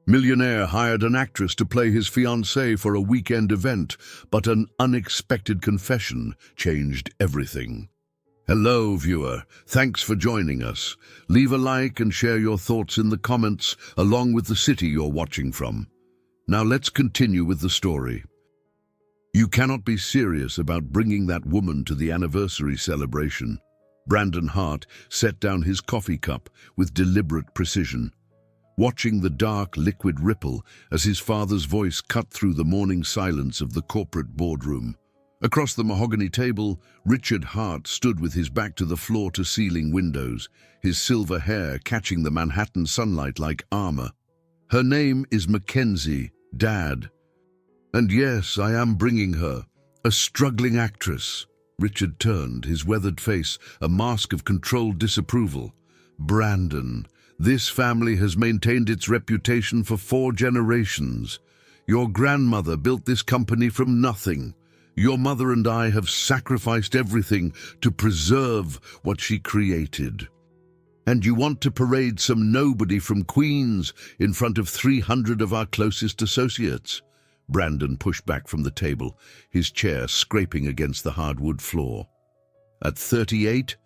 Millionaire hired an actress to play his fiancée for a weekend event, but an unexpected confession changed everything. Hello, viewer. Thanks for joining us. Leave a like and share your thoughts in the comments, along with the city you're watching from. Now let's continue with the story. You cannot be serious about bringing that woman to the anniversary celebration. Brandon Hart set down his coffee cup with deliberate precision, watching the dark liquid ripple as his father's voice cut through the morning silence of the corporate boardroom. Across the mahogany table, Richard Hart stood with his back to the floor-to-ceiling windows, his silver hair catching the Manhattan sunlight like armor. Her name is McKenzie, Dad. And yes, I am bringing her, a struggling actress. Richard turned, his weathered face a mask of controlled disapproval. Brandon, this family has maintained its reputation for 4 generations. Your grandmother built this company from nothing. Your mother and I have sacrificed everything to preserve what she created. And you want to parade some nobody from Queens in front of 300 of our closest associates? Brandon pushed back from the table, his chair scraping against the hardwood floor. At 38,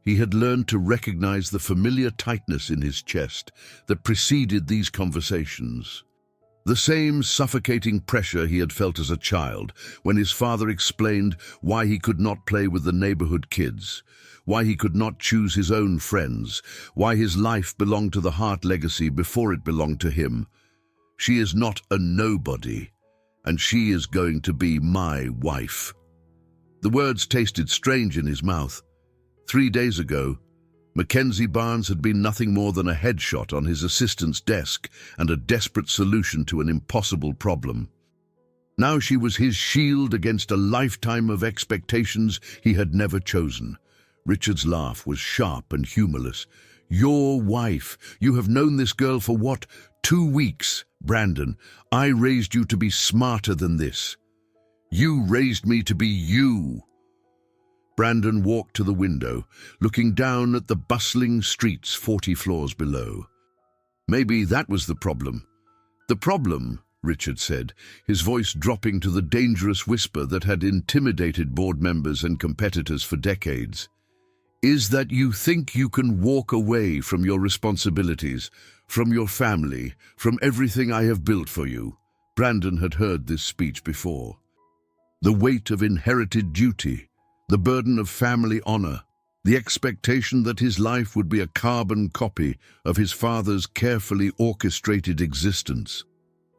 he had learned to recognize the familiar tightness in his chest that preceded these conversations. The same suffocating pressure he had felt as a child when his father explained why he could not play with the neighborhood kids, why he could not choose his own friends, why his life belonged to the Hart legacy before it belonged to him. She is not a nobody, and she is going to be my wife. The words tasted strange in his mouth. 3 days ago, Mackenzie Barnes had been nothing more than a headshot on his assistant's desk and a desperate solution to an impossible problem. Now she was his shield against a lifetime of expectations he had never chosen. Richard's laugh was sharp and humorless. Your wife. You have known this girl for what? 2 weeks. Brandon, I raised you to be smarter than this. You raised me to be you. Brandon walked to the window, looking down at the bustling streets 40 floors below. Maybe that was the problem. The problem, Richard said, his voice dropping to the dangerous whisper that had intimidated board members and competitors for decades, is that you think you can walk away from your responsibilities, from your family, from everything I have built for you. Brandon had heard this speech before. The weight of inherited duty, the burden of family honor, the expectation that his life would be a carbon copy of his father's carefully orchestrated existence.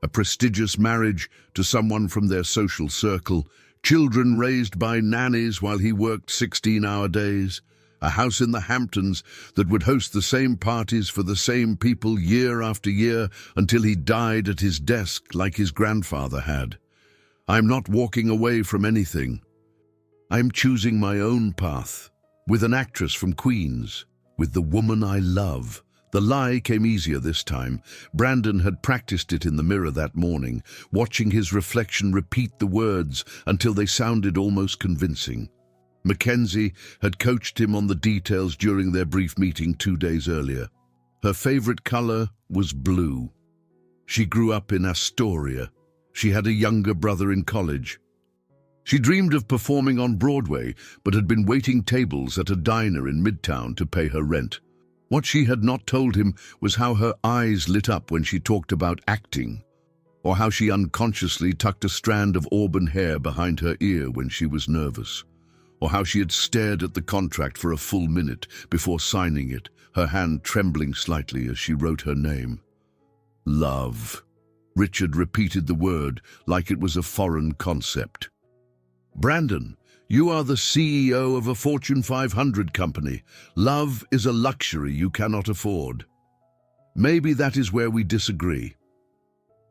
A prestigious marriage to someone from their social circle, children raised by nannies while he worked 16-hour days, a house in the Hamptons that would host the same parties for the same people year after year until he died at his desk like his grandfather had. I'm not walking away from anything. I'm choosing my own path, with an actress from Queens, with the woman I love. The lie came easier this time. Brandon had practiced it in the mirror that morning, watching his reflection repeat the words until they sounded almost convincing. Mackenzie had coached him on the details during their brief meeting 2 days earlier. Her favorite color was blue. She grew up in Astoria. She had a younger brother in college. She dreamed of performing on Broadway, but had been waiting tables at a diner in Midtown to pay her rent. What she had not told him was how her eyes lit up when she talked about acting, or how she unconsciously tucked a strand of auburn hair behind her ear when she was nervous, or how she had stared at the contract for a full minute before signing it, her hand trembling slightly as she wrote her name. Love. Richard repeated the word like it was a foreign concept. Brandon, you are the CEO of a Fortune 500 company. Love is a luxury you cannot afford. Maybe that is where we disagree.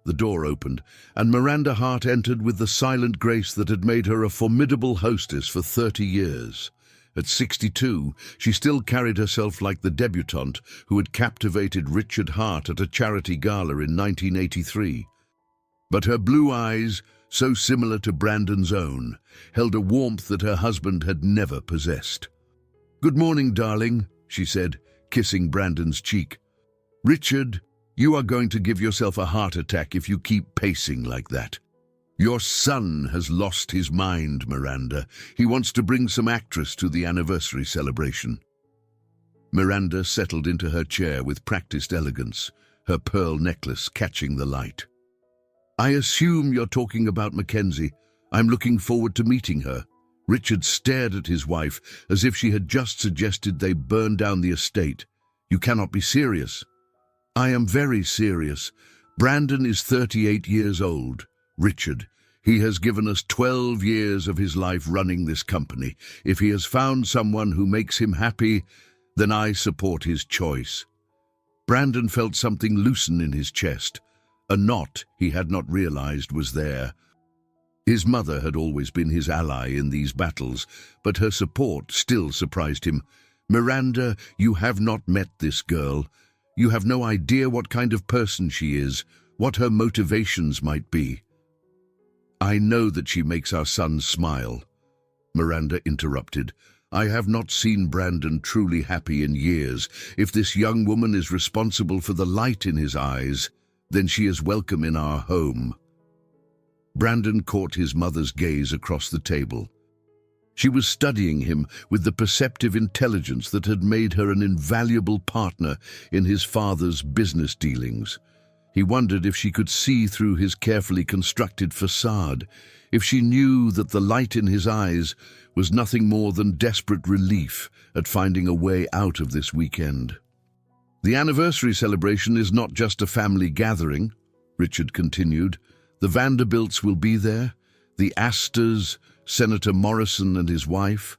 The door opened, and Miranda Hart entered with the silent grace that had made her a formidable hostess for 30 years. At 62, she still carried herself like the debutante who had captivated Richard Hart at a charity gala in 1983. But her blue eyes, so similar to Brandon's own, held a warmth that her husband had never possessed. "Good morning, darling," she said, kissing Brandon's cheek. "Richard, You are going to give yourself a heart attack if you keep pacing like that. Your son has lost his mind, Miranda. He wants to bring some actress to the anniversary celebration. Miranda settled into her chair with practiced elegance, her pearl necklace catching the light. I assume you're talking about McKenzie. I'm looking forward to meeting her. Richard stared at his wife as if she had just suggested they burn down the estate. You cannot be serious. I am very serious. Brandon is 38 years old. Richard, he has given us 12 years of his life running this company. If he has found someone who makes him happy, then I support his choice. Brandon felt something loosen in his chest. A knot he had not realized was there. His mother had always been his ally in these battles, but her support still surprised him. Miranda, you have not met this girl. You have no idea what kind of person she is, what her motivations might be. I know that she makes our son smile. Miranda interrupted. I have not seen Brandon truly happy in years. If this young woman is responsible for the light in his eyes, then she is welcome in our home. Brandon caught his mother's gaze across the table. She was studying him with the perceptive intelligence that had made her an invaluable partner in his father's business dealings. He wondered if she could see through his carefully constructed facade, if she knew that the light in his eyes was nothing more than desperate relief at finding a way out of this weekend. The anniversary celebration is not just a family gathering, Richard continued. The Vanderbilts will be there, the Astors, Senator Morrison and his wife.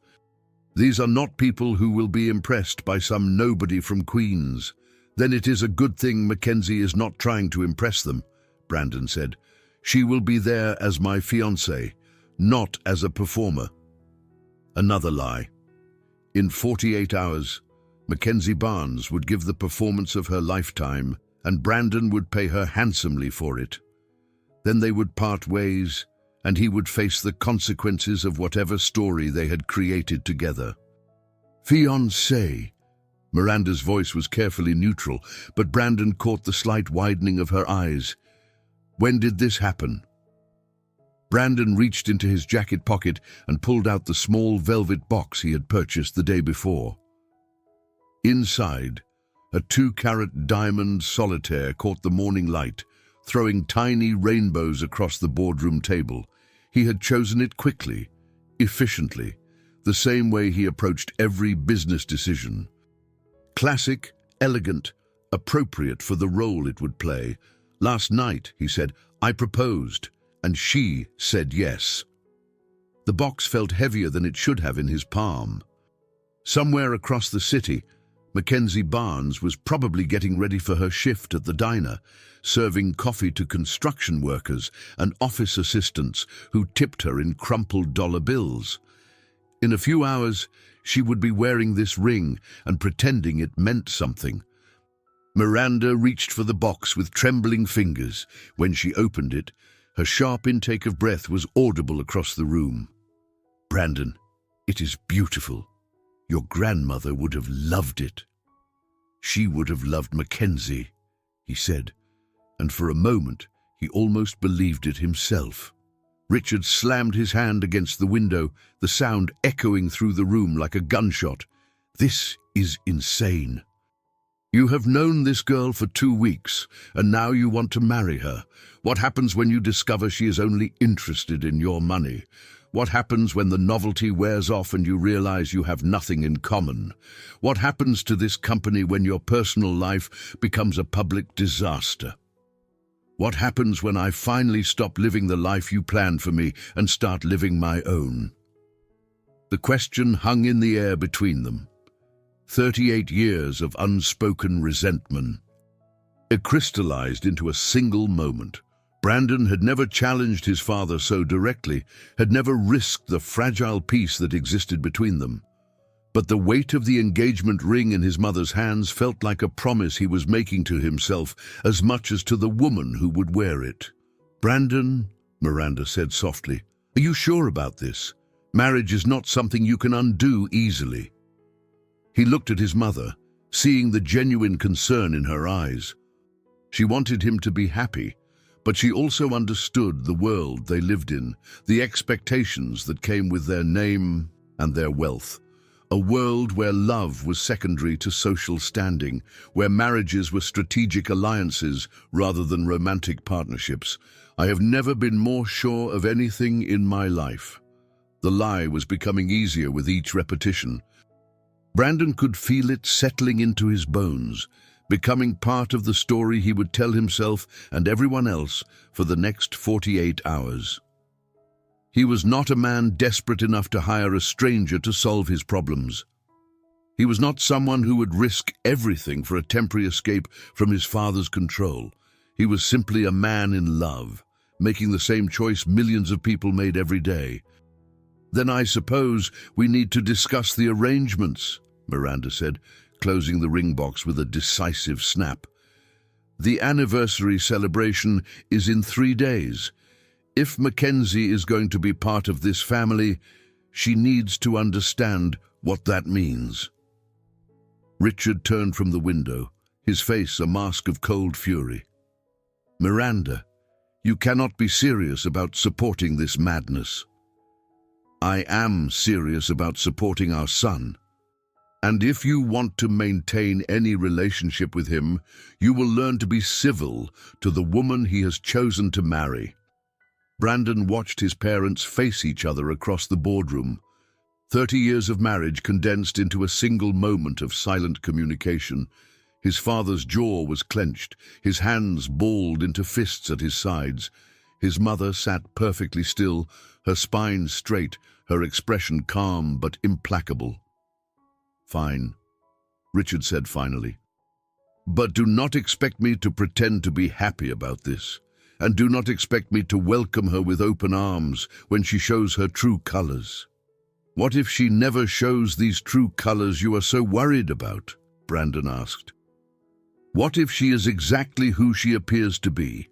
These are not people who will be impressed by some nobody from Queens. Then it is a good thing McKenzie is not trying to impress them, Brandon said. She will be there as my fiancée, not as a performer. Another lie. In 48 hours, Mackenzie Barnes would give the performance of her lifetime, and Brandon would pay her handsomely for it. Then they would part ways, and he would face the consequences of whatever story they had created together. Fiancé. Miranda's voice was carefully neutral, but Brandon caught the slight widening of her eyes. When did this happen? Brandon reached into his jacket pocket and pulled out the small velvet box he had purchased the day before. Inside, a 2-carat diamond solitaire caught the morning light, throwing tiny rainbows across the boardroom table. He had chosen it quickly, efficiently, the same way he approached every business decision. Classic, elegant, appropriate for the role it would play. Last night, he said, I proposed, and she said yes. The box felt heavier than it should have in his palm. Somewhere across the city, Mackenzie Barnes was probably getting ready for her shift at the diner, serving coffee to construction workers and office assistants who tipped her in crumpled dollar bills. In a few hours, she would be wearing this ring and pretending it meant something. Miranda reached for the box with trembling fingers. When she opened it, her sharp intake of breath was audible across the room. Brandon, it is beautiful. Your grandmother would have loved it. She would have loved Mackenzie, he said, and for a moment he almost believed it himself. Richard slammed his hand against the window, the sound echoing through the room like a gunshot. This is insane. You have known this girl for 2 weeks, and now you want to marry her. What happens when you discover she is only interested in your money? What happens when the novelty wears off and you realize you have nothing in common? What happens to this company when your personal life becomes a public disaster? What happens when I finally stop living the life you planned for me and start living my own? The question hung in the air between them. 38 years of unspoken resentment. It crystallized into a single moment. Brandon had never challenged his father so directly, had never risked the fragile peace that existed between them. But the weight of the engagement ring in his mother's hands felt like a promise he was making to himself as much as to the woman who would wear it. Brandon, Miranda said softly, are you sure about this? Marriage is not something you can undo easily. He looked at his mother, seeing the genuine concern in her eyes. She wanted him to be happy, but she also understood the world they lived in, the expectations that came with their name and their wealth. A world where love was secondary to social standing, where marriages were strategic alliances rather than romantic partnerships. I have never been more sure of anything in my life. The lie was becoming easier with each repetition. Brandon could feel it settling into his bones, becoming part of the story he would tell himself and everyone else for the next 48 hours. He was not a man desperate enough to hire a stranger to solve his problems. He was not someone who would risk everything for a temporary escape from his father's control. He was simply a man in love, making the same choice millions of people made every day. "Then I suppose we need to discuss the arrangements," Miranda said, closing the ring box with a decisive snap. "The anniversary celebration is in 3 days. If McKenzie is going to be part of this family, she needs to understand what that means." Richard turned from the window, his face a mask of cold fury. "Miranda, you cannot be serious about supporting this madness." "I am serious about supporting our son. And if you want to maintain any relationship with him, you will learn to be civil to the woman he has chosen to marry." Brandon watched his parents face each other across the boardroom. 30 years of marriage condensed into a single moment of silent communication. His father's jaw was clenched, his hands balled into fists at his sides. His mother sat perfectly still, her spine straight, her expression calm but implacable. "Fine," Richard said finally. "But do not expect me to pretend to be happy about this. And do not expect me to welcome her with open arms when she shows her true colors." "What if she never shows these true colors you are so worried about?" Brandon asked. "What if she is exactly who she appears to be?"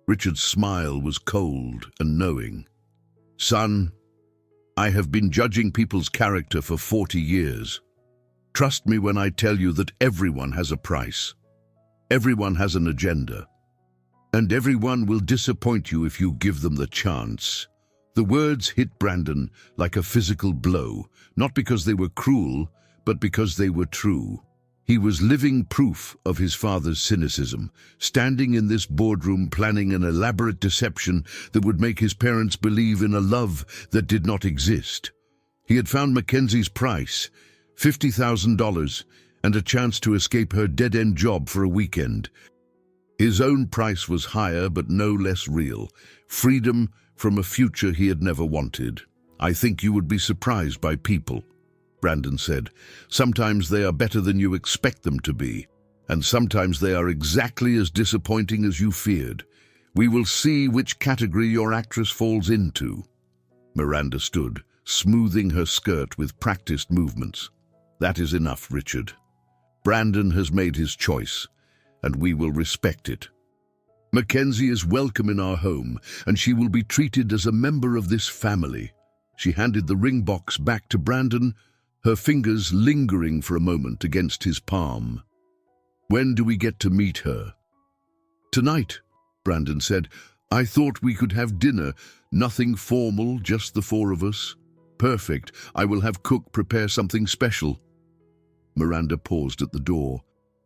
Richard's smile was cold and knowing. "Son, I have been judging people's character for 40 years. Trust me when I tell you that everyone has a price. Everyone has an agenda. And everyone will disappoint you if you give them the chance." The words hit Brandon like a physical blow, not because they were cruel, but because they were true. He was living proof of his father's cynicism, standing in this boardroom planning an elaborate deception that would make his parents believe in a love that did not exist. He had found Mackenzie's price, $50,000, and a chance to escape her dead-end job for a weekend. His own price was higher but no less real, freedom from a future he had never wanted. "I think you would be surprised by people," Brandon said. "Sometimes they are better than you expect them to be, and sometimes they are exactly as disappointing as you feared. We will see which category your actress falls into." Miranda stood, smoothing her skirt with practiced movements. "That is enough, Richard. Brandon has made his choice, and we will respect it. Mackenzie is welcome in our home, and she will be treated as a member of this family." She handed the ring box back to Brandon, her fingers lingering for a moment against his palm. "When do we get to meet her?" "Tonight," Brandon said. "I thought we could have dinner. Nothing formal, just the 4 of us." "Perfect. I will have Cook prepare something special." Miranda paused at the door,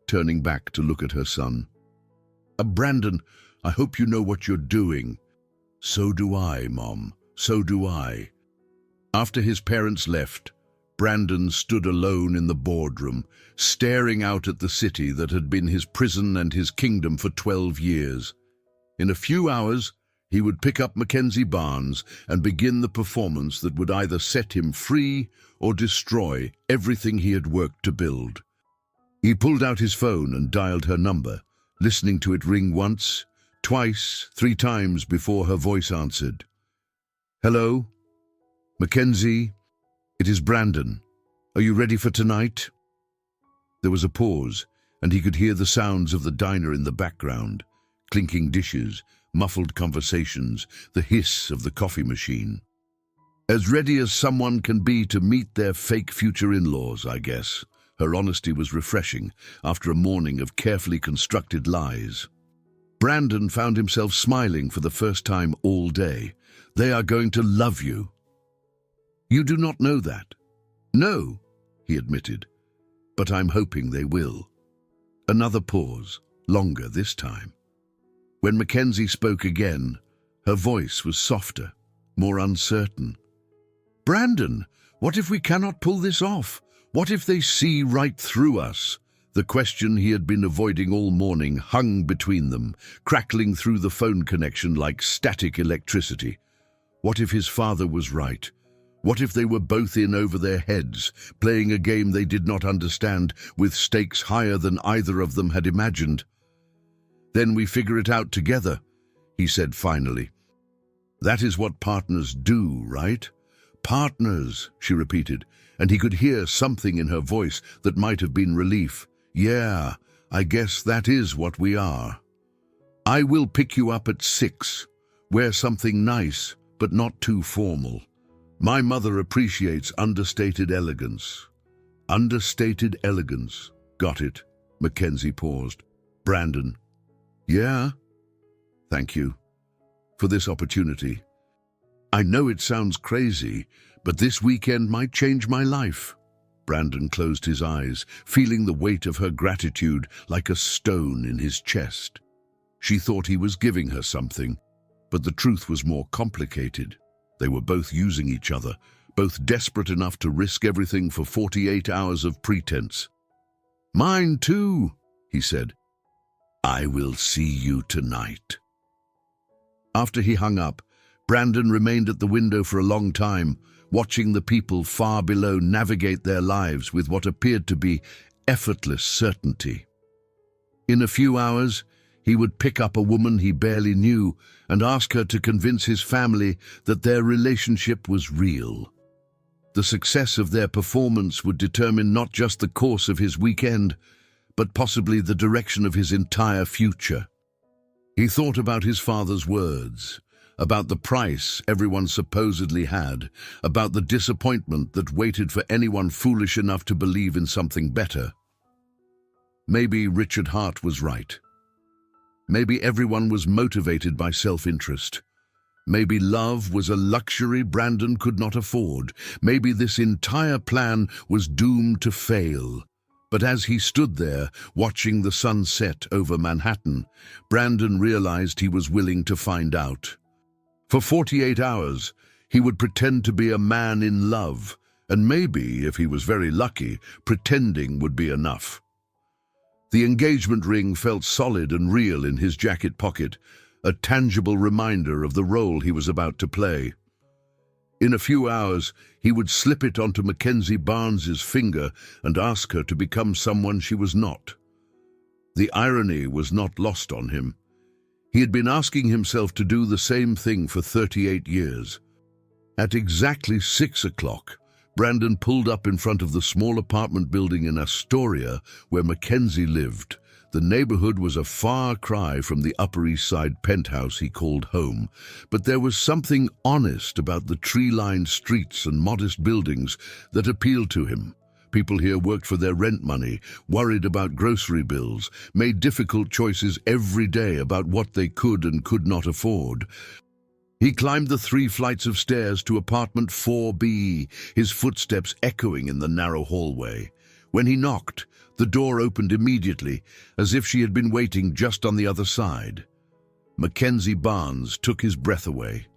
turning back to look at her son. Brandon, I hope you know what you're doing." "So do I, Mom. So do I." After his parents left, Brandon stood alone in the boardroom, staring out at the city that had been his prison and his kingdom for 12 years. In a few hours, he would pick up Mackenzie Barnes and begin the performance that would either set him free or destroy everything he had worked to build. He pulled out his phone and dialed her number, listening to it ring once, twice, 3 times before her voice answered. "Hello? Mackenzie? It is Brandon. Are you ready for tonight?" There was a pause, and he could hear the sounds of the diner in the background, clinking dishes, muffled conversations, the hiss of the coffee machine. "As ready as someone can be to meet their fake future in-laws, I guess," Her honesty was refreshing after a morning of carefully constructed lies. Brandon found himself smiling for the first time all day. "They are going to love you." "You do not know that." "No," he admitted, "but I'm hoping they will." Another pause, longer this time. When McKenzie spoke again, her voice was softer, more uncertain. "Brandon, what if we cannot pull this off? What if they see right through us?" The question he had been avoiding all morning hung between them, crackling through the phone connection like static electricity. What if his father was right? What if they were both in over their heads, playing a game they did not understand, with stakes higher than either of them had imagined? "Then we figure it out together," he said finally. "That is what partners do, right?" "Partners," she repeated, and he could hear something in her voice that might have been relief. "Yeah, I guess that is what we are. I will pick you up at 6. Wear something nice, but not too formal. My mother appreciates understated elegance." Understated elegance. Got it. McKenzie paused. "Brandon." "Yeah? Thank you for this opportunity. I know it sounds crazy, but this weekend might change my life." Brandon closed his eyes, feeling the weight of her gratitude like a stone in his chest. She thought he was giving her something, but the truth was more complicated. They were both using each other, both desperate enough to risk everything for 48 hours of pretense. "Mine too," he said. "I will see you tonight." After he hung up, Brandon remained at the window for a long time, watching the people far below navigate their lives with what appeared to be effortless certainty. In a few hours, he would pick up a woman he barely knew and ask her to convince his family that their relationship was real. The success of their performance would determine not just the course of his weekend, but possibly the direction of his entire future. He thought about his father's words, about the price everyone supposedly had, about the disappointment that waited for anyone foolish enough to believe in something better. Maybe Richard Hart was right. Maybe everyone was motivated by self-interest. Maybe love was a luxury Brandon could not afford. Maybe this entire plan was doomed to fail. But as he stood there, watching the sun set over Manhattan, Brandon realized he was willing to find out. For 48 hours, he would pretend to be a man in love, and maybe, if he was very lucky, pretending would be enough. The engagement ring felt solid and real in his jacket pocket, a tangible reminder of the role he was about to play. In a few hours, he would slip it onto Mackenzie Barnes's finger and ask her to become someone she was not. The irony was not lost on him. He had been asking himself to do the same thing for 38 years. At exactly 6 o'clock, Brandon pulled up in front of the small apartment building in Astoria where Mackenzie lived. The neighborhood was a far cry from the Upper East Side penthouse he called home, but there was something honest about the tree-lined streets and modest buildings that appealed to him. People here worked for their rent money, worried about grocery bills, made difficult choices every day about what they could and could not afford. He climbed the 3 flights of stairs to apartment 4B, his footsteps echoing in the narrow hallway. When he knocked, the door opened immediately, as if she had been waiting just on the other side. Mackenzie Barnes took his breath away.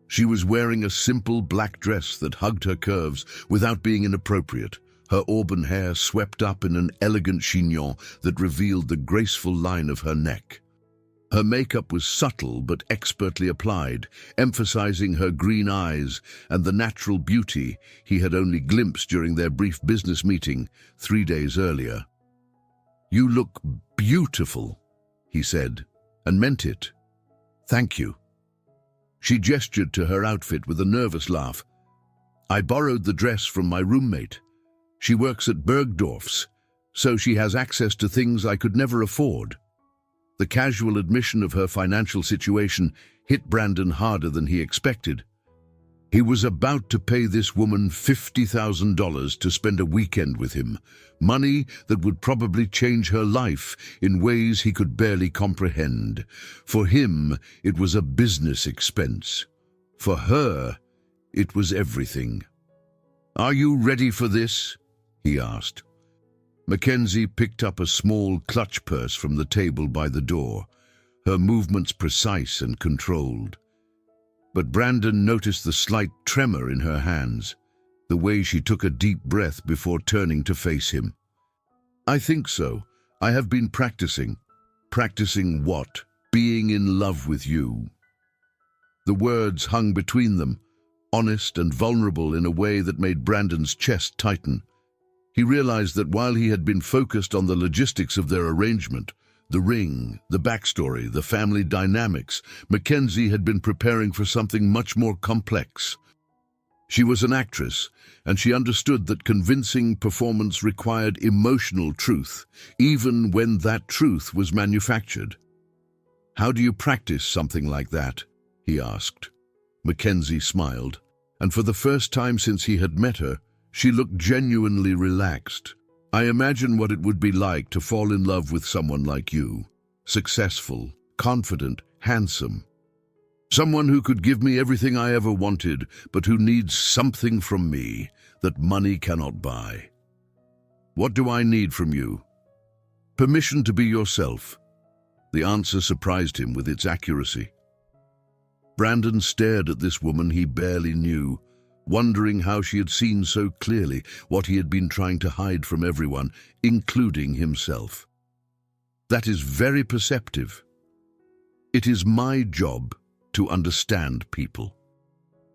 She was wearing a simple black dress that hugged her curves without being inappropriate, her auburn hair swept up in an elegant chignon that revealed the graceful line of her neck. Her makeup was subtle but expertly applied, emphasizing her green eyes and the natural beauty he had only glimpsed during their brief business meeting 3 days earlier. "You look beautiful," he said, and meant it. "Thank you." She gestured to her outfit with a nervous laugh. "I borrowed the dress from my roommate. She works at Bergdorf's, so she has access to things I could never afford." The casual admission of her financial situation hit Brandon harder than he expected. He was about to pay this woman $50,000 to spend a weekend with him, money that would probably change her life in ways he could barely comprehend. For him, it was a business expense. For her, it was everything. "Are you ready for this?" he asked. McKenzie picked up a small clutch purse from the table by the door, her movements precise and controlled. But Brandon noticed the slight tremor in her hands, the way she took a deep breath before turning to face him. "I think so. I have been practicing." "Practicing what?" "Being in love with you." The words hung between them, honest and vulnerable in a way that made Brandon's chest tighten. He realized that while he had been focused on the logistics of their arrangement, the ring, the backstory, the family dynamics, McKenzie had been preparing for something much more complex. She was an actress, and she understood that convincing performance required emotional truth, even when that truth was manufactured. "How do you practice something like that?" he asked. McKenzie smiled, and for the first time since he had met her, she looked genuinely relaxed. "I imagine what it would be like to fall in love with someone like you. Successful, confident, handsome. Someone who could give me everything I ever wanted, but who needs something from me that money cannot buy. What do I need from you?" "Permission to be yourself." The answer surprised him with its accuracy. Brandon stared at this woman he barely knew, wondering how she had seen so clearly what he had been trying to hide from everyone, including himself. "That is very perceptive. It is my job to understand people,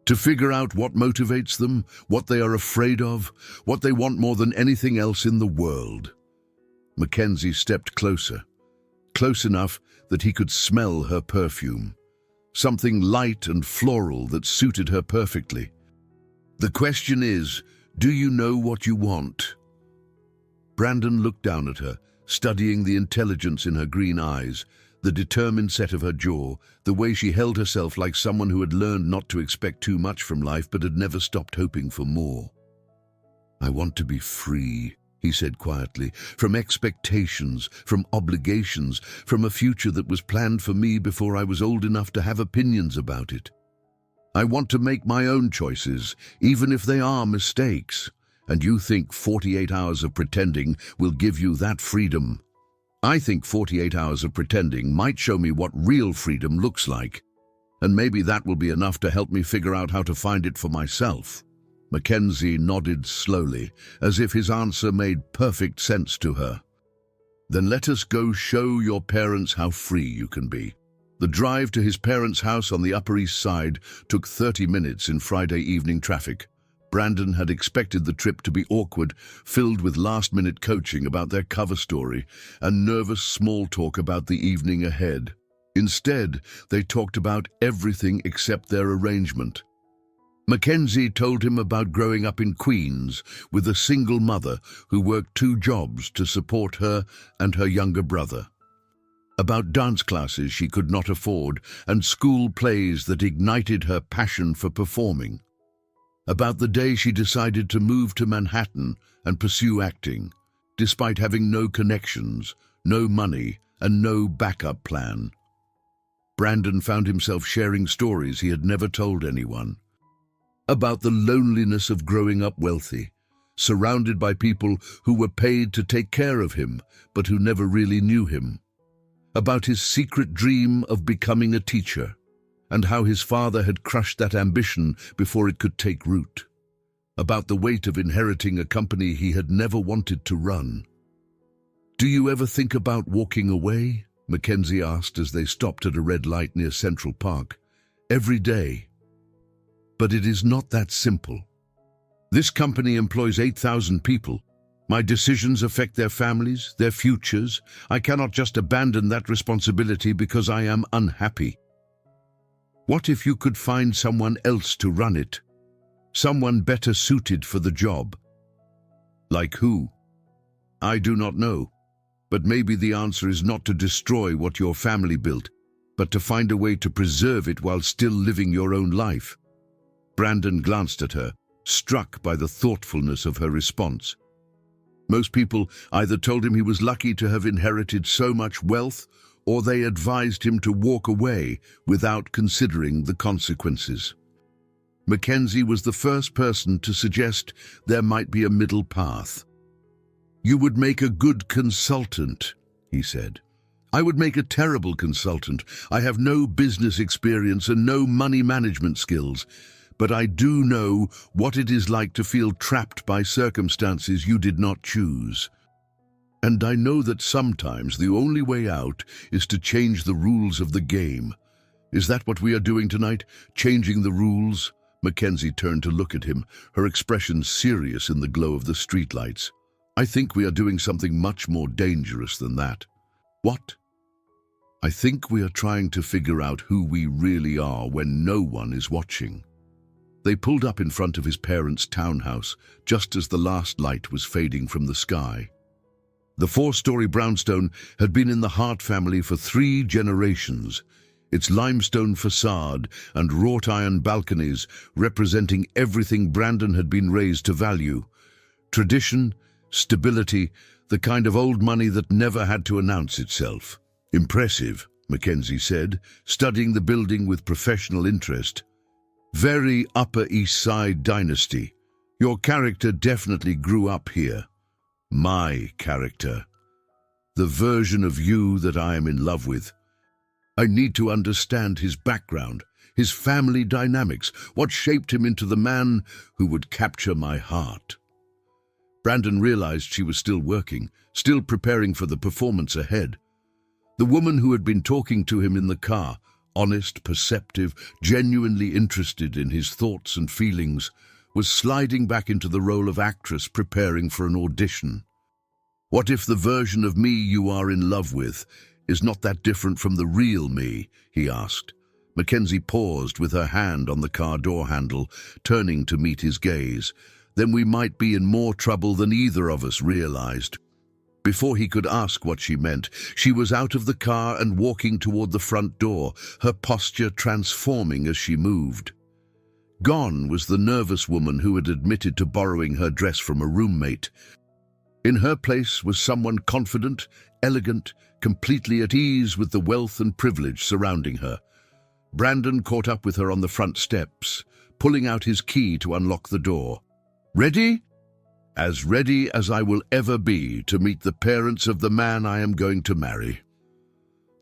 to figure out what motivates them, what they are afraid of, what they want more than anything else in the world." McKenzie stepped closer, close enough that he could smell her perfume, something light and floral that suited her perfectly. "The question is, do you know what you want?" Brandon looked down at her, studying the intelligence in her green eyes, the determined set of her jaw, the way she held herself like someone who had learned not to expect too much from life but had never stopped hoping for more. "I want to be free," he said quietly, "from expectations, from obligations, from a future that was planned for me before I was old enough to have opinions about it. I want to make my own choices, even if they are mistakes. And you think 48 hours of pretending will give you that freedom? I think 48 hours of pretending might show me what real freedom looks like. And maybe that will be enough to help me figure out how to find it for myself." McKenzie nodded slowly, as if his answer made perfect sense to her. "Then let us go show your parents how free you can be." The drive to his parents' house on the Upper East Side took 30 minutes in Friday evening traffic. Brandon had expected the trip to be awkward, filled with last-minute coaching about their cover story and nervous small talk about the evening ahead. Instead, they talked about everything except their arrangement. McKenzie told him about growing up in Queens with a single mother who worked 2 jobs to support her and her younger brother. About dance classes she could not afford and school plays that ignited her passion for performing. About the day she decided to move to Manhattan and pursue acting, despite having no connections, no money, and no backup plan. Brandon found himself sharing stories he had never told anyone. About the loneliness of growing up wealthy, surrounded by people who were paid to take care of him, but who never really knew him. About his secret dream of becoming a teacher, and how his father had crushed that ambition before it could take root. About the weight of inheriting a company he had never wanted to run. "Do you ever think about walking away?" McKenzie asked as they stopped at a red light near Central Park. "Every day. But it is not that simple. This company employs 8,000 people. My decisions affect their families, their futures. I cannot just abandon that responsibility because I am unhappy. What if you could find someone else to run it? Someone better suited for the job?" "Like who?" "I do not know. But maybe the answer is not to destroy what your family built, but to find a way to preserve it while still living your own life." Brandon glanced at her, struck by the thoughtfulness of her response. Most people either told him he was lucky to have inherited so much wealth, or they advised him to walk away without considering the consequences. McKenzie was the first person to suggest there might be a middle path. "You would make a good consultant," he said. "I would make a terrible consultant. I have no business experience and no money management skills, but I do know what it is like to feel trapped by circumstances you did not choose. And I know that sometimes the only way out is to change the rules of the game. Is that what we are doing tonight? Changing the rules?" McKenzie turned to look at him, her expression serious in the glow of the streetlights. "I think we are doing something much more dangerous than that." "What?" "I think we are trying to figure out who we really are when no one is watching." They pulled up in front of his parents' townhouse just as the last light was fading from the sky. The 4-story brownstone had been in the Hart family for 3 generations, its limestone facade and wrought iron balconies representing everything Brandon had been raised to value: tradition, stability, the kind of old money that never had to announce itself. "Impressive," McKenzie said, studying the building with professional interest. "Very Upper East Side dynasty. Your character definitely grew up here." "My character. The version of you that I am in love with. I need to understand his background, his family dynamics, what shaped him into the man who would capture my heart." Brandon realized she was still working, still preparing for the performance ahead. The woman who had been talking to him in the car, honest, perceptive, genuinely interested in his thoughts and feelings, was sliding back into the role of actress preparing for an audition. "What if the version of me you are in love with is not that different from the real me?" he asked. McKenzie paused with her hand on the car door handle, turning to meet his gaze. "Then we might be in more trouble than either of us realized." Before he could ask what she meant, she was out of the car and walking toward the front door, her posture transforming as she moved. Gone was the nervous woman who had admitted to borrowing her dress from a roommate. In her place was someone confident, elegant, completely at ease with the wealth and privilege surrounding her. Brandon caught up with her on the front steps, pulling out his key to unlock the door. "Ready?" "As ready as I will ever be to meet the parents of the man I am going to marry."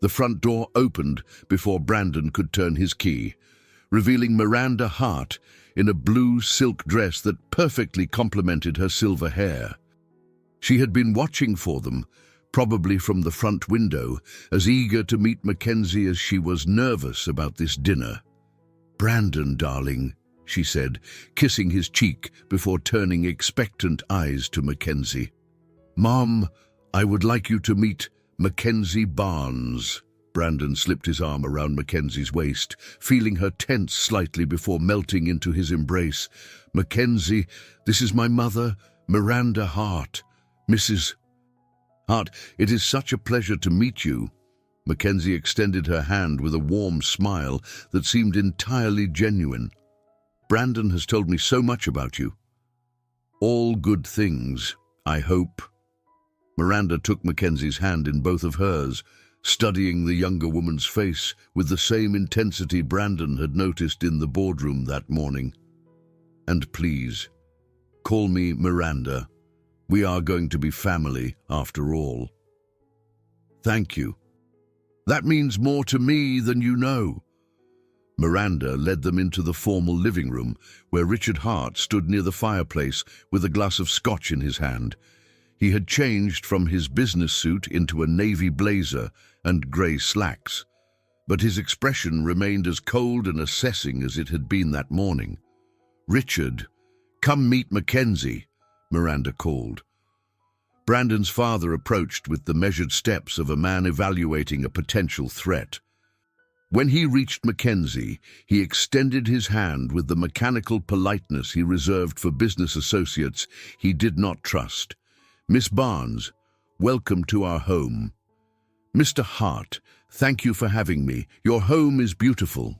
The front door opened before Brandon could turn his key, revealing Miranda Hart in a blue silk dress that perfectly complemented her silver hair. She had been watching for them, probably from the front window, as eager to meet McKenzie as she was nervous about this dinner. "Brandon, darling," she said, kissing his cheek before turning expectant eyes to McKenzie. "Mom, I would like you to meet Mackenzie Barnes." Brandon slipped his arm around Mackenzie's waist, feeling her tense slightly before melting into his embrace. "Mackenzie, this is my mother, Miranda Hart. Mrs. Hart, it is such a pleasure to meet you." Mackenzie extended her hand with a warm smile that seemed entirely genuine. "Brandon has told me so much about you." "All good things, I hope." Miranda took Mackenzie's hand in both of hers, studying the younger woman's face with the same intensity Brandon had noticed in the boardroom that morning. "And please, call me Miranda. We are going to be family, after all." "Thank you. That means more to me than you know." Miranda led them into the formal living room, where Richard Hart stood near the fireplace with a glass of scotch in his hand. He had changed from his business suit into a navy blazer and grey slacks, but his expression remained as cold and assessing as it had been that morning. "Richard, come meet Mackenzie," Miranda called. Brandon's father approached with the measured steps of a man evaluating a potential threat. When he reached Mackenzie, he extended his hand with the mechanical politeness he reserved for business associates he did not trust. "Miss Barnes, welcome to our home." "Mr. Hart, thank you for having me. Your home is beautiful."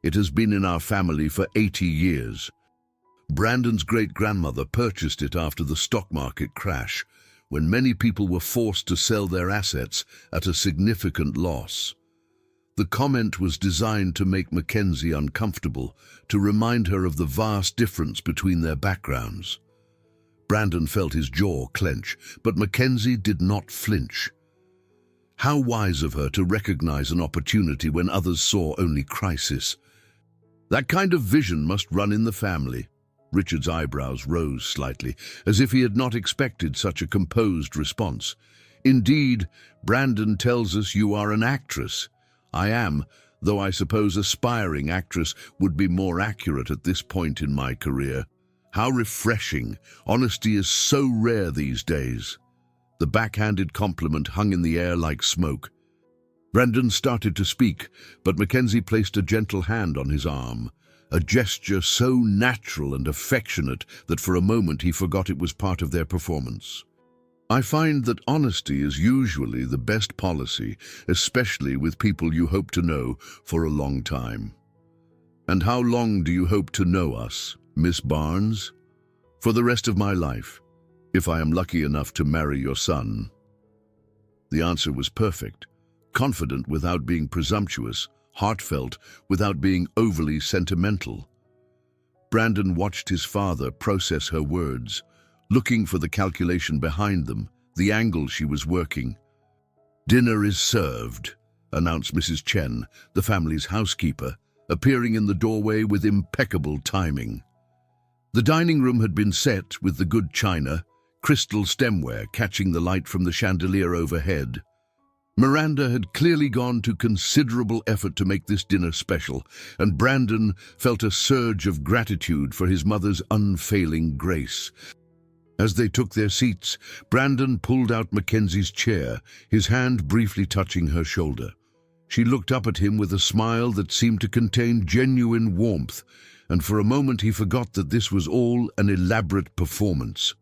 It has been in our family for 80 years. Brandon's great-grandmother purchased it after the stock market crash, when many people were forced to sell their assets at a significant loss. The comment was designed to make McKenzie uncomfortable, to remind her of the vast difference between their backgrounds. Brandon felt his jaw clench, but McKenzie did not flinch. How wise of her to recognize an opportunity when others saw only crisis. That kind of vision must run in the family. Richard's eyebrows rose slightly, as if he had not expected such a composed response. Indeed, Brandon tells us you are an actress. I am, though I suppose aspiring actress would be more accurate at this point in my career. How refreshing. Honesty is so rare these days. The backhanded compliment hung in the air like smoke. Brandon started to speak, but McKenzie placed a gentle hand on his arm, a gesture so natural and affectionate that for a moment he forgot it was part of their performance. I find that honesty is usually the best policy, especially with people you hope to know for a long time. And how long do you hope to know us, Miss Barnes? For the rest of my life, if I am lucky enough to marry your son. The answer was perfect, confident without being presumptuous, heartfelt without being overly sentimental. Brandon watched his father process her words, looking for the calculation behind them, the angle she was working. "Dinner is served," announced Mrs. Chen, the family's housekeeper, appearing in the doorway with impeccable timing. The dining room had been set with the good china, crystal stemware catching the light from the chandelier overhead. Miranda had clearly gone to considerable effort to make this dinner special, and Brandon felt a surge of gratitude for his mother's unfailing grace. As they took their seats, Brandon pulled out Mackenzie's chair, his hand briefly touching her shoulder. She looked up at him with a smile that seemed to contain genuine warmth, and for a moment he forgot that this was all an elaborate performance.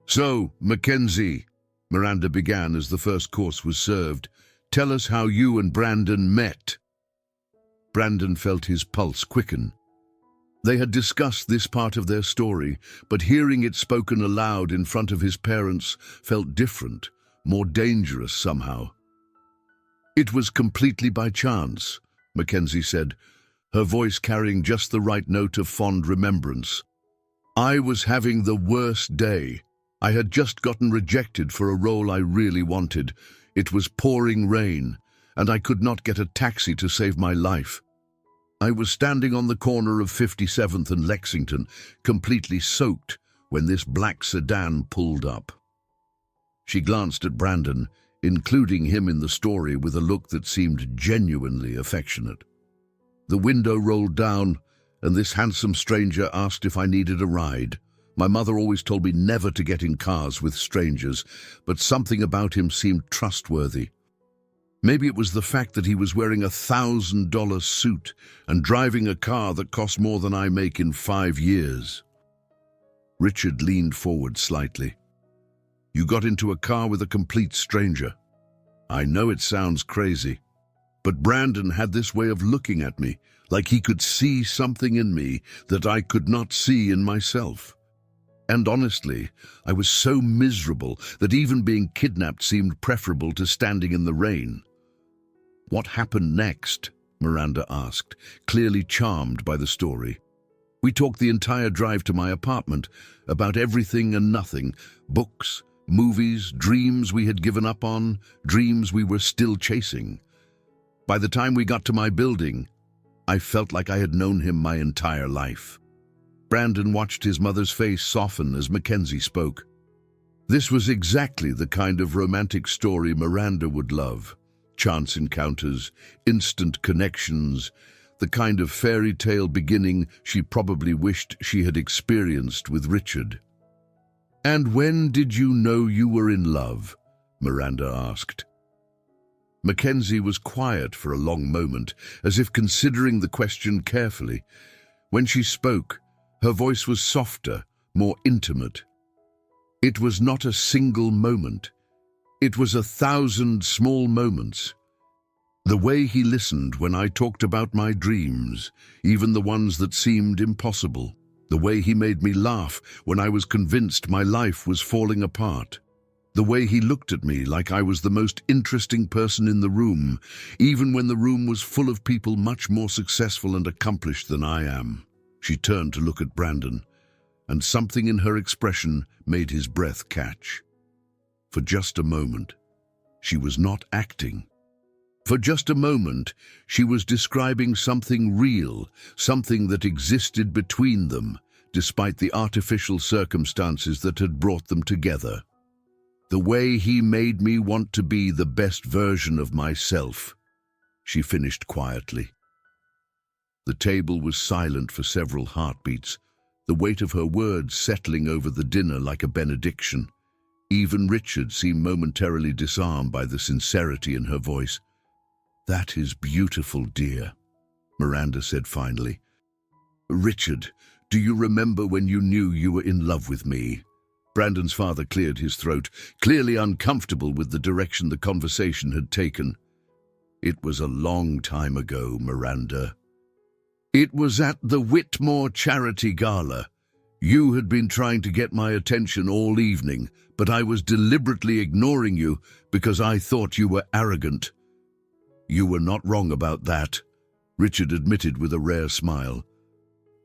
"So, Mackenzie," Miranda began as the first course was served, "tell us how you and Brandon met." Brandon felt his pulse quicken. They had discussed this part of their story, but hearing it spoken aloud in front of his parents felt different, more dangerous somehow. "It was completely by chance," Mackenzie said, her voice carrying just the right note of fond remembrance. "I was having the worst day. I had just gotten rejected for a role I really wanted. It was pouring rain, and I could not get a taxi to save my life. I was standing on the corner of 57th and Lexington, completely soaked, when this black sedan pulled up." She glanced at Brandon, including him in the story with a look that seemed genuinely affectionate. The window rolled down, and this handsome stranger asked if I needed a ride. My mother always told me never to get in cars with strangers, but something about him seemed trustworthy. Maybe it was the fact that he was wearing a $1,000 suit and driving a car that cost more than I make in 5 years. Richard leaned forward slightly. "You got into a car with a complete stranger. I know it sounds crazy, but Brandon had this way of looking at me, like he could see something in me that I could not see in myself. And honestly, I was so miserable that even being kidnapped seemed preferable to standing in the rain." "What happened next?" Miranda asked, clearly charmed by the story. "We talked the entire drive to my apartment, about everything and nothing, books, movies, dreams we had given up on, dreams we were still chasing. By the time we got to my building, I felt like I had known him my entire life." Brandon watched his mother's face soften as Mackenzie spoke. This was exactly the kind of romantic story Miranda would love. Chance encounters, instant connections, the kind of fairy tale beginning she probably wished she had experienced with Richard. "And when did you know you were in love?" Miranda asked. Mackenzie was quiet for a long moment, as if considering the question carefully. When she spoke, her voice was softer, more intimate. "It was not a single moment. It was 1,000 small moments. The way he listened when I talked about my dreams, even the ones that seemed impossible. The way he made me laugh when I was convinced my life was falling apart. The way he looked at me like I was the most interesting person in the room, even when the room was full of people much more successful and accomplished than I am. She turned to look at Brandon, and something in her expression made his breath catch. For just a moment, she was not acting. For just a moment, she was describing something real, something that existed between them, despite the artificial circumstances that had brought them together. The way he made me want to be the best version of myself, she finished quietly. The table was silent for several heartbeats, the weight of her words settling over the dinner like a benediction. Even Richard seemed momentarily disarmed by the sincerity in her voice. "That is beautiful, dear," Miranda said finally. "Richard, do you remember when you knew you were in love with me?" Brandon's father cleared his throat, clearly uncomfortable with the direction the conversation had taken. "It was a long time ago, Miranda. It was at the Whitmore Charity Gala. You had been trying to get my attention all evening, but I was deliberately ignoring you because I thought you were arrogant." "You were not wrong about that," Richard admitted with a rare smile.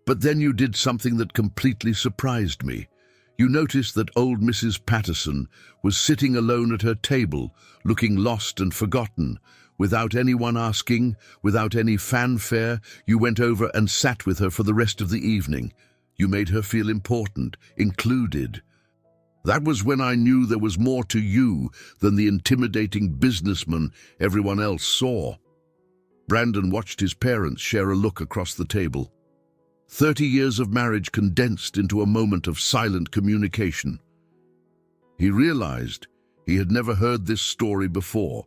"But then you did something that completely surprised me. You noticed that old Mrs. Patterson was sitting alone at her table, looking lost and forgotten. Without anyone asking, without any fanfare, you went over and sat with her for the rest of the evening. You made her feel important, included. That was when I knew there was more to you than the intimidating businessman everyone else saw." Brandon watched his parents share a look across the table. 30 years of marriage condensed into a moment of silent communication. He realized he had never heard this story before,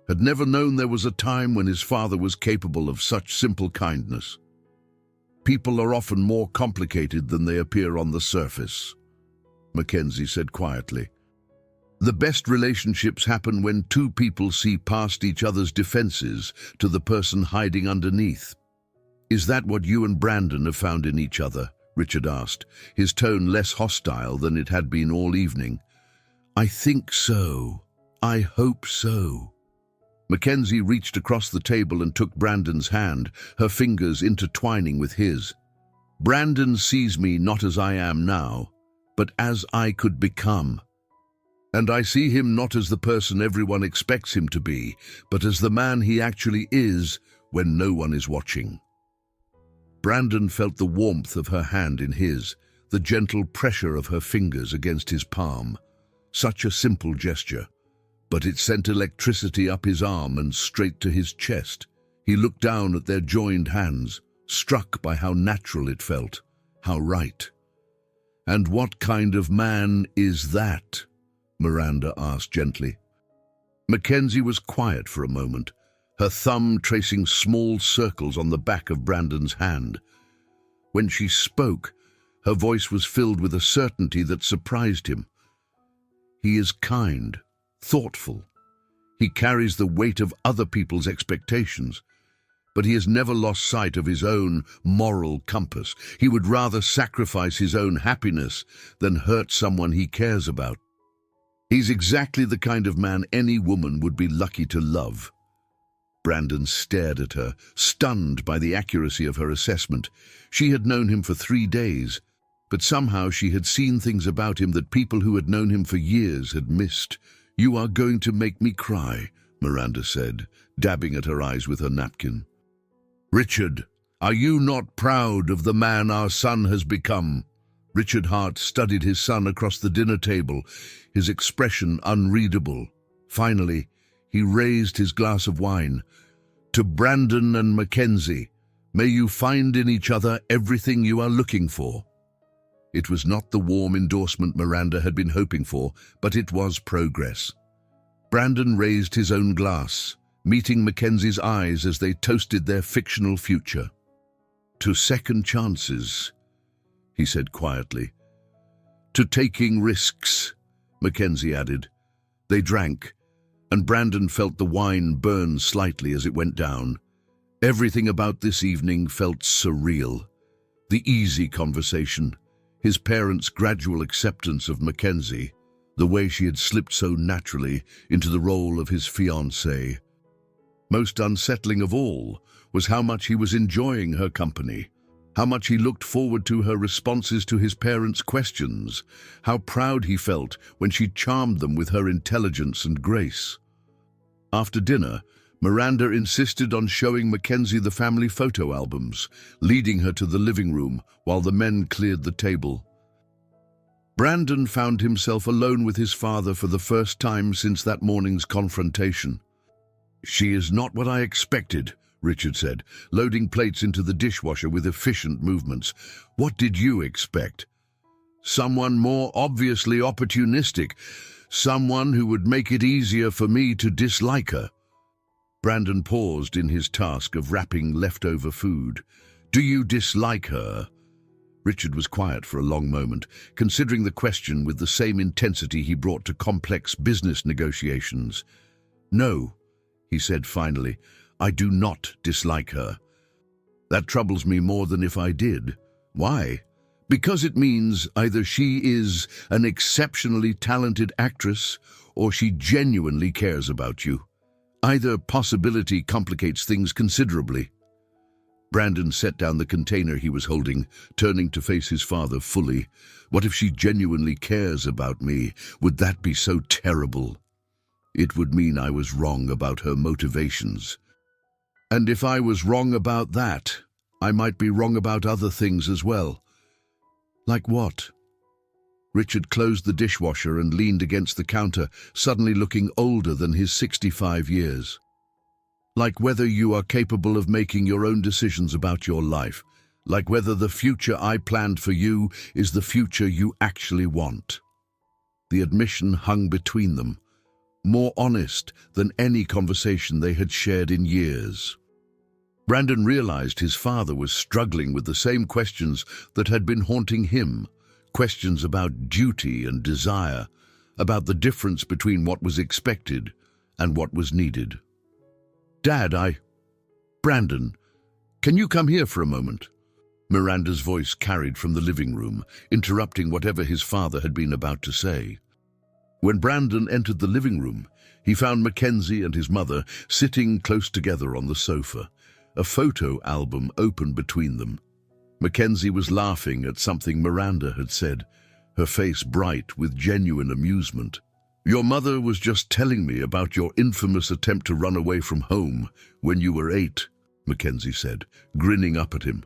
had never known there was a time when his father was capable of such simple kindness. "People are often more complicated than they appear on the surface," McKenzie said quietly. "The best relationships happen when two people see past each other's defenses to the person hiding underneath." "Is that what you and Brandon have found in each other?" Richard asked, his tone less hostile than it had been all evening. "I think so. I hope so." McKenzie reached across the table and took Brandon's hand, her fingers intertwining with his. "Brandon sees me not as I am now, but as I could become. And I see him not as the person everyone expects him to be, but as the man he actually is when no one is watching." Brandon felt the warmth of her hand in his, the gentle pressure of her fingers against his palm. Such a simple gesture, but it sent electricity up his arm and straight to his chest. He looked down at their joined hands, struck by how natural it felt, how right. "And what kind of man is that?" Miranda asked gently. McKenzie was quiet for a moment, her thumb tracing small circles on the back of Brandon's hand. When she spoke, her voice was filled with a certainty that surprised him. "He is kind, thoughtful. He carries the weight of other people's expectations, but he has never lost sight of his own moral compass. He would rather sacrifice his own happiness than hurt someone he cares about. He's exactly the kind of man any woman would be lucky to love." Brandon stared at her, stunned by the accuracy of her assessment. She had known him for 3 days, but somehow she had seen things about him that people who had known him for years had missed. "You are going to make me cry," Miranda said, dabbing at her eyes with her napkin. "Richard, are you not proud of the man our son has become?" Richard Hart studied his son across the dinner table, his expression unreadable. Finally, he raised his glass of wine. "To Brandon and McKenzie, may you find in each other everything you are looking for." It was not the warm endorsement Miranda had been hoping for, but it was progress. Brandon raised his own glass, meeting Mackenzie's eyes as they toasted their fictional future. "To second chances," he said quietly. "To taking risks," Mackenzie added. They drank, and Brandon felt the wine burn slightly as it went down. Everything about this evening felt surreal. The easy conversation, his parents' gradual acceptance of McKenzie, the way she had slipped so naturally into the role of his fiancée. Most unsettling of all was how much he was enjoying her company, how much he looked forward to her responses to his parents' questions, how proud he felt when she charmed them with her intelligence and grace. After dinner, Miranda insisted on showing McKenzie the family photo albums, leading her to the living room while the men cleared the table. Brandon found himself alone with his father for the first time since that morning's confrontation. "She is not what I expected," Richard said, loading plates into the dishwasher with efficient movements. "What did you expect?" "Someone more obviously opportunistic. Someone who would make it easier for me to dislike her." Brandon paused in his task of wrapping leftover food. "Do you dislike her?" Richard was quiet for a long moment, considering the question with the same intensity he brought to complex business negotiations. "No," he said finally, "I do not dislike her. That troubles me more than if I did. Why? Because it means either she is an exceptionally talented actress or she genuinely cares about you. Either possibility complicates things considerably." Brandon set down the container he was holding, turning to face his father fully. "What if she genuinely cares about me? Would that be so terrible? It would mean I was wrong about her motivations. And if I was wrong about that, I might be wrong about other things as well." "Like what?" Richard closed the dishwasher and leaned against the counter, suddenly looking older than his 65 years. "Like whether you are capable of making your own decisions about your life. Like whether the future I planned for you is the future you actually want." The admission hung between them, more honest than any conversation they had shared in years. Brandon realized his father was struggling with the same questions that had been haunting him, questions about duty and desire, about the difference between what was expected and what was needed. "Dad, Brandon, can you come here for a moment?" Miranda's voice carried from the living room, interrupting whatever his father had been about to say. When Brandon entered the living room, he found McKenzie and his mother sitting close together on the sofa, a photo album open between them. McKenzie was laughing at something Miranda had said, her face bright with genuine amusement. "Your mother was just telling me about your infamous attempt to run away from home when you were 8, McKenzie said, grinning up at him.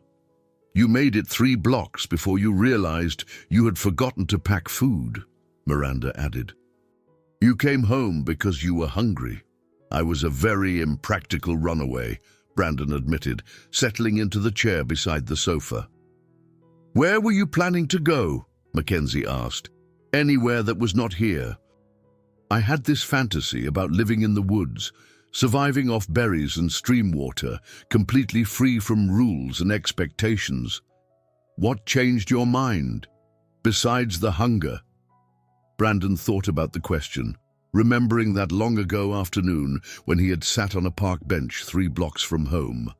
"You made it 3 blocks before you realized you had forgotten to pack food," Miranda added. "You came home because you were hungry." "I was a very impractical runaway," Brandon admitted, settling into the chair beside the sofa. "Where were you planning to go?" McKenzie asked. "Anywhere that was not here." "I had this fantasy about living in the woods, surviving off berries and stream water, completely free from rules and expectations." "What changed your mind? Besides the hunger?" Brandon thought about the question, remembering that long ago afternoon when he had sat on a park bench 3 blocks from home,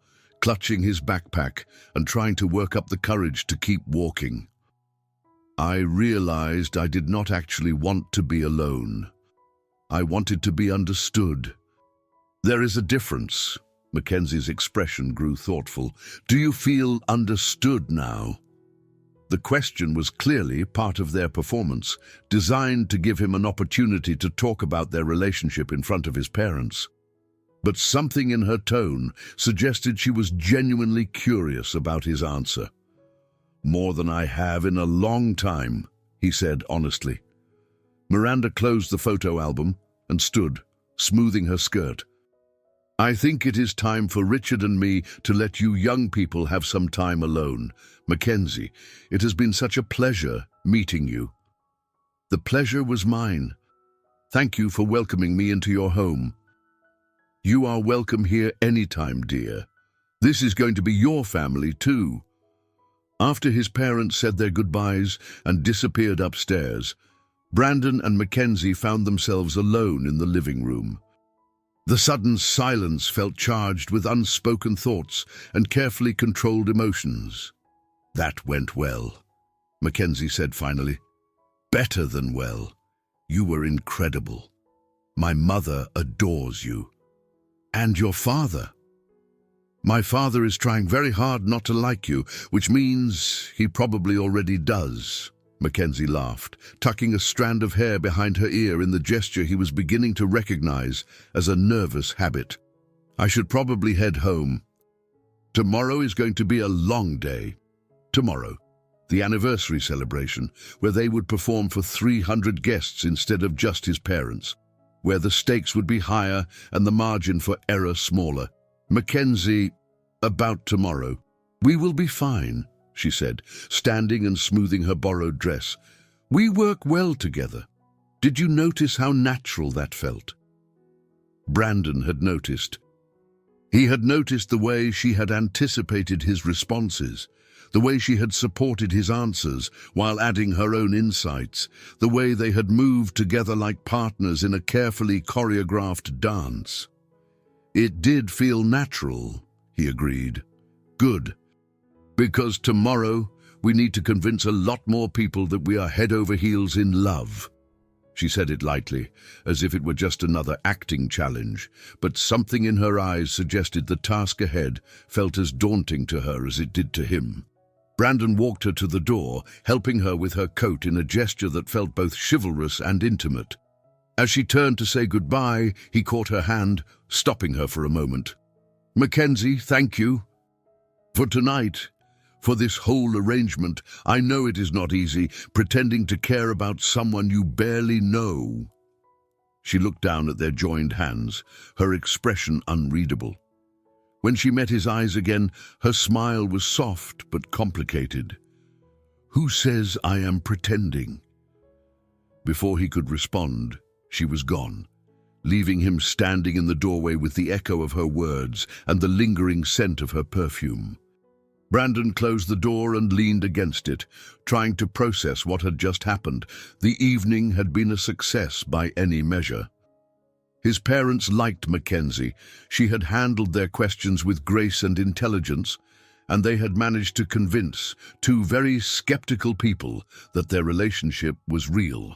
clutching his backpack and trying to work up the courage to keep walking. "I realized I did not actually want to be alone. I wanted to be understood." "There is a difference." Mackenzie's expression grew thoughtful. "Do you feel understood now?" The question was clearly part of their performance, designed to give him an opportunity to talk about their relationship in front of his parents. But something in her tone suggested she was genuinely curious about his answer. "More than I have in a long time," he said honestly. Miranda closed the photo album and stood, smoothing her skirt. "I think it is time for Richard and me to let you young people have some time alone. Mackenzie, it has been such a pleasure meeting you." "The pleasure was mine. Thank you for welcoming me into your home." "You are welcome here anytime, dear. This is going to be your family too." After his parents said their goodbyes and disappeared upstairs, Brandon and Mackenzie found themselves alone in the living room. The sudden silence felt charged with unspoken thoughts and carefully controlled emotions. "That went well," McKenzie said finally. "Better than well. You were incredible. My mother adores you. And your father." "My father is trying very hard not to like you, which means he probably already does," McKenzie laughed, tucking a strand of hair behind her ear in the gesture he was beginning to recognize as a nervous habit. "I should probably head home. Tomorrow is going to be a long day." Tomorrow, the anniversary celebration, where they would perform for 300 guests instead of just his parents, where the stakes would be higher and the margin for error smaller. "McKenzie, about tomorrow. We will be fine," she said, standing and smoothing her borrowed dress. "We work well together. Did you notice how natural that felt?" Brandon had noticed. He had noticed the way she had anticipated his responses, the way she had supported his answers while adding her own insights, the way they had moved together like partners in a carefully choreographed dance. "It did feel natural," he agreed. "Good. Because tomorrow we need to convince a lot more people that we are head over heels in love." She said it lightly, as if it were just another acting challenge, but something in her eyes suggested the task ahead felt as daunting to her as it did to him. Brandon walked her to the door, helping her with her coat in a gesture that felt both chivalrous and intimate. As she turned to say goodbye, he caught her hand, stopping her for a moment. "McKenzie, thank you. For tonight, for this whole arrangement. I know it is not easy, pretending to care about someone you barely know." She looked down at their joined hands, her expression unreadable. When she met his eyes again, her smile was soft but complicated. "Who says I am pretending?" Before he could respond, she was gone, leaving him standing in the doorway with the echo of her words and the lingering scent of her perfume. Brandon closed the door and leaned against it, trying to process what had just happened. The evening had been a success by any measure. His parents liked McKenzie. She had handled their questions with grace and intelligence, and they had managed to convince two very skeptical people that their relationship was real.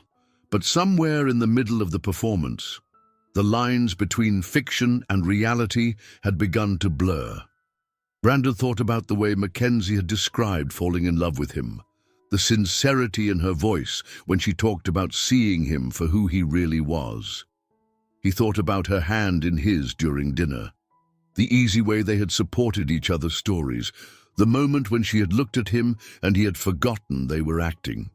But somewhere in the middle of the performance, the lines between fiction and reality had begun to blur. Brandon thought about the way McKenzie had described falling in love with him, the sincerity in her voice when she talked about seeing him for who he really was. He thought about her hand in his during dinner, the easy way they had supported each other's stories, the moment when she had looked at him and he had forgotten they were acting.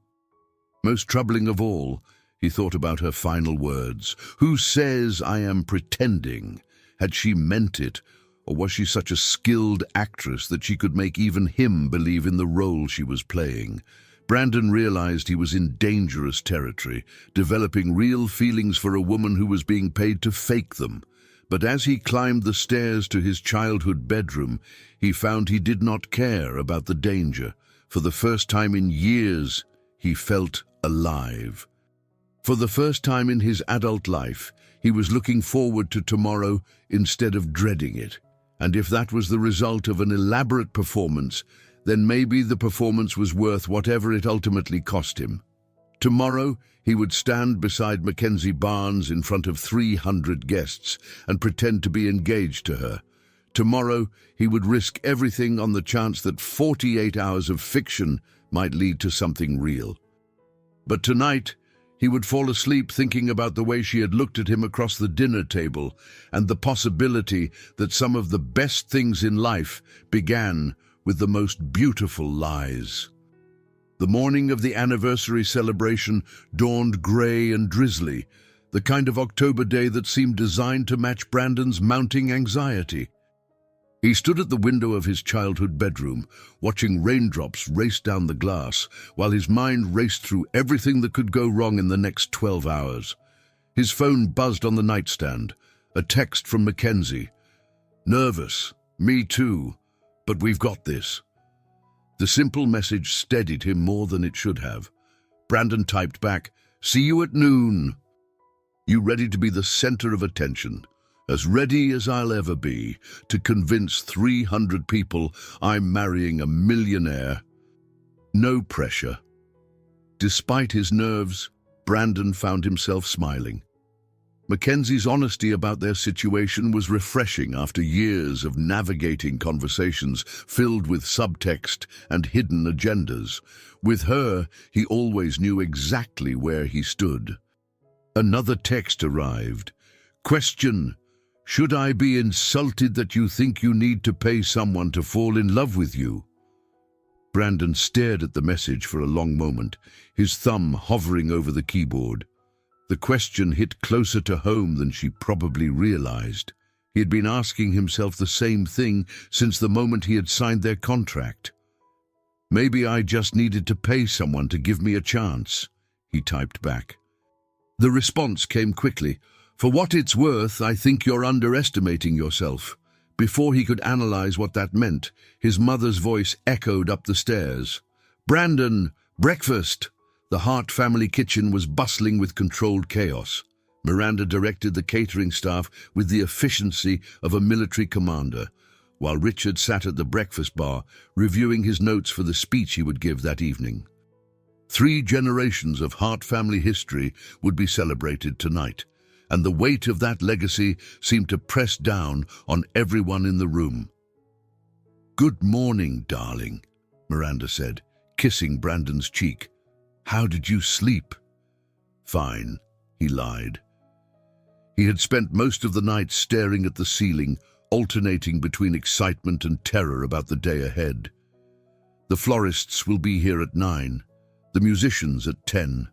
Most troubling of all, he thought about her final words. "Who says I am pretending?" Had she meant it, or was she such a skilled actress that she could make even him believe in the role she was playing? Brandon realized he was in dangerous territory, developing real feelings for a woman who was being paid to fake them. But as he climbed the stairs to his childhood bedroom, he found he did not care about the danger. For the first time in years, he felt alive. For the first time in his adult life, he was looking forward to tomorrow instead of dreading it. And if that was the result of an elaborate performance, then maybe the performance was worth whatever it ultimately cost him. Tomorrow, he would stand beside Mackenzie Barnes in front of 300 guests and pretend to be engaged to her. Tomorrow, he would risk everything on the chance that 48 hours of fiction might lead to something real. But tonight, he would fall asleep thinking about the way she had looked at him across the dinner table and the possibility that some of the best things in life began with the most beautiful lies. The morning of the anniversary celebration dawned grey and drizzly, the kind of October day that seemed designed to match Brandon's mounting anxiety. He stood at the window of his childhood bedroom, watching raindrops race down the glass, while his mind raced through everything that could go wrong in the next 12 hours. His phone buzzed on the nightstand, a text from Mackenzie. "Nervous, me too, but we've got this." The simple message steadied him more than it should have. Brandon typed back, "See you at noon." "You ready to be the center of attention?" As ready as I'll ever be to convince 300 people I'm marrying a millionaire. No pressure. Despite his nerves, Brandon found himself smiling. Mackenzie's honesty about their situation was refreshing after years of navigating conversations filled with subtext and hidden agendas. With her, he always knew exactly where he stood. Another text arrived. Question: should I be insulted that you think you need to pay someone to fall in love with you? Brandon stared at the message for a long moment, his thumb hovering over the keyboard. The question hit closer to home than she probably realized. He had been asking himself the same thing since the moment he had signed their contract. Maybe I just needed to pay someone to give me a chance, he typed back. The response came quickly. For what it's worth, I think you're underestimating yourself. Before he could analyze what that meant, his mother's voice echoed up the stairs. Brandon, breakfast! The Hart family kitchen was bustling with controlled chaos. Miranda directed the catering staff with the efficiency of a military commander, while Richard sat at the breakfast bar, reviewing his notes for the speech he would give that evening. 3 generations of Hart family history would be celebrated tonight, and the weight of that legacy seemed to press down on everyone in the room. Good morning, darling, Miranda said, kissing Brandon's cheek. How did you sleep? Fine, he lied. He had spent most of the night staring at the ceiling, alternating between excitement and terror about the day ahead. The florists will be here at 9, the musicians at 10.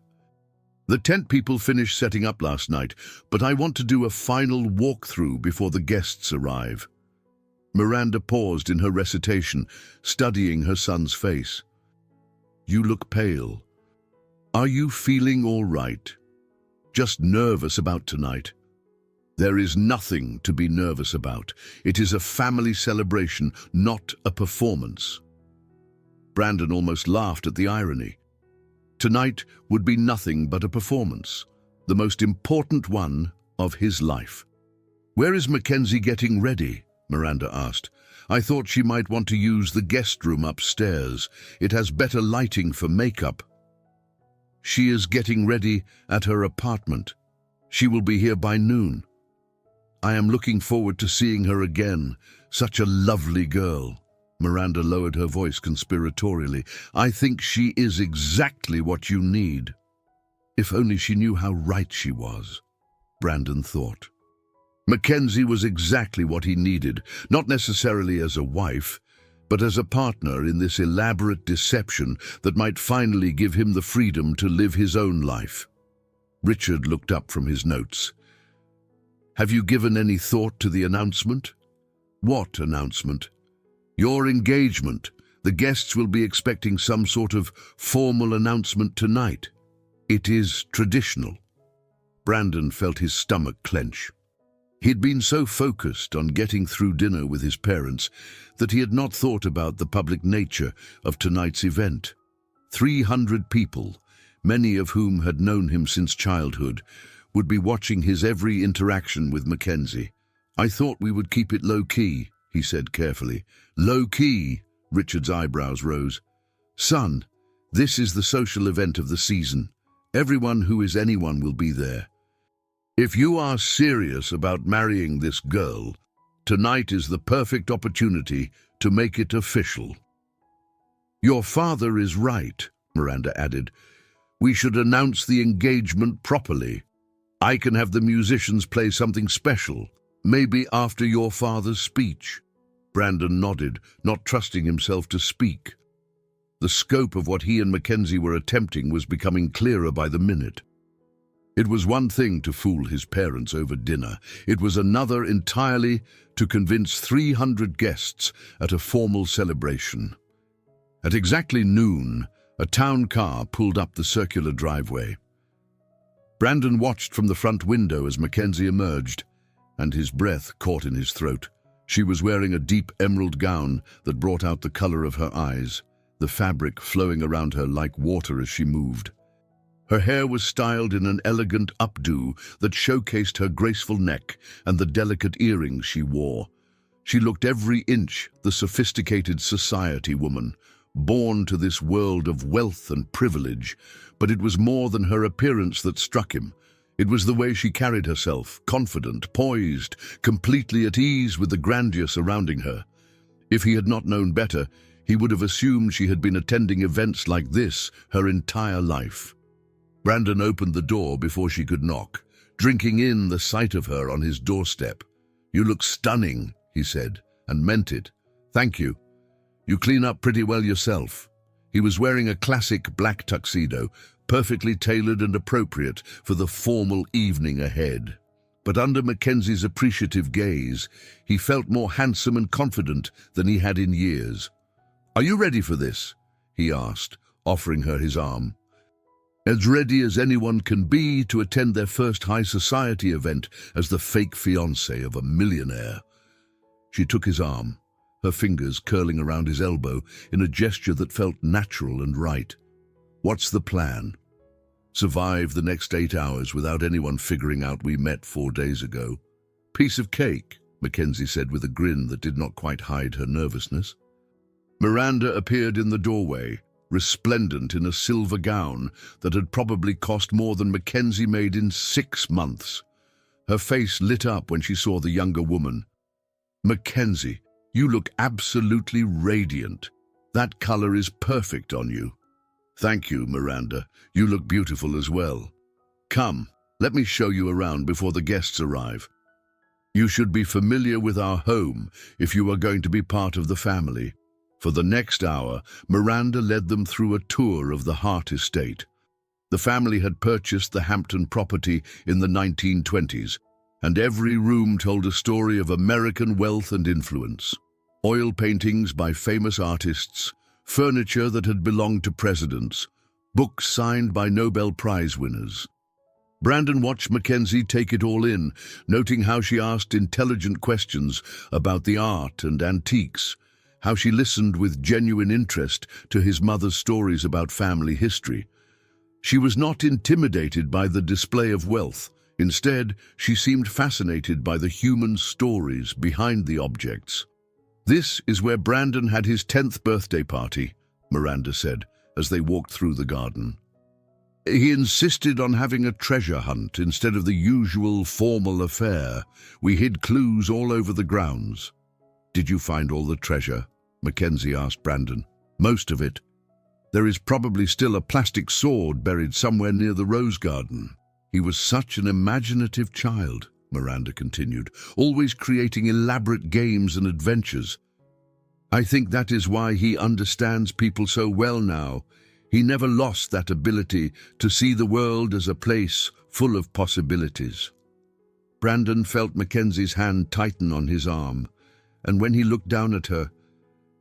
The tent people finished setting up last night, but I want to do a final walkthrough before the guests arrive. Miranda paused in her recitation, studying her son's face. You look pale. Are you feeling all right? Just nervous about tonight? There is nothing to be nervous about. It is a family celebration, not a performance. Brandon almost laughed at the irony. Tonight would be nothing but a performance, the most important one of his life. Where is McKenzie getting ready? Miranda asked. I thought she might want to use the guest room upstairs. It has better lighting for makeup. She is getting ready at her apartment. She will be here by noon. I am looking forward to seeing her again. Such a lovely girl. Miranda lowered her voice conspiratorially. I think she is exactly what you need. If only she knew how right she was, Brandon thought. McKenzie was exactly what he needed, not necessarily as a wife, but as a partner in this elaborate deception that might finally give him the freedom to live his own life. Richard looked up from his notes. Have you given any thought to the announcement? What announcement? Your engagement. The guests will be expecting some sort of formal announcement tonight. It is traditional. Brandon felt his stomach clench. He'd been so focused on getting through dinner with his parents that he had not thought about the public nature of tonight's event. 300 people, many of whom had known him since childhood, would be watching his every interaction with McKenzie. I thought we would keep it low-key, he said carefully. Low-key? Richard's eyebrows rose. Son, this is the social event of the season. Everyone who is anyone will be there. If you are serious about marrying this girl, tonight is the perfect opportunity to make it official. Your father is right, Miranda added. We should announce the engagement properly. I can have the musicians play something special, maybe after your father's speech. Brandon nodded, not trusting himself to speak. The scope of what he and McKenzie were attempting was becoming clearer by the minute. It was one thing to fool his parents over dinner. It was another entirely to convince 300 guests at a formal celebration. At exactly noon, a town car pulled up the circular driveway. Brandon watched from the front window as McKenzie emerged, and his breath caught in his throat. She was wearing a deep emerald gown that brought out the color of her eyes, the fabric flowing around her like water as she moved. Her hair was styled in an elegant updo that showcased her graceful neck and the delicate earrings she wore. She looked every inch the sophisticated society woman, born to this world of wealth and privilege, but it was more than her appearance that struck him. It was the way she carried herself, confident, poised, completely at ease with the grandeur surrounding her. If he had not known better, he would have assumed she had been attending events like this her entire life. Brandon opened the door before she could knock, drinking in the sight of her on his doorstep. "You look stunning," he said, and meant it. "Thank you. You clean up pretty well yourself." He was wearing a classic black tuxedo, perfectly tailored and appropriate for the formal evening ahead. But under Mackenzie's appreciative gaze, he felt more handsome and confident than he had in years. "Are you ready for this?" he asked, offering her his arm. As ready as anyone can be to attend their first high society event as the fake fiancé of a millionaire. She took his arm, her fingers curling around his elbow in a gesture that felt natural and right. "What's the plan?" "Survive the next 8 hours without anyone figuring out we met 4 days ago." "Piece of cake," Mackenzie said with a grin that did not quite hide her nervousness. Miranda appeared in the doorway, resplendent in a silver gown that had probably cost more than Mackenzie made in 6 months. Her face lit up when she saw the younger woman. "Mackenzie, you look absolutely radiant. That color is perfect on you." "Thank you, Miranda. You look beautiful as well. Come, let me show you around before the guests arrive. You should be familiar with our home if you are going to be part of the family." For the next hour, Miranda led them through a tour of the Hart estate. The family had purchased the Hampton property in the 1920s, and every room told a story of American wealth and influence. Oil paintings by famous artists, furniture that had belonged to presidents, books signed by Nobel Prize winners. Brandon watched Mackenzie take it all in, noting how she asked intelligent questions about the art and antiques, how she listened with genuine interest to his mother's stories about family history. She was not intimidated by the display of wealth. Instead, she seemed fascinated by the human stories behind the objects. "This is where Brandon had his 10th birthday party," Miranda said, as they walked through the garden. "He insisted on having a treasure hunt instead of the usual formal affair. We hid clues all over the grounds." "Did you find all the treasure?" Mackenzie asked Brandon. "Most of it. There is probably still a plastic sword buried somewhere near the rose garden." "He was such an imaginative child," Miranda continued, "always creating elaborate games and adventures. I think that is why he understands people so well now. He never lost that ability to see the world as a place full of possibilities." Brandon felt Mackenzie's hand tighten on his arm, and when he looked down at her,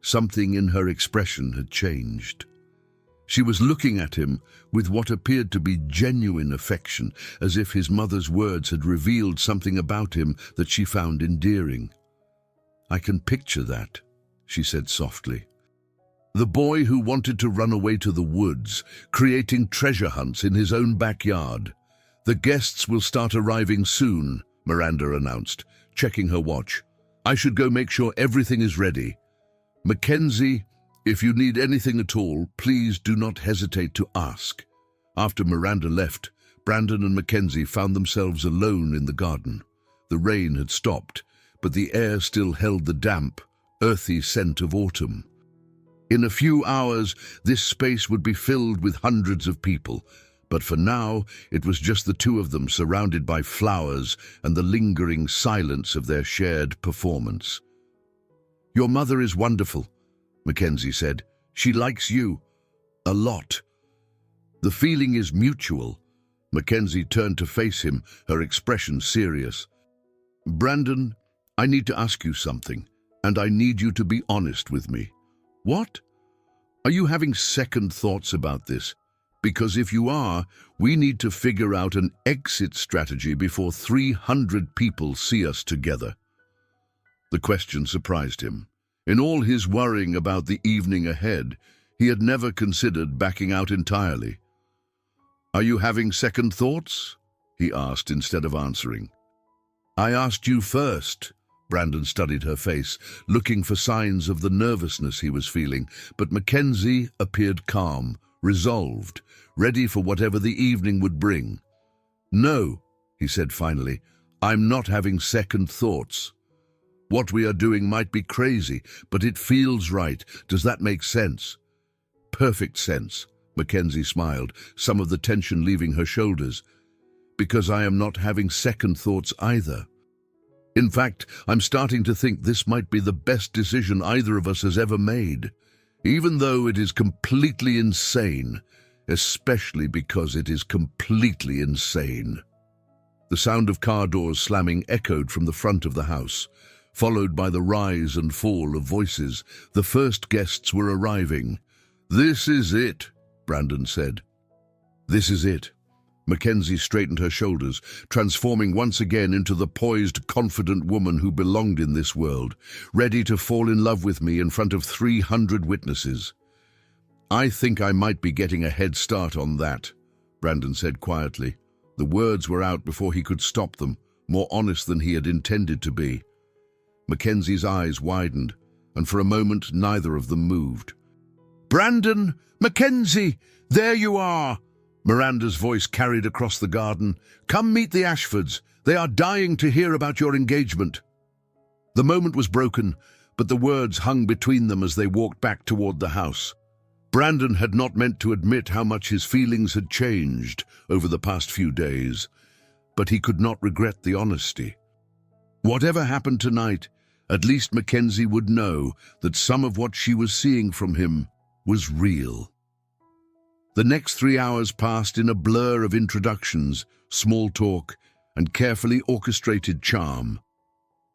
something in her expression had changed. She was looking at him with what appeared to be genuine affection, as if his mother's words had revealed something about him that she found endearing. "I can picture that," she said softly. "The boy who wanted to run away to the woods, creating treasure hunts in his own backyard." "The guests will start arriving soon," Miranda announced, checking her watch. "I should go make sure everything is ready. Mackenzie, if you need anything at all, please do not hesitate to ask." After Miranda left, Brandon and Mackenzie found themselves alone in the garden. The rain had stopped, but the air still held the damp, earthy scent of autumn. In a few hours, this space would be filled with hundreds of people, but for now, it was just the two of them surrounded by flowers and the lingering silence of their shared performance. "Your mother is wonderful," Mackenzie said. "She likes you. A lot." "The feeling is mutual." Mackenzie turned to face him, her expression serious. "Brandon, I need to ask you something, and I need you to be honest with me." "What? Are you having second thoughts about this? Because if you are, we need to figure out an exit strategy before 300 people see us together." The question surprised him. In all his worrying about the evening ahead, he had never considered backing out entirely. "Are you having second thoughts?" he asked instead of answering. "I asked you first." Brandon studied her face, looking for signs of the nervousness he was feeling, but McKenzie appeared calm, resolved, ready for whatever the evening would bring. "No," he said finally, "I'm not having second thoughts. What we are doing might be crazy, but it feels right. Does that make sense?" "Perfect sense," Mackenzie smiled, some of the tension leaving her shoulders. "Because I am not having second thoughts either. In fact, I'm starting to think this might be the best decision either of us has ever made, even though it is completely insane, especially because it is completely insane." The sound of car doors slamming echoed from the front of the house, followed by the rise and fall of voices. The first guests were arriving. "This is it," Brandon said. "This is it." Mackenzie straightened her shoulders, transforming once again into the poised, confident woman who belonged in this world, ready to fall in love with me in front of 300 witnesses. "I think I might be getting a head start on that," Brandon said quietly. The words were out before he could stop them, more honest than he had intended to be. Mackenzie's eyes widened, and for a moment neither of them moved. "Brandon! Mackenzie! There you are!" Miranda's voice carried across the garden. "Come meet the Ashfords. They are dying to hear about your engagement." The moment was broken, but the words hung between them as they walked back toward the house. Brandon had not meant to admit how much his feelings had changed over the past few days, but he could not regret the honesty. Whatever happened tonight, at least Mackenzie would know that some of what she was seeing from him was real. The next 3 hours passed in a blur of introductions, small talk, and carefully orchestrated charm.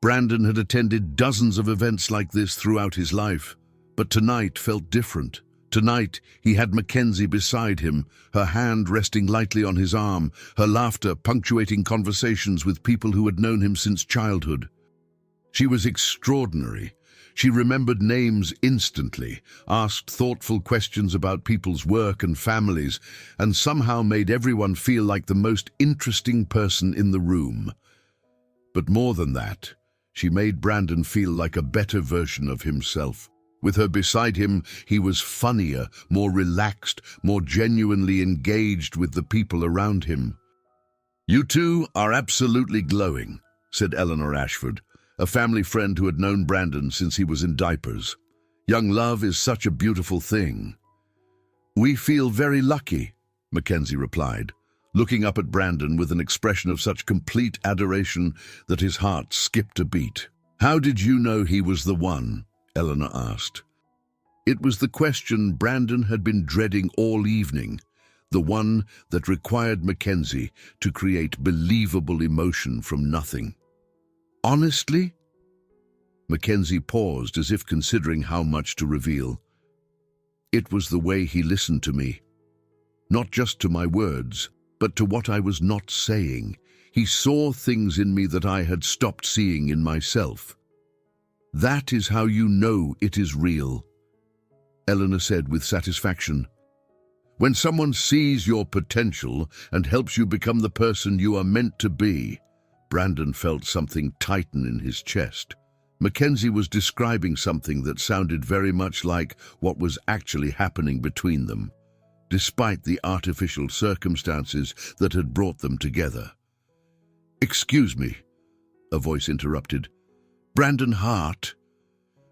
Brandon had attended dozens of events like this throughout his life, but tonight felt different. Tonight, he had Mackenzie beside him, her hand resting lightly on his arm, her laughter punctuating conversations with people who had known him since childhood. She was extraordinary. She remembered names instantly, asked thoughtful questions about people's work and families, and somehow made everyone feel like the most interesting person in the room. But more than that, she made Brandon feel like a better version of himself. With her beside him, he was funnier, more relaxed, more genuinely engaged with the people around him. "You two are absolutely glowing," said Eleanor Ashford, a family friend who had known Brandon since he was in diapers. "Young love is such a beautiful thing." "We feel very lucky," Mackenzie replied, looking up at Brandon with an expression of such complete adoration that his heart skipped a beat. "How did you know he was the one?" Eleanor asked. It was the question Brandon had been dreading all evening, the one that required Mackenzie to create believable emotion from nothing. "Honestly?" Mackenzie paused as if considering how much to reveal. "It was the way he listened to me. Not just to my words, but to what I was not saying. He saw things in me that I had stopped seeing in myself." "That is how you know it is real," Eleanor said with satisfaction. "When someone sees your potential and helps you become the person you are meant to be." Brandon felt something tighten in his chest. Mackenzie was describing something that sounded very much like what was actually happening between them, despite the artificial circumstances that had brought them together. "Excuse me," a voice interrupted. "Brandon Hart."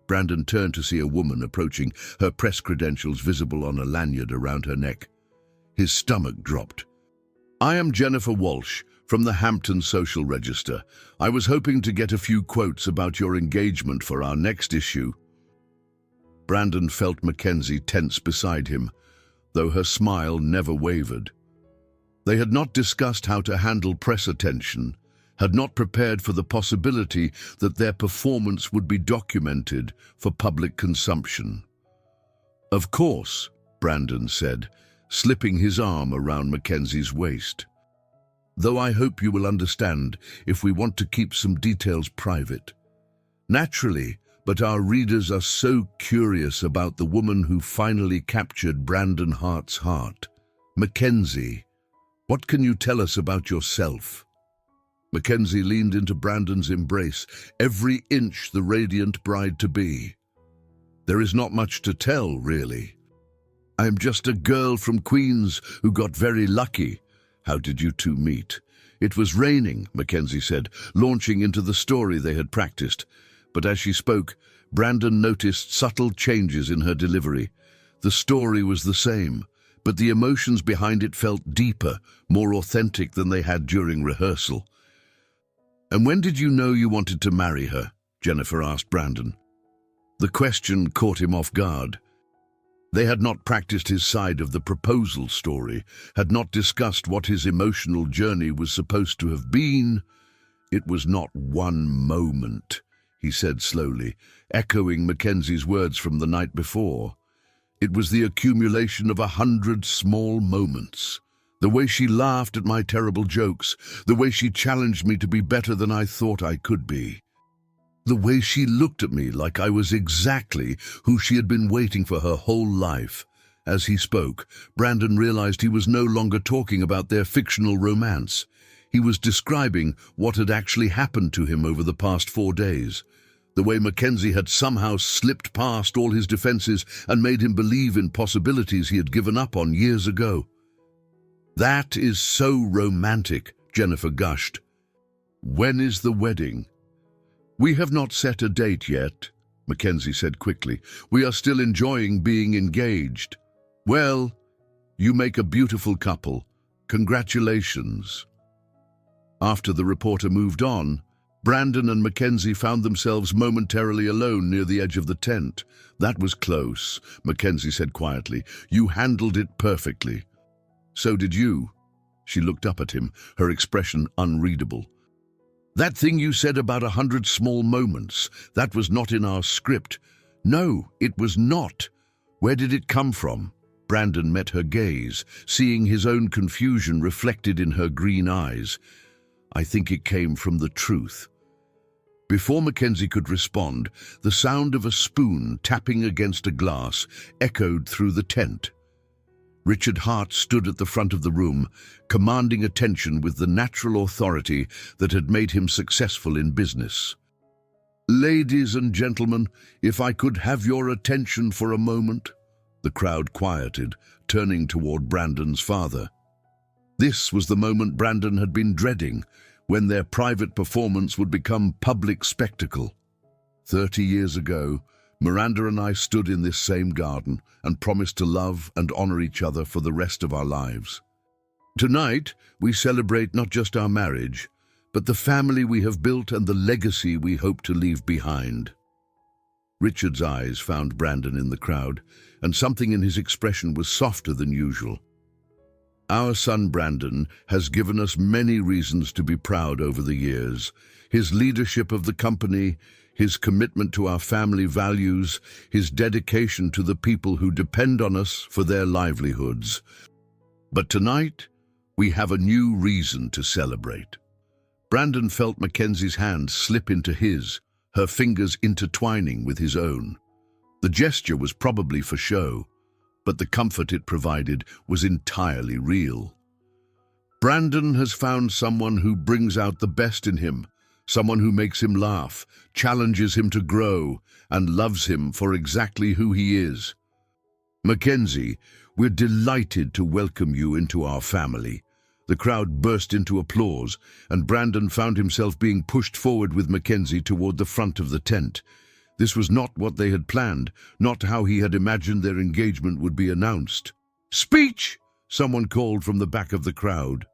Brandon turned to see a woman approaching, her press credentials visible on a lanyard around her neck. His stomach dropped. "I am Jennifer Walsh, from the Hampton Social Register. I was hoping to get a few quotes about your engagement for our next issue." Brandon felt Mackenzie tense beside him, though her smile never wavered. They had not discussed how to handle press attention, had not prepared for the possibility that their performance would be documented for public consumption. "Of course," Brandon said, slipping his arm around Mackenzie's waist. "Though I hope you will understand if we want to keep some details private." "Naturally, but our readers are so curious about the woman who finally captured Brandon Hart's heart." "Mackenzie," What can you tell us about yourself? McKenzie leaned into Brandon's embrace, every inch the radiant bride-to-be. There is not much to tell, really. I am just a girl from Queens who got very lucky. How did you two meet? It was raining, McKenzie said, launching into the story they had practiced. But as she spoke, Brandon noticed subtle changes in her delivery. The story was the same, but the emotions behind it felt deeper, more authentic than they had during rehearsal. And when did you know you wanted to marry her? Jennifer asked Brandon. The question caught him off guard. They had not practiced his side of the proposal story, had not discussed what his emotional journey was supposed to have been. It was not one moment, he said slowly, echoing Mackenzie's words from the night before. It was the accumulation of 100 small moments. The way she laughed at my terrible jokes, the way she challenged me to be better than I thought I could be. The way she looked at me like I was exactly who she had been waiting for her whole life. As he spoke, Brandon realized he was no longer talking about their fictional romance. He was describing what had actually happened to him over the past 4 days. The way Mackenzie had somehow slipped past all his defenses and made him believe in possibilities he had given up on years ago. That is so romantic, Jennifer gushed. When is the wedding? We have not set a date yet, Mackenzie said quickly. We are still enjoying being engaged. Well, you make a beautiful couple. Congratulations. After the reporter moved on, Brandon and Mackenzie found themselves momentarily alone near the edge of the tent. That was close, Mackenzie said quietly. You handled it perfectly. So did you. She looked up at him, her expression unreadable. That thing you said about 100 small moments, that was not in our script. No, it was not. Where did it come from? Brandon met her gaze, seeing his own confusion reflected in her green eyes. I think it came from the truth. Before Mackenzie could respond, the sound of a spoon tapping against a glass echoed through the tent. Richard Hart stood at the front of the room, commanding attention with the natural authority that had made him successful in business. Ladies and gentlemen, if I could have your attention for a moment, the crowd quieted, turning toward Brandon's father. This was the moment Brandon had been dreading, when their private performance would become public spectacle. 30 years ago, Miranda and I stood in this same garden and promised to love and honor each other for the rest of our lives. Tonight, we celebrate not just our marriage, but the family we have built and the legacy we hope to leave behind. Richard's eyes found Brandon in the crowd, and something in his expression was softer than usual. Our son Brandon has given us many reasons to be proud over the years. His leadership of the company, his commitment to our family values, his dedication to the people who depend on us for their livelihoods. But tonight, we have a new reason to celebrate. Brandon felt Mackenzie's hand slip into his, her fingers intertwining with his own. The gesture was probably for show, but the comfort it provided was entirely real. Brandon has found someone who brings out the best in him, someone who makes him laugh, challenges him to grow, and loves him for exactly who he is. Mackenzie, we're delighted to welcome you into our family. The crowd burst into applause, and Brandon found himself being pushed forward with Mackenzie toward the front of the tent. This was not what they had planned, not how he had imagined their engagement would be announced. Speech! Someone called from the back of the crowd.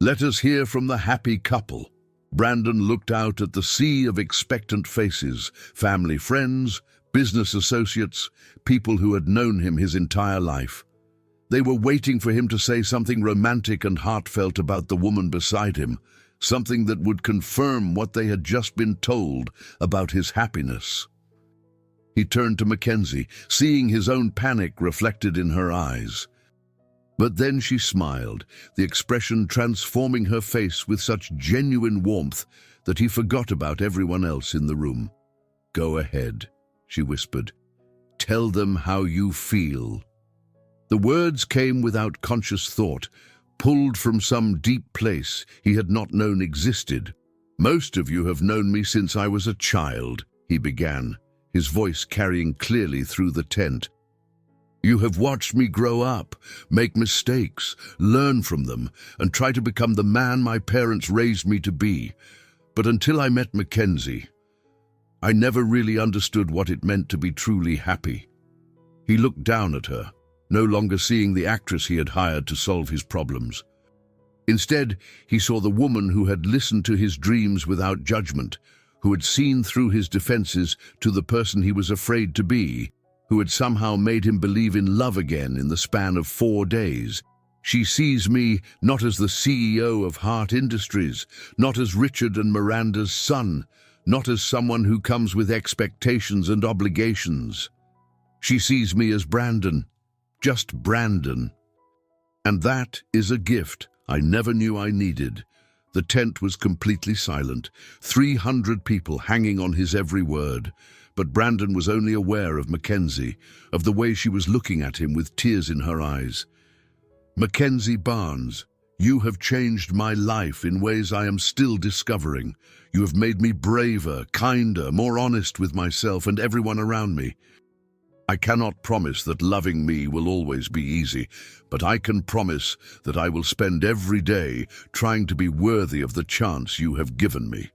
Let us hear from the happy couple. Brandon looked out at the sea of expectant faces, family friends, business associates, people who had known him his entire life. They were waiting for him to say something romantic and heartfelt about the woman beside him, something that would confirm what they had just been told about his happiness. He turned to Mackenzie, seeing his own panic reflected in her eyes. But then she smiled, the expression transforming her face with such genuine warmth that he forgot about everyone else in the room. Go ahead, she whispered. Tell them how you feel. The words came without conscious thought, pulled from some deep place he had not known existed. "Most of you have known me since I was a child," he began, his voice carrying clearly through the tent. "You have watched me grow up, make mistakes, learn from them, and try to become the man my parents raised me to be. But until I met McKenzie, I never really understood what it meant to be truly happy." He looked down at her, no longer seeing the actress he had hired to solve his problems. Instead, he saw the woman who had listened to his dreams without judgment, who had seen through his defenses to the person he was afraid to be, who had somehow made him believe in love again in the span of 4 days. "She sees me not as the CEO of Hart Industries, not as Richard and Miranda's son, not as someone who comes with expectations and obligations. She sees me as Brandon, just Brandon. And that is a gift I never knew I needed." The tent was completely silent, 300 people hanging on his every word. But Brandon was only aware of McKenzie, of the way she was looking at him with tears in her eyes. "McKenzie Barnes, you have changed my life in ways I am still discovering. You have made me braver, kinder, more honest with myself and everyone around me. I cannot promise that loving me will always be easy, but I can promise that I will spend every day trying to be worthy of the chance you have given me."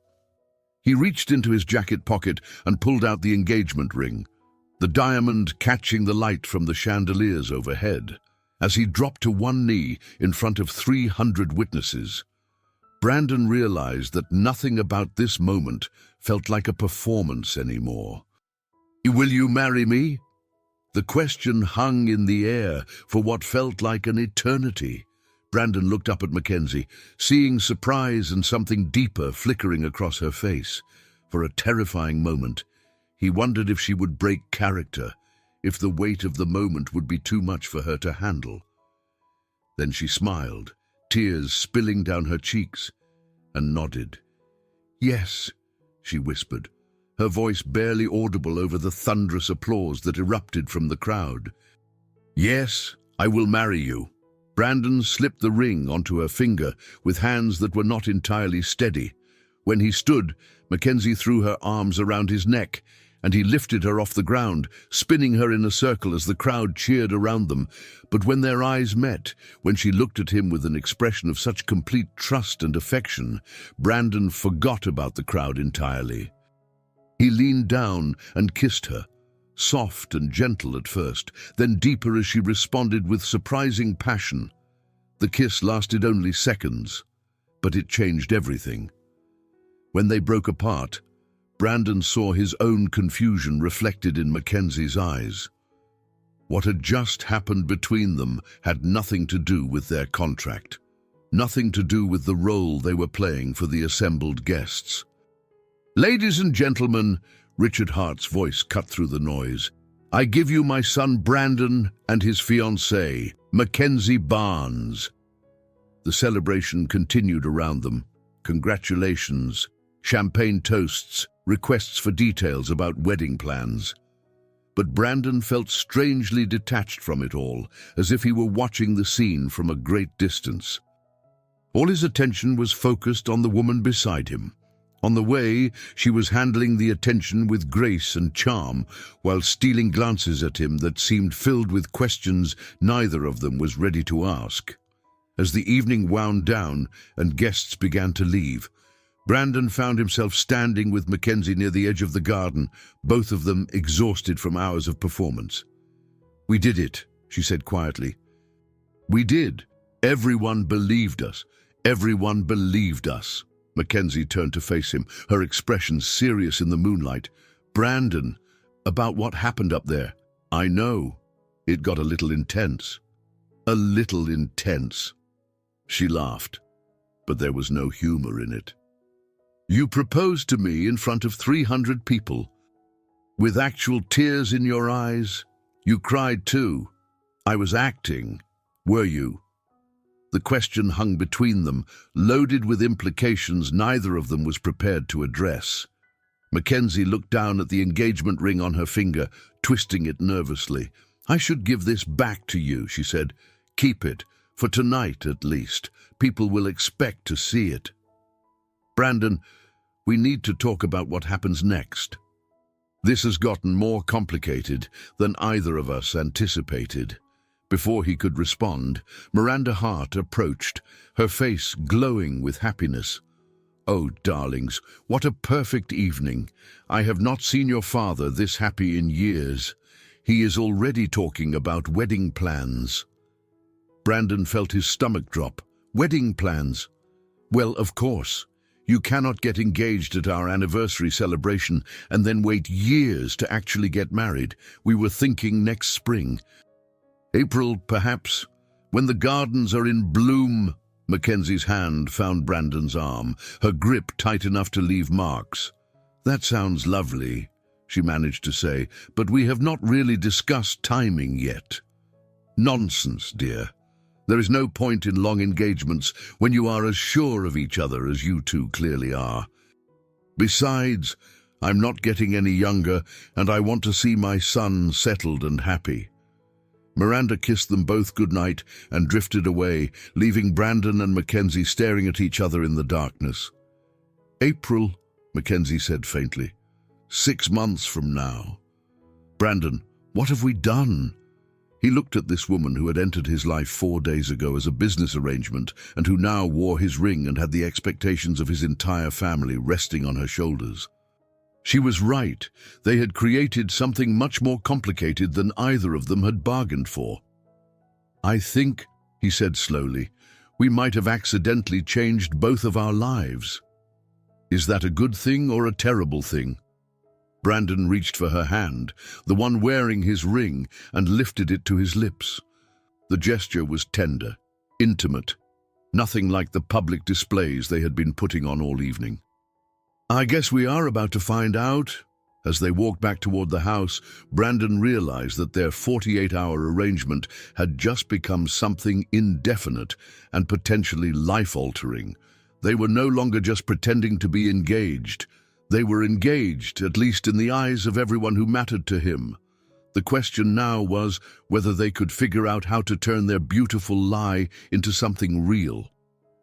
He reached into his jacket pocket and pulled out the engagement ring, the diamond catching the light from the chandeliers overhead. As he dropped to one knee in front of 300 witnesses, Brandon realized that nothing about this moment felt like a performance anymore. "Will you marry me?" The question hung in the air for what felt like an eternity. Brandon looked up at McKenzie, seeing surprise and something deeper flickering across her face. For a terrifying moment, he wondered if she would break character, if the weight of the moment would be too much for her to handle. Then she smiled, tears spilling down her cheeks, and nodded. "Yes," she whispered, her voice barely audible over the thunderous applause that erupted from the crowd. "Yes, I will marry you." Brandon slipped the ring onto her finger with hands that were not entirely steady. When he stood, McKenzie threw her arms around his neck, and he lifted her off the ground, spinning her in a circle as the crowd cheered around them. But when their eyes met, when she looked at him with an expression of such complete trust and affection, Brandon forgot about the crowd entirely. He leaned down and kissed her, soft and gentle at first, then deeper as she responded with surprising passion. The kiss lasted only seconds, but it changed everything. When they broke apart, Brandon saw his own confusion reflected in Mackenzie's eyes. What had just happened between them had nothing to do with their contract, nothing to do with the role they were playing for the assembled guests. "Ladies and gentlemen," Richard Hart's voice cut through the noise, "I give you my son Brandon and his fiancée, McKenzie Barnes." The celebration continued around them. Congratulations, champagne toasts, requests for details about wedding plans. But Brandon felt strangely detached from it all, as if he were watching the scene from a great distance. All his attention was focused on the woman beside him, on the way she was handling the attention with grace and charm, while stealing glances at him that seemed filled with questions neither of them was ready to ask. As the evening wound down and guests began to leave, Brandon found himself standing with Mackenzie near the edge of the garden, both of them exhausted from hours of performance. "We did it," she said quietly. "We did. Everyone believed us. Everyone believed us." Mackenzie turned to face him, her expression serious in the moonlight. "Brandon, about what happened up there. I know. It got a little intense." "A little intense." She laughed, but there was no humor in it. "You proposed to me in front of 300 people. With actual tears in your eyes. You cried too. I was acting. Were you?" The question hung between them, loaded with implications neither of them was prepared to address. Mackenzie looked down at the engagement ring on her finger, twisting it nervously. "I should give this back to you," she said. "Keep it, For tonight, at least, people will expect to see it. Brandon, we need to talk about what happens next. This has gotten more complicated than either of us anticipated. Before he could respond, Miranda Hart approached, her face glowing with happiness. "Oh, darlings, what a perfect evening. I have not seen your father this happy in years. He is already talking about wedding plans." Brandon felt his stomach drop. Wedding plans? Well, of course. You cannot get engaged at our anniversary celebration and then wait years to actually get married. We were thinking next spring. April, perhaps, when the gardens are in bloom. Mackenzie's hand found Brandon's arm, her grip tight enough to leave marks. "That sounds lovely," she managed to say, "but we have not really discussed timing yet." "Nonsense, dear. There is no point in long engagements when you are as sure of each other as you two clearly are. Besides, I'm not getting any younger, and I want to see my son settled and happy." Miranda kissed them both goodnight and drifted away, leaving Brandon and Mackenzie staring at each other in the darkness. "April," Mackenzie said faintly. 6 months from now. Brandon, what have we done? He looked at this woman who had entered his life 4 days ago as a business arrangement and who now wore his ring and had the expectations of his entire family resting on her shoulders. She was right. They had created something much more complicated than either of them had bargained for. "I think," he said slowly, "we might have accidentally changed both of our lives. Is that a good thing or a terrible thing?" Brandon reached for her hand, the one wearing his ring, and lifted it to his lips. The gesture was tender, intimate, nothing like the public displays they had been putting on all evening. "I guess we are about to find out." As they walked back toward the house, Brandon realized that their 48-hour arrangement had just become something indefinite and potentially life-altering. They were no longer just pretending to be engaged. They were engaged, at least in the eyes of everyone who mattered to him. The question now was whether they could figure out how to turn their beautiful lie into something real,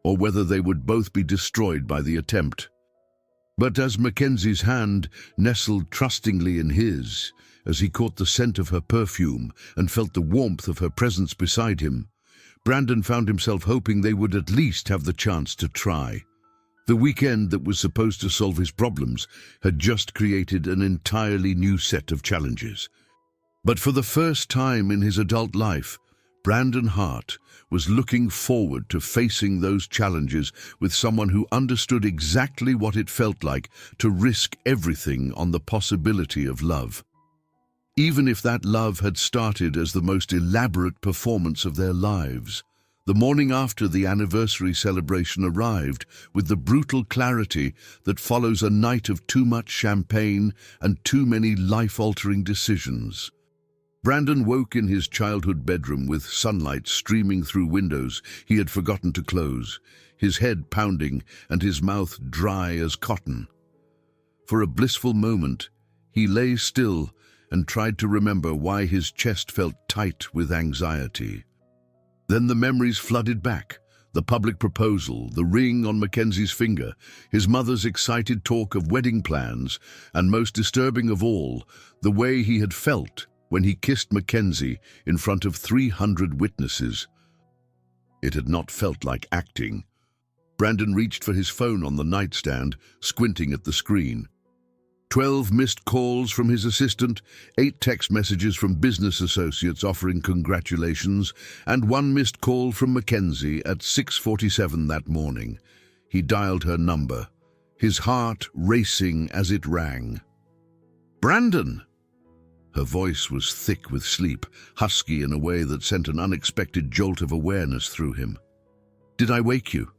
or whether they would both be destroyed by the attempt. But as Mackenzie's hand nestled trustingly in his, as he caught the scent of her perfume and felt the warmth of her presence beside him, Brandon found himself hoping they would at least have the chance to try. The weekend that was supposed to solve his problems had just created an entirely new set of challenges. But for the first time in his adult life, Brandon Hart was looking forward to facing those challenges with someone who understood exactly what it felt like to risk everything on the possibility of love. Even if that love had started as the most elaborate performance of their lives, the morning after the anniversary celebration arrived with the brutal clarity that follows a night of too much champagne and too many life-altering decisions. Brandon woke in his childhood bedroom with sunlight streaming through windows he had forgotten to close, his head pounding and his mouth dry as cotton. For a blissful moment, he lay still and tried to remember why his chest felt tight with anxiety. Then the memories flooded back. The public proposal, the ring on Mackenzie's finger, his mother's excited talk of wedding plans, and most disturbing of all, the way he had felt when he kissed Mackenzie in front of 300 witnesses. It had not felt like acting. Brandon reached for his phone on the nightstand, squinting at the screen. 12 missed calls from his assistant, 8 text messages from business associates offering congratulations, and 1 missed call from Mackenzie at 6:47 that morning. He dialed her number, his heart racing as it rang. "Brandon!" Her voice was thick with sleep, husky in a way that sent an unexpected jolt of awareness through him. "Did I wake you?"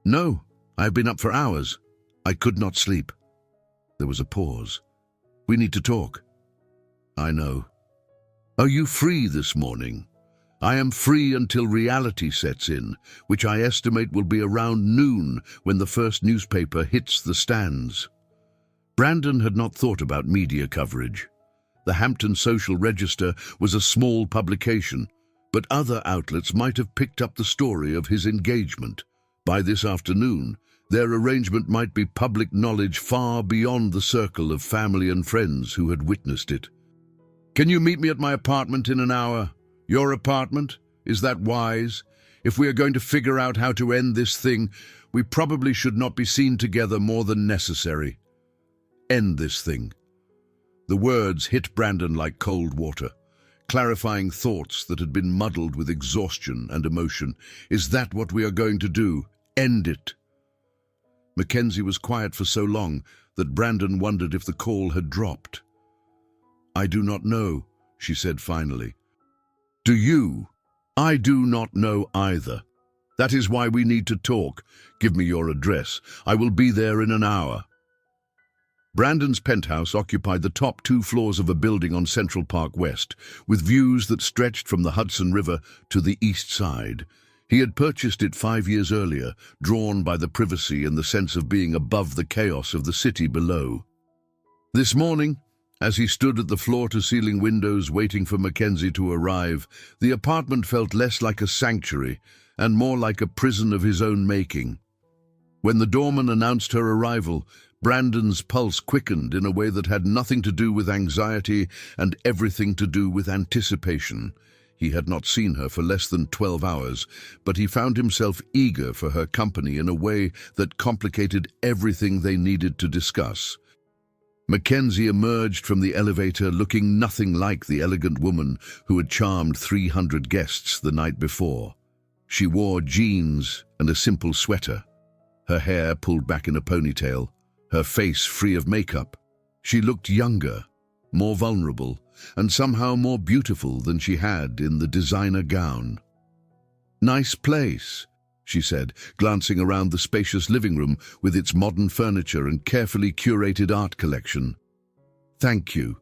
"No, I have been up for hours. I could not sleep." There was a pause. "We need to talk." "I know." "Are you free this morning?" "I am free until reality sets in, which I estimate will be around noon when the first newspaper hits the stands." Brandon had not thought about media coverage. The Hampton Social Register was a small publication, but other outlets might have picked up the story of his engagement. By this afternoon, their arrangement might be public knowledge far beyond the circle of family and friends who had witnessed it. "Can you meet me at my apartment in an hour? Your apartment? Is that wise? If we are going to figure out how to end this thing, we probably should not be seen together more than necessary. End this thing." The words hit Brandon like cold water, clarifying thoughts that had been muddled with exhaustion and emotion. Is that what we are going to do? End it. McKenzie was quiet for so long that Brandon wondered if the call had dropped. "I do not know," she said finally. "Do you?" "I do not know either. That is why we need to talk. Give me your address. I will be there in an hour." Brandon's penthouse occupied the top 2 floors of a building on Central Park West, with views that stretched from the Hudson River to the east side. He had purchased it 5 years earlier, drawn by the privacy and the sense of being above the chaos of the city below. This morning, as he stood at the floor-to-ceiling windows waiting for McKenzie to arrive, the apartment felt less like a sanctuary and more like a prison of his own making. When the doorman announced her arrival, Brandon's pulse quickened in a way that had nothing to do with anxiety and everything to do with anticipation. He had not seen her for less than 12 hours, but he found himself eager for her company in a way that complicated everything they needed to discuss. McKenzie emerged from the elevator looking nothing like the elegant woman who had charmed 300 guests the night before. She wore jeans and a simple sweater, her hair pulled back in a ponytail, her face free of makeup. She looked younger, more vulnerable, and somehow more beautiful than she had in the designer gown. "Nice place," she said, glancing around the spacious living room with its modern furniture and carefully curated art collection. "Thank you.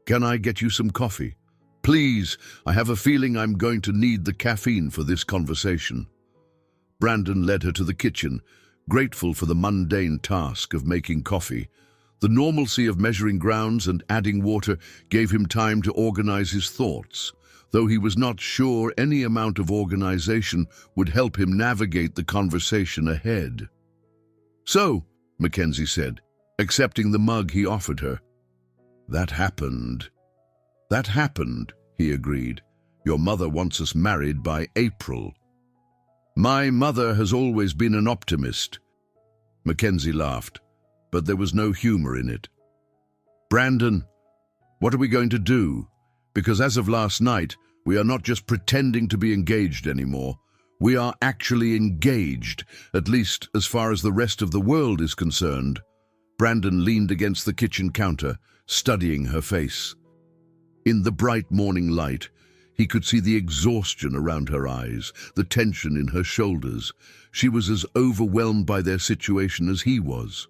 Can I get you some coffee?" "Please, I have a feeling I'm going to need the caffeine for this conversation." Brandon led her to the kitchen, grateful for the mundane task of making coffee. The normalcy of measuring grounds and adding water gave him time to organize his thoughts, though he was not sure any amount of organization would help him navigate the conversation ahead. "So," McKenzie said, accepting the mug he offered her. "That happened." "That happened," he agreed. "Your mother wants us married by April." "My mother has always been an optimist." McKenzie laughed, but there was no humor in it. "Brandon, what are we going to do? Because as of last night, we are not just pretending to be engaged anymore. We are actually engaged, at least as far as the rest of the world is concerned." Brandon leaned against the kitchen counter, studying her face. In the bright morning light, he could see the exhaustion around her eyes, the tension in her shoulders. She was as overwhelmed by their situation as he was.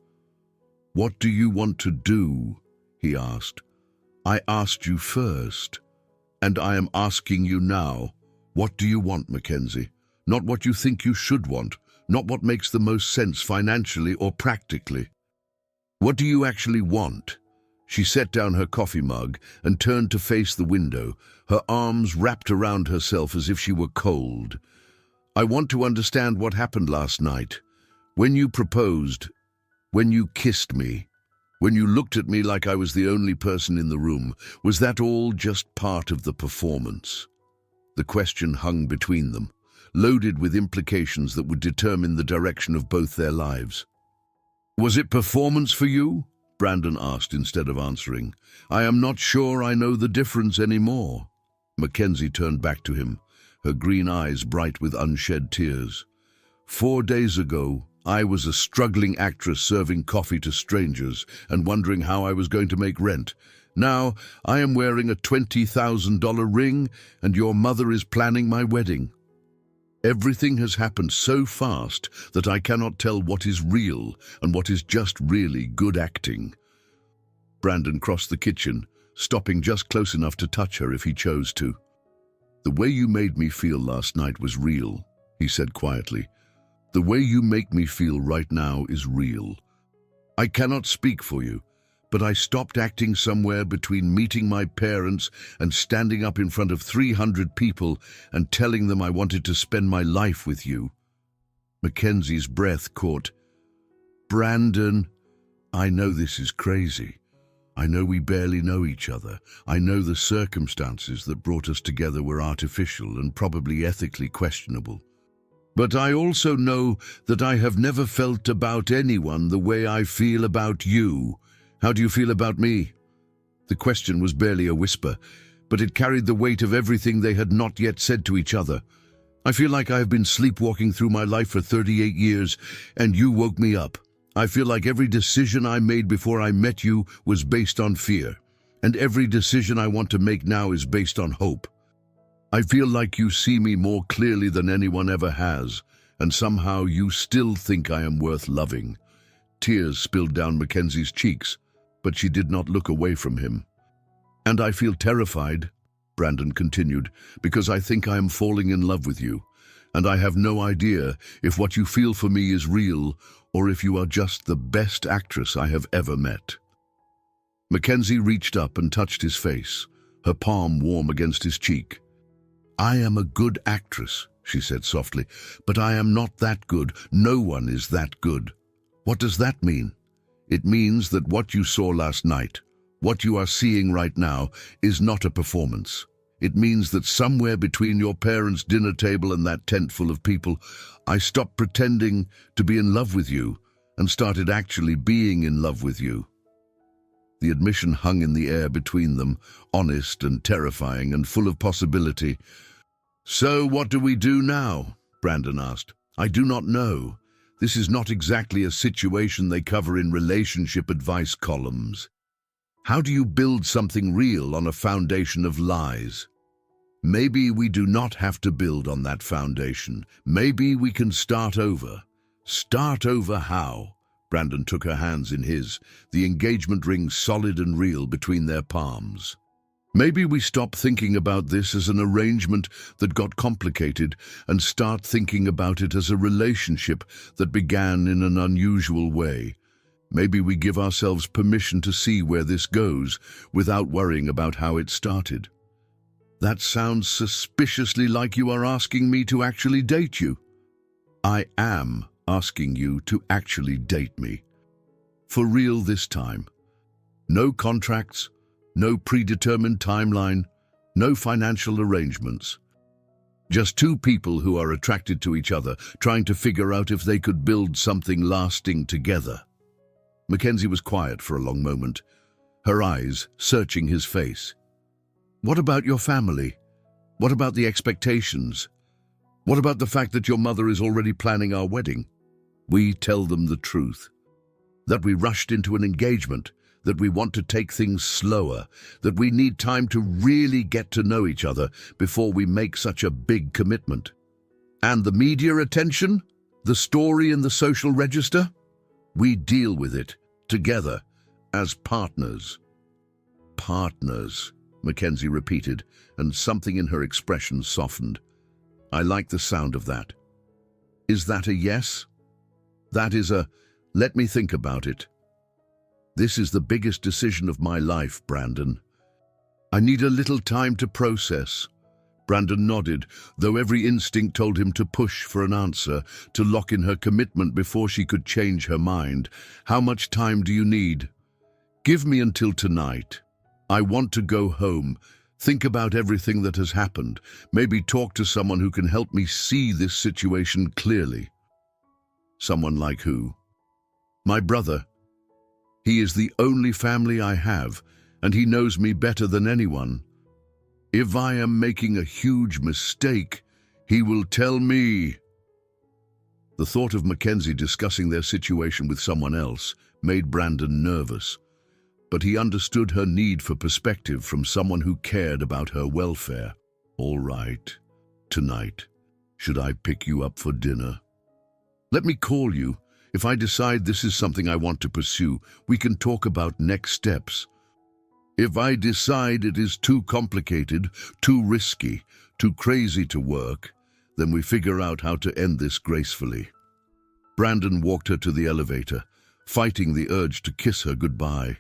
"What do you want to do?" he asked. "I asked you first, and I am asking you now. What do you want, McKenzie? Not what you think you should want, not what makes the most sense financially or practically. What do you actually want?" She set down her coffee mug and turned to face the window, her arms wrapped around herself as if she were cold. "I want to understand what happened last night. When you proposed, when you kissed me, when you looked at me like I was the only person in the room, was that all just part of the performance?" The question hung between them, loaded with implications that would determine the direction of both their lives. "Was it performance for you?" Brandon asked instead of answering. "I am not sure I know the difference anymore." McKenzie turned back to him, her green eyes bright with unshed tears. 4 days ago, I was a struggling actress serving coffee to strangers and wondering how I was going to make rent. Now, I am wearing a $20,000 ring and your mother is planning my wedding. Everything has happened so fast that I cannot tell what is real and what is just really good acting. Brandon crossed the kitchen, stopping just close enough to touch her if he chose to. "The way you made me feel last night was real," he said quietly. "The way you make me feel right now is real. I cannot speak for you, but I stopped acting somewhere between meeting my parents and standing up in front of 300 people and telling them I wanted to spend my life with you. Mackenzie's breath caught. Brandon, I know this is crazy. I know we barely know each other. I know the circumstances that brought us together were artificial and probably ethically questionable. But I also know that I have never felt about anyone the way I feel about you. How do you feel about me? The question was barely a whisper, but it carried the weight of everything they had not yet said to each other. I feel like I have been sleepwalking through my life for 38 years, and you woke me up. I feel like every decision I made before I met you was based on fear, and every decision I want to make now is based on hope. I feel like you see me more clearly than anyone ever has, and somehow you still think I am worth loving. Tears spilled down Mackenzie's cheeks, but she did not look away from him. And I feel terrified, Brandon continued, because I think I am falling in love with you, and I have no idea if what you feel for me is real or if you are just the best actress I have ever met. Mackenzie reached up and touched his face, her palm warm against his cheek. I am a good actress, she said softly, but I am not that good. No one is that good. What does that mean? It means that what you saw last night, what you are seeing right now, is not a performance. It means that somewhere between your parents' dinner table and that tent full of people, I stopped pretending to be in love with you and started actually being in love with you. The admission hung in the air between them, honest and terrifying and full of possibility. So what do we do now? Brandon asked. I do not know. This is not exactly a situation they cover in relationship advice columns. How do you build something real on a foundation of lies? Maybe we do not have to build on that foundation. Maybe we can start over. Start over how? Brandon took her hands in his, the engagement ring solid and real between their palms. Maybe we stop thinking about this as an arrangement that got complicated and start thinking about it as a relationship that began in an unusual way. Maybe we give ourselves permission to see where this goes without worrying about how it started. That sounds suspiciously like you are asking me to actually date you. I am asking you to actually date me. For real this time. No contracts. No predetermined timeline, no financial arrangements. Just two people who are attracted to each other, trying to figure out if they could build something lasting together. Mackenzie was quiet for a long moment, her eyes searching his face. What about your family? What about the expectations? What about the fact that your mother is already planning our wedding? We tell them the truth. That we rushed into an engagement, that we want to take things slower, that we need time to really get to know each other before we make such a big commitment. And the media attention? The story in the social register? We deal with it, together, as partners. Partners, Mackenzie repeated, and something in her expression softened. I like the sound of that. Is that a yes? That is a, let me think about it. This is the biggest decision of my life, Brandon. I need a little time to process. Brandon nodded, though every instinct told him to push for an answer, to lock in her commitment before she could change her mind. How much time do you need? Give me until tonight. I want to go home, think about everything that has happened, maybe talk to someone who can help me see this situation clearly. Someone like who? My brother. He is the only family I have, and he knows me better than anyone. If I am making a huge mistake, he will tell me. The thought of Mackenzie discussing their situation with someone else made Brandon nervous, but he understood her need for perspective from someone who cared about her welfare. All right, tonight, should I pick you up for dinner? Let me call you. If I decide this is something I want to pursue, we can talk about next steps. If I decide it is too complicated, too risky, too crazy to work, then we figure out how to end this gracefully. Brandon walked her to the elevator, fighting the urge to kiss her goodbye.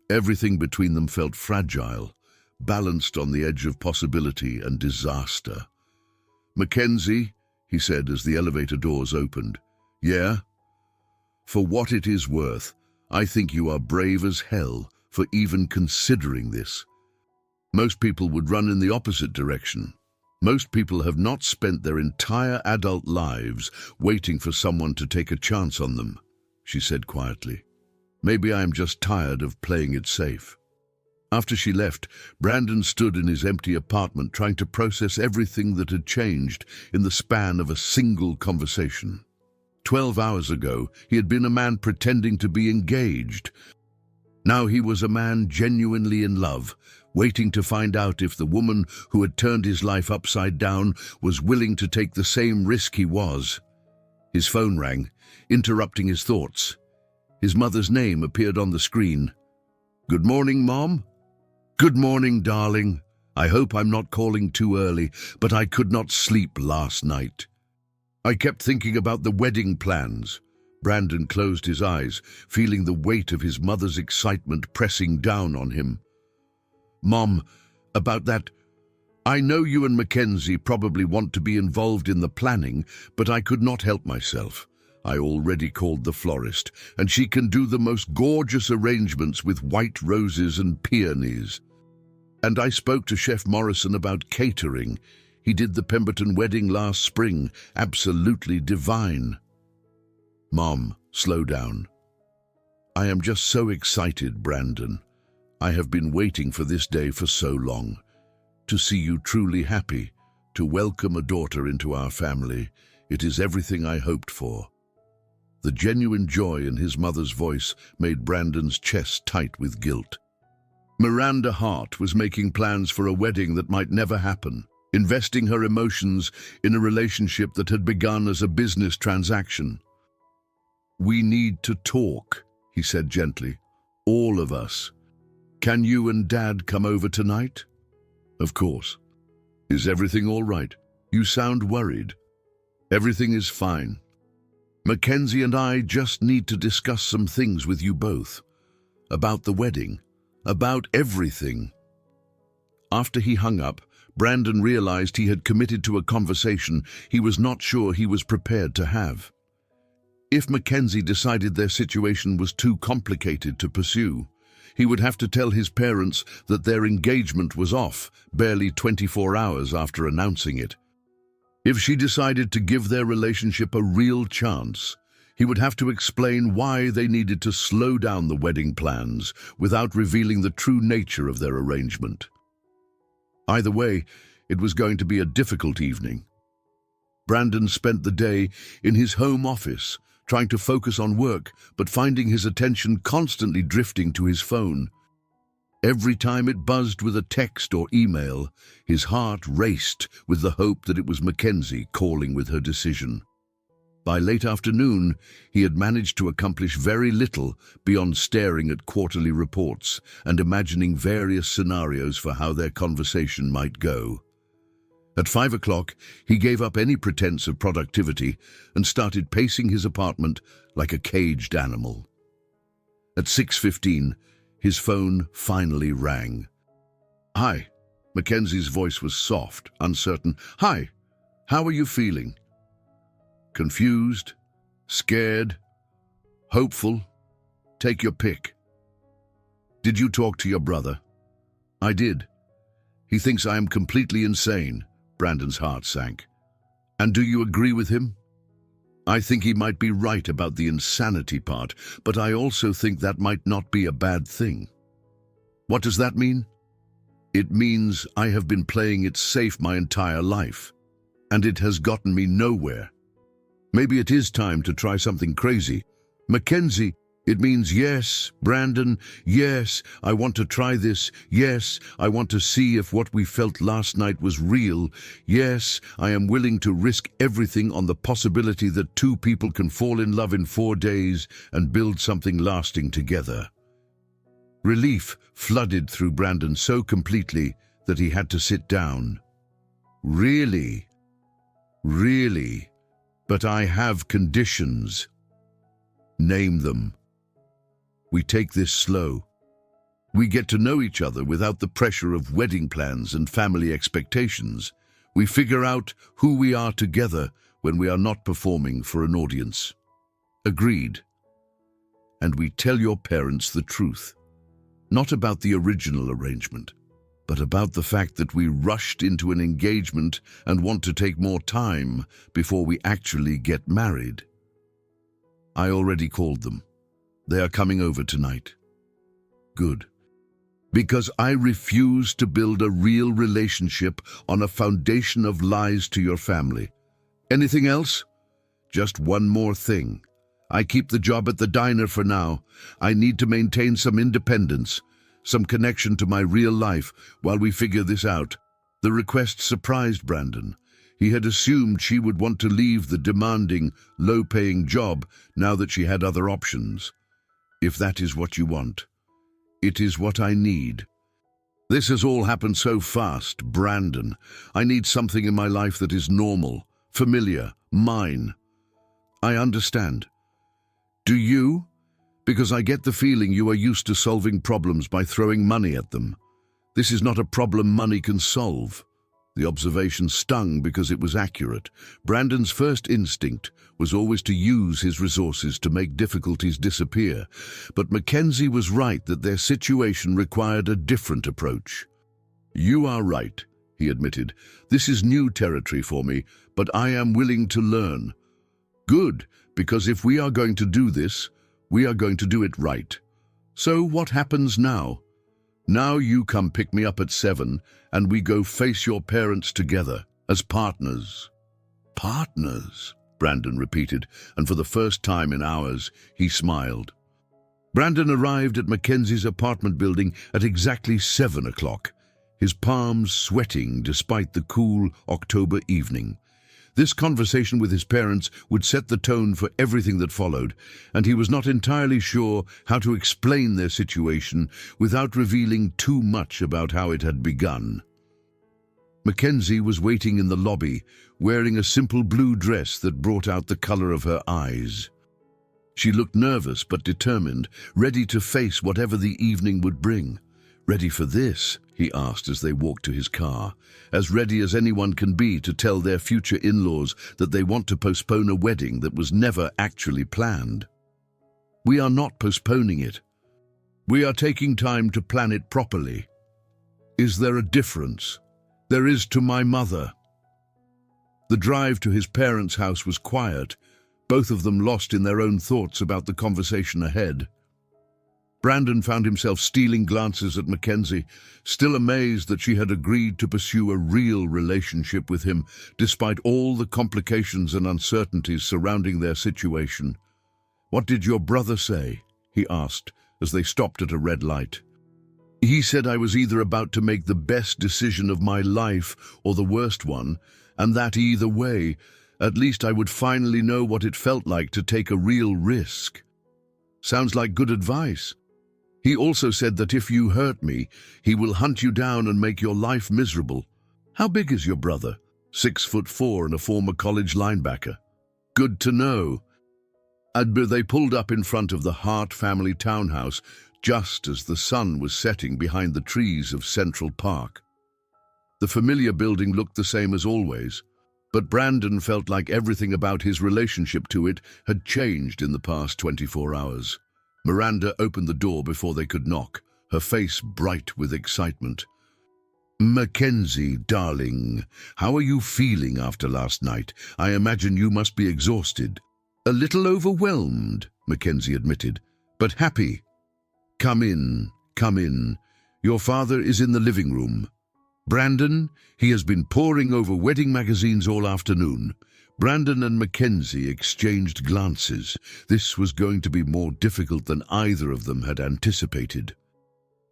Everything between them felt fragile, balanced on the edge of possibility and disaster. "Mackenzie," he said as the elevator doors opened. "Yeah? For what it is worth, I think you are brave as hell for even considering this. Most people would run in the opposite direction. Most people have not spent their entire adult lives waiting for someone to take a chance on them," she said quietly. "Maybe I am just tired of playing it safe." After she left, Brandon stood in his empty apartment trying to process everything that had changed in the span of a single conversation. 12 hours ago, he had been a man pretending to be engaged. Now he was a man genuinely in love, waiting to find out if the woman who had turned his life upside down was willing to take the same risk he was. His phone rang, interrupting his thoughts. His mother's name appeared on the screen. "Good morning, Mom." "Good morning, darling. I hope I'm not calling too early, but I could not sleep last night. I kept thinking about the wedding plans." Brandon closed his eyes, feeling the weight of his mother's excitement pressing down on him. "Mom, about that, I know you and Mackenzie probably want to be involved in the planning, but I could not help myself. I already called the florist, and she can do the most gorgeous arrangements with white roses and peonies. And I spoke to Chef Morrison about catering. He did the Pemberton wedding last spring. Absolutely divine." "Mom, slow down. I am just so excited, Brandon. I have been waiting for this day for so long. To see you truly happy, to welcome a daughter into our family. It is everything I hoped for." The genuine joy in his mother's voice made Brandon's chest tight with guilt. Miranda Hart was making plans for a wedding that might never happen, investing her emotions in a relationship that had begun as a business transaction. "We need to talk," he said gently. "All of us. Can you and Dad come over tonight?" "Of course." "Is everything all right? You sound worried." "Everything is fine. Mackenzie and I just need to discuss some things with you both. About the wedding. About everything." After he hung up, Brandon realized he had committed to a conversation he was not sure he was prepared to have. If Mackenzie decided their situation was too complicated to pursue, he would have to tell his parents that their engagement was off barely 24 hours after announcing it. If she decided to give their relationship a real chance, he would have to explain why they needed to slow down the wedding plans without revealing the true nature of their arrangement. Either way, it was going to be a difficult evening. Brandon spent the day in his home office, trying to focus on work, but finding his attention constantly drifting to his phone. Every time it buzzed with a text or email, his heart raced with the hope that it was Mackenzie calling with her decision. By late afternoon, he had managed to accomplish very little beyond staring at quarterly reports and imagining various scenarios for how their conversation might go. At 5 o'clock, he gave up any pretense of productivity and started pacing his apartment like a caged animal. At 6:15, his phone finally rang. "Hi." Mackenzie's voice was soft, uncertain. "Hi, how are you feeling?" "Confused, scared, hopeful. Take your pick." "Did you talk to your brother?" "I did. He thinks I am completely insane." Brandon's heart sank. "And do you agree with him?" "I think he might be right about the insanity part, but I also think that might not be a bad thing." "What does that mean?" "It means I have been playing it safe my entire life, and it has gotten me nowhere. Maybe it is time to try something crazy. Mackenzie, it means yes, Brandon, yes, I want to try this. Yes, I want to see if what we felt last night was real. Yes, I am willing to risk everything on the possibility that two people can fall in love in 4 days and build something lasting together." Relief flooded through Brandon so completely that he had to sit down. "Really? Really? But I have conditions." "Name them." "We take this slow. We get to know each other without the pressure of wedding plans and family expectations. We figure out who we are together when we are not performing for an audience. Agreed. And we tell your parents the truth. Not about the original arrangement, but about the fact that we rushed into an engagement and want to take more time before we actually get married. I already called them. They are coming over tonight. Good. Because I refuse to build a real relationship on a foundation of lies to your family. Anything else? Just one more thing. I keep the job at the diner for now. I need to maintain some independence, some connection to my real life while we figure this out. The request surprised Brandon. He had assumed she would want to leave the demanding, low-paying job now that she had other options. If that is what you want, it is what I need. This has all happened so fast, Brandon. I need something in my life that is normal, familiar, mine. I understand. Do you? Because I get the feeling you are used to solving problems by throwing money at them. This is not a problem money can solve. The observation stung because it was accurate. Brandon's first instinct was always to use his resources to make difficulties disappear. But McKenzie was right that their situation required a different approach. You are right, he admitted. This is new territory for me, but I am willing to learn. Good, because if we are going to do this, we are going to do it right. So what happens now? Now you come pick me up at 7 and we go face your parents together as partners. Partners, Brandon repeated, and for the first time in hours, he smiled. Brandon arrived at McKenzie's apartment building at exactly 7 o'clock, his palms sweating despite the cool October evening. This conversation with his parents would set the tone for everything that followed, and he was not entirely sure how to explain their situation without revealing too much about how it had begun. McKenzie was waiting in the lobby, wearing a simple blue dress that brought out the color of her eyes. She looked nervous but determined, ready to face whatever the evening would bring. "Ready for this?" he asked as they walked to his car, as ready as anyone can be to tell their future in-laws that they want to postpone a wedding that was never actually planned. "We are not postponing it. We are taking time to plan it properly." "Is there a difference?" "There is to my mother." The drive to his parents' house was quiet, both of them lost in their own thoughts about the conversation ahead. Brandon found himself stealing glances at McKenzie, still amazed that she had agreed to pursue a real relationship with him, despite all the complications and uncertainties surrounding their situation. "What did your brother say?" he asked, as they stopped at a red light. "He said I was either about to make the best decision of my life or the worst one, and that either way, at least I would finally know what it felt like to take a real risk." "Sounds like good advice." "He also said that if you hurt me, he will hunt you down and make your life miserable." "How big is your brother?" 6'4" and a former college linebacker." "Good to know." They pulled up in front of the Hart family townhouse just as the sun was setting behind the trees of Central Park. The familiar building looked the same as always, but Brandon felt like everything about his relationship to it had changed in the past 24 hours. Miranda opened the door before they could knock, her face bright with excitement. "Mackenzie, darling, how are you feeling after last night? I imagine you must be exhausted." "A little overwhelmed," Mackenzie admitted, "but happy." Come in, come in. Your father is in the living room." "Brandon, he has been poring over wedding magazines all afternoon." Brandon and Mackenzie exchanged glances. This was going to be more difficult than either of them had anticipated.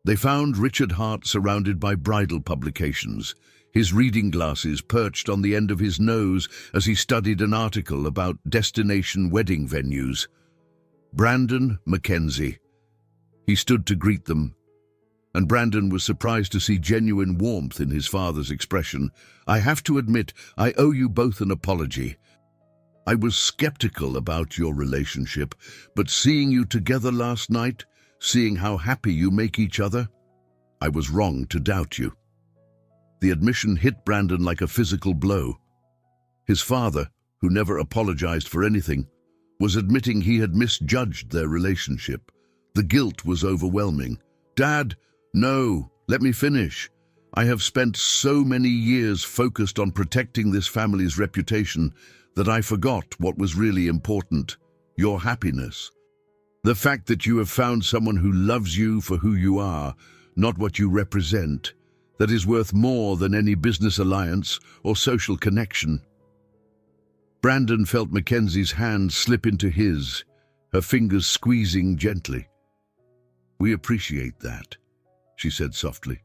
They found Richard Hart surrounded by bridal publications, his reading glasses perched on the end of his nose as he studied an article about destination wedding venues. "Brandon, Mackenzie." He stood to greet them, and Brandon was surprised to see genuine warmth in his father's expression. "I have to admit, I owe you both an apology. I was skeptical about your relationship, but seeing you together last night, seeing how happy you make each other. I was wrong to doubt you." The admission hit Brandon like a physical blow. His father, who never apologized for anything, was admitting he had misjudged their relationship. The guilt was overwhelming. "Dad, no, let me finish. I have spent so many years focused on protecting this family's reputation that I forgot what was really important, your happiness. The fact that you have found someone who loves you for who you are, not what you represent, that is worth more than any business alliance or social connection." Brandon felt Mackenzie's hand slip into his, her fingers squeezing gently. "We appreciate that," she said softly.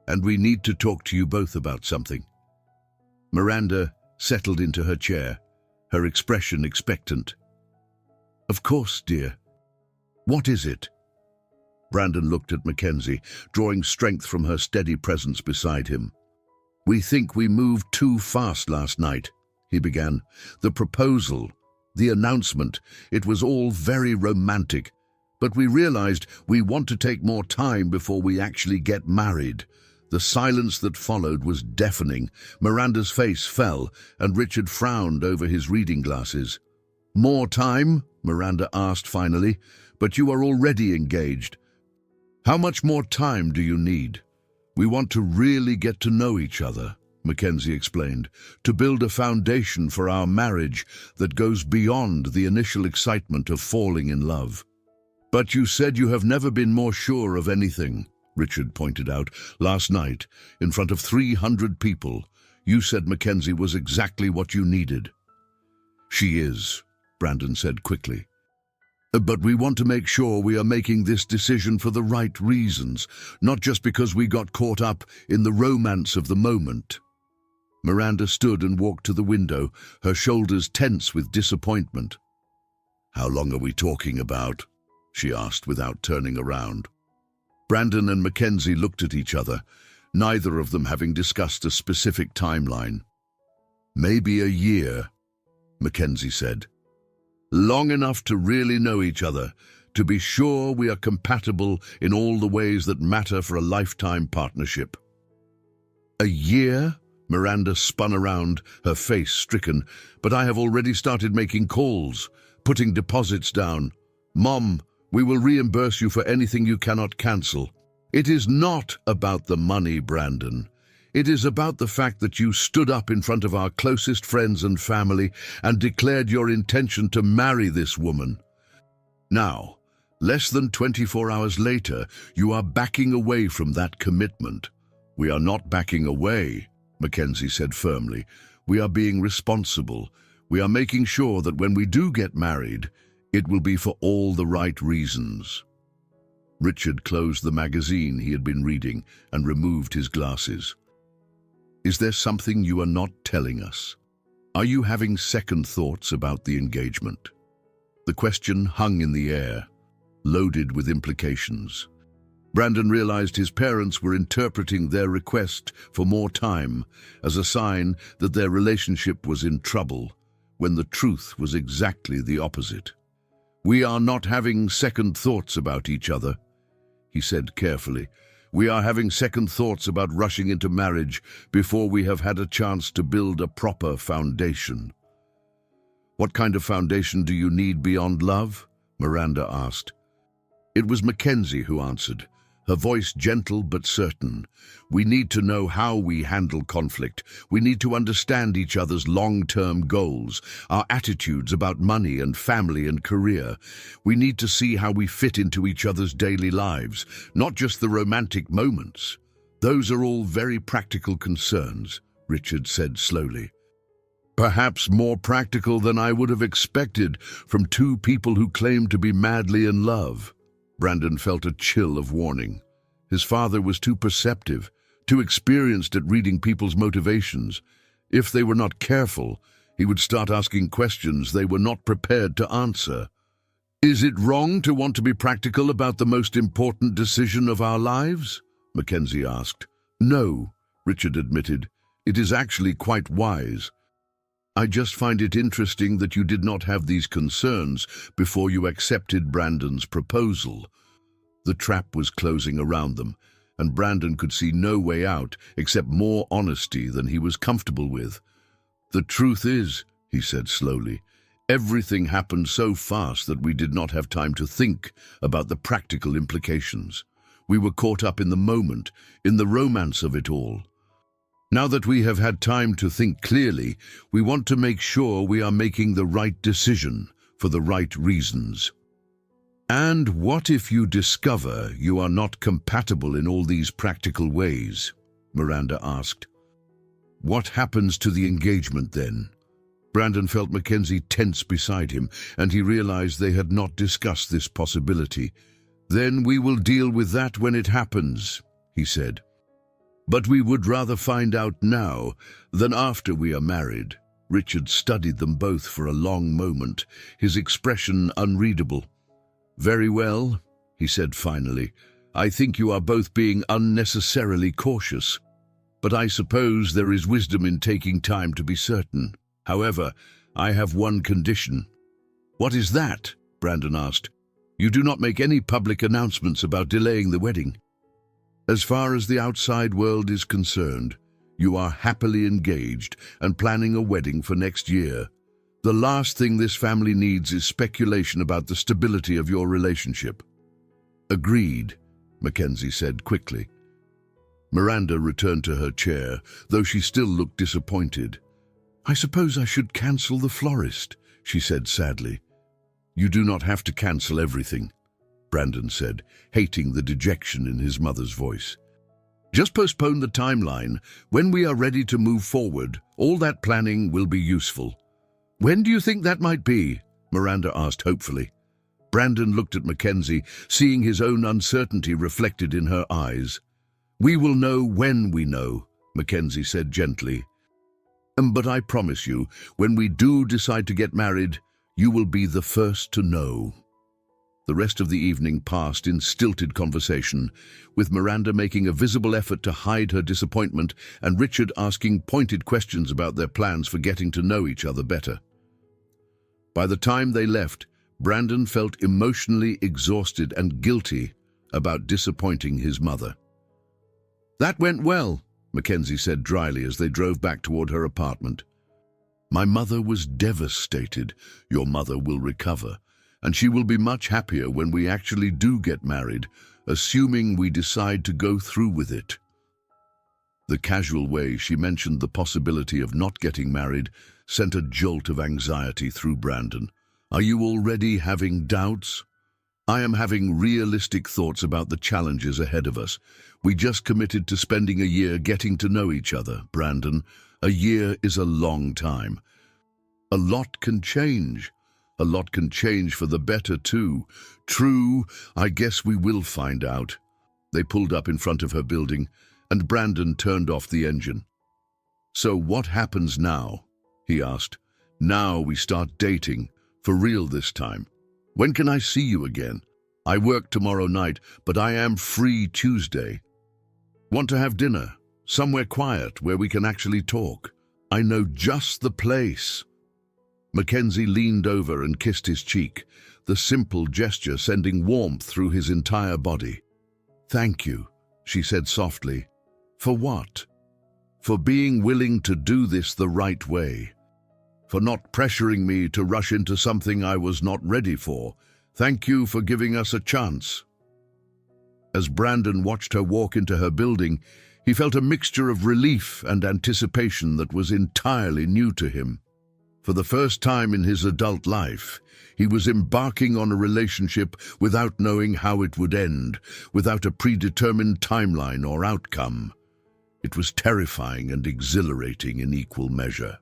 "And we need to talk to you both about something." Miranda settled into her chair, her expression expectant. "Of course, dear. What is it?" Brandon looked at Mackenzie, drawing strength from her steady presence beside him. "We think we moved too fast last night," he began. "The proposal, the announcement, it was all very romantic. But we realized we want to take more time before we actually get married." The silence that followed was deafening. Miranda's face fell, and Richard frowned over his reading glasses. "More time?" Miranda asked finally. "But you are already engaged. How much more time do you need?" "We want to really get to know each other," Mackenzie explained, "to build a foundation for our marriage that goes beyond the initial excitement of falling in love." "But you said you have never been more sure of anything," Richard pointed out. "Last night, in front of 300 people, you said Mackenzie was exactly what you needed." "She is," Brandon said quickly. "But we want to make sure we are making this decision for the right reasons, not just because we got caught up in the romance of the moment." Miranda stood and walked to the window, her shoulders tense with disappointment. "How long are we talking about?" she asked without turning around. Brandon and Mackenzie looked at each other, neither of them having discussed a specific timeline. "Maybe a year," Mackenzie said. "Long enough to really know each other, to be sure we are compatible in all the ways that matter for a lifetime partnership." "A year?" Miranda spun around, her face stricken. "But I have already started making calls, putting deposits down. Mom, we will reimburse you for anything you cannot cancel." "It is not about the money, Brandon. It is about the fact that you stood up in front of our closest friends and family and declared your intention to marry this woman. Now, less than 24 hours later, you are backing away from that commitment." "We are not backing away," Mackenzie said firmly. "We are being responsible. We are making sure that when we do get married, it will be for all the right reasons." Richard closed the magazine he had been reading and removed his glasses. "Is there something you are not telling us? Are you having second thoughts about the engagement?" The question hung in the air, loaded with implications. Brandon realized his parents were interpreting their request for more time as a sign that their relationship was in trouble, when the truth was exactly the opposite. "We are not having second thoughts about each other," he said carefully. "We are having second thoughts about rushing into marriage before we have had a chance to build a proper foundation." "What kind of foundation do you need beyond love?" Miranda asked. It was Mackenzie who answered, her voice gentle but certain. "We need to know how we handle conflict. We need to understand each other's long-term goals, our attitudes about money and family and career. We need to see how we fit into each other's daily lives, not just the romantic moments." "Those are all very practical concerns," Richard said slowly. "Perhaps more practical than I would have expected from two people who claim to be madly in love." Brandon felt a chill of warning. His father was too perceptive, too experienced at reading people's motivations. If they were not careful, he would start asking questions they were not prepared to answer. "Is it wrong to want to be practical about the most important decision of our lives?" Mackenzie asked. "No," Richard admitted. "It is actually quite wise." I just find it interesting that you did not have these concerns before you accepted Brandon's proposal. The trap was closing around them, and Brandon could see no way out except more honesty than he was comfortable with. The truth is, he said slowly, everything happened so fast that we did not have time to think about the practical implications. We were caught up in the moment, in the romance of it all. Now that we have had time to think clearly, we want to make sure we are making the right decision for the right reasons. And what if you discover you are not compatible in all these practical ways? Miranda asked. What happens to the engagement then? Brandon felt McKenzie tense beside him, and he realized they had not discussed this possibility. Then we will deal with that when it happens, he said. But we would rather find out now than after we are married. Richard studied them both for a long moment, his expression unreadable. Very well, he said finally. I think you are both being unnecessarily cautious. But I suppose there is wisdom in taking time to be certain. However, I have one condition. What is that? Brandon asked. You do not make any public announcements about delaying the wedding. As far as the outside world is concerned, you are happily engaged and planning a wedding for next year. The last thing this family needs is speculation about the stability of your relationship. Agreed, McKenzie said quickly. Miranda returned to her chair, though she still looked disappointed. I suppose I should cancel the florist, she said sadly. You do not have to cancel everything, Brandon said, hating the dejection in his mother's voice. Just postpone the timeline. When we are ready to move forward, all that planning will be useful. When do you think that might be? Miranda asked hopefully. Brandon looked at McKenzie, seeing his own uncertainty reflected in her eyes. We will know when we know, McKenzie said gently. But I promise you, when we do decide to get married, you will be the first to know. The rest of the evening passed in stilted conversation, with Miranda making a visible effort to hide her disappointment and Richard asking pointed questions about their plans for getting to know each other better. By the time they left, Brandon felt emotionally exhausted and guilty about disappointing his mother. That went well, McKenzie said dryly as they drove back toward her apartment. My mother was devastated. Your mother will recover, and she will be much happier when we actually do get married, assuming we decide to go through with it. The casual way she mentioned the possibility of not getting married sent a jolt of anxiety through Brandon. Are you already having doubts? I am having realistic thoughts about the challenges ahead of us. We just committed to spending a year getting to know each other, Brandon. A year is a long time. A lot can change. A lot can change for the better, too. True, I guess we will find out. They pulled up in front of her building, and Brandon turned off the engine. So what happens now? He asked. Now we start dating, for real this time. When can I see you again? I work tomorrow night, but I am free Tuesday. Want to have dinner? Somewhere quiet where we can actually talk. I know just the place. McKenzie leaned over and kissed his cheek, the simple gesture sending warmth through his entire body. Thank you, she said softly. For what? For being willing to do this the right way. For not pressuring me to rush into something I was not ready for. Thank you for giving us a chance. As Brandon watched her walk into her building, he felt a mixture of relief and anticipation that was entirely new to him. For the first time in his adult life, he was embarking on a relationship without knowing how it would end, without a predetermined timeline or outcome. It was terrifying and exhilarating in equal measure.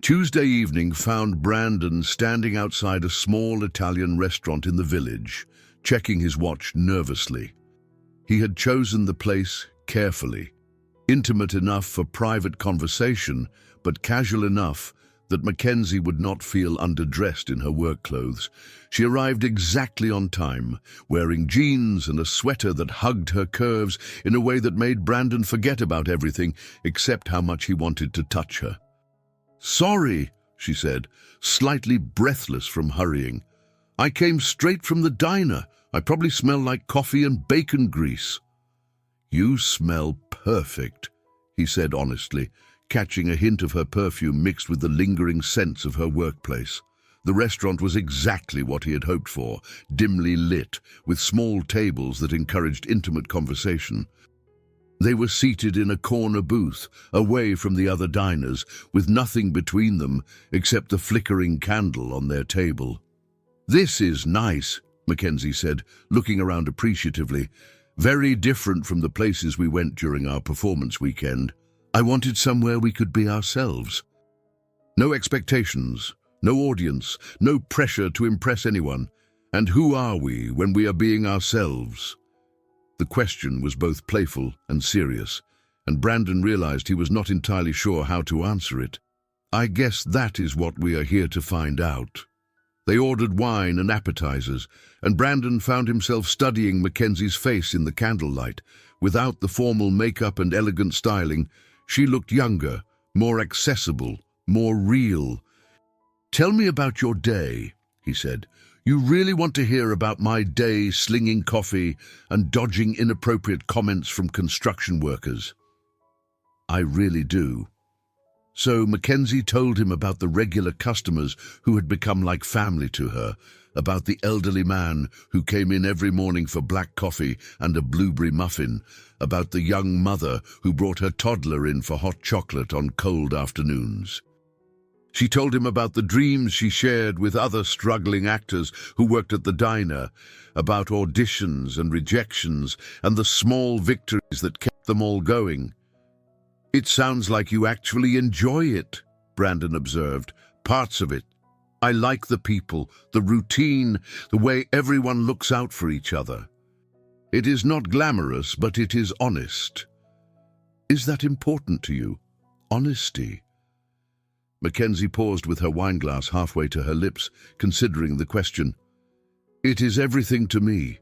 Tuesday evening found Brandon standing outside a small Italian restaurant in the village, checking his watch nervously. He had chosen the place carefully, intimate enough for private conversation, but casual enough that McKenzie would not feel underdressed in her work clothes. She arrived exactly on time, wearing jeans and a sweater that hugged her curves in a way that made Brandon forget about everything except how much he wanted to touch her. "Sorry," she said, slightly breathless from hurrying. "I came straight from the diner. I probably smell like coffee and bacon grease." "You smell perfect," he said honestly, catching a hint of her perfume mixed with the lingering scents of her workplace. The restaurant was exactly what he had hoped for, dimly lit, with small tables that encouraged intimate conversation. They were seated in a corner booth, away from the other diners, with nothing between them except the flickering candle on their table. "This is nice," McKenzie said, looking around appreciatively. "Very different from the places we went during our performance weekend. I wanted somewhere we could be ourselves. No expectations, no audience, no pressure to impress anyone. And who are we when we are being ourselves?" The question was both playful and serious, and Brandon realized he was not entirely sure how to answer it. "I guess that is what we are here to find out." They ordered wine and appetizers, and Brandon found himself studying Mackenzie's face in the candlelight. Without the formal makeup and elegant styling, she looked younger, more accessible, more real. "Tell me about your day," he said. "You really want to hear about my day slinging coffee and dodging inappropriate comments from construction workers?" "I really do." So Mackenzie told him about the regular customers who had become like family to her, about the elderly man who came in every morning for black coffee and a blueberry muffin, about the young mother who brought her toddler in for hot chocolate on cold afternoons. She told him about the dreams she shared with other struggling actors who worked at the diner, about auditions and rejections and the small victories that kept them all going. "It sounds like you actually enjoy it," Brandon observed. "Parts of it. I like the people, the routine, the way everyone looks out for each other. It is not glamorous, but it is honest." "Is that important to you? Honesty?" Mackenzie paused with her wineglass halfway to her lips, considering the question. "It is everything to me.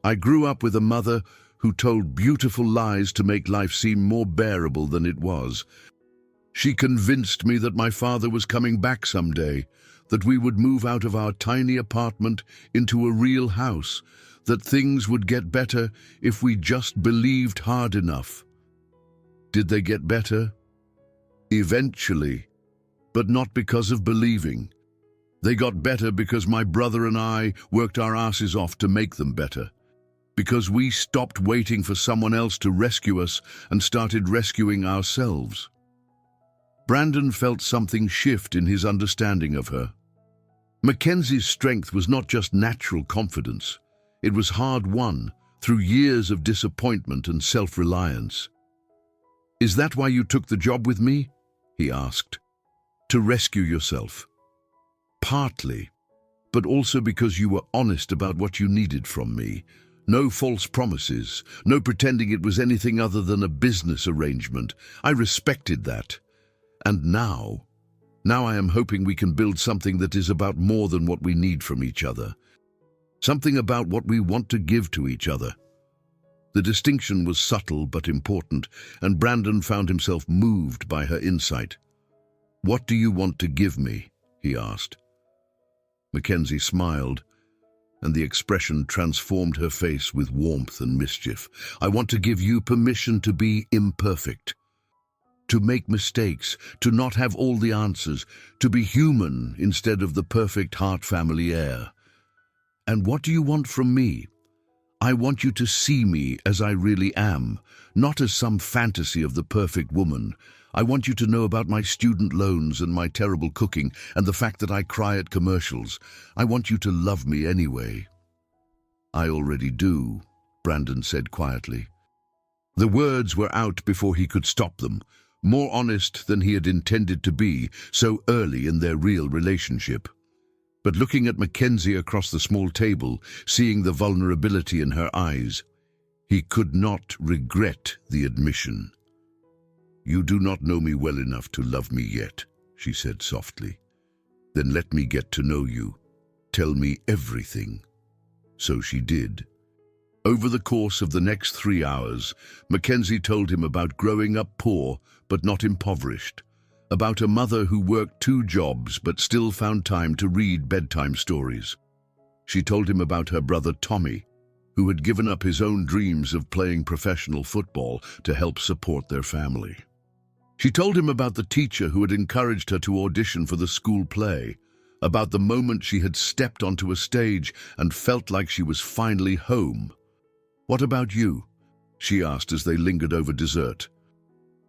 I grew up with a mother who told beautiful lies to make life seem more bearable than it was. She convinced me that my father was coming back someday, that we would move out of our tiny apartment into a real house, that things would get better if we just believed hard enough." Did they get better? Eventually, but not because of believing. They got better because my brother and I worked our asses off to make them better. Because we stopped waiting for someone else to rescue us and started rescuing ourselves. Brandon felt something shift in his understanding of her. Mackenzie's strength was not just natural confidence. It was hard-won through years of disappointment and self-reliance. "Is that why you took the job with me?" he asked. "To rescue yourself?" "Partly, but also because you were honest about what you needed from me. No false promises, no pretending it was anything other than a business arrangement. I respected that. And now I am hoping we can build something that is about more than what we need from each other. Something about what we want to give to each other." The distinction was subtle but important, and Brandon found himself moved by her insight. "What do you want to give me?" he asked. Mackenzie smiled, and the expression transformed her face with warmth and mischief. "I want to give you permission to be imperfect. To make mistakes, to not have all the answers, to be human instead of the perfect Hart family heir. And what do you want from me? I want you to see me as I really am, not as some fantasy of the perfect woman. I want you to know about my student loans and my terrible cooking and the fact that I cry at commercials. I want you to love me anyway." "I already do," Brandon said quietly. The words were out before he could stop them, more honest than he had intended to be so early in their real relationship. But looking at Mackenzie across the small table, seeing the vulnerability in her eyes, he could not regret the admission. "You do not know me well enough to love me yet," she said softly. "Then let me get to know you. Tell me everything." So she did. Over the course of the next 3 hours, Mackenzie told him about growing up poor but not impoverished, about a mother who worked 2 jobs but still found time to read bedtime stories. She told him about her brother Tommy, who had given up his own dreams of playing professional football to help support their family. She told him about the teacher who had encouraged her to audition for the school play, about the moment she had stepped onto a stage and felt like she was finally home. "What about you?" she asked as they lingered over dessert.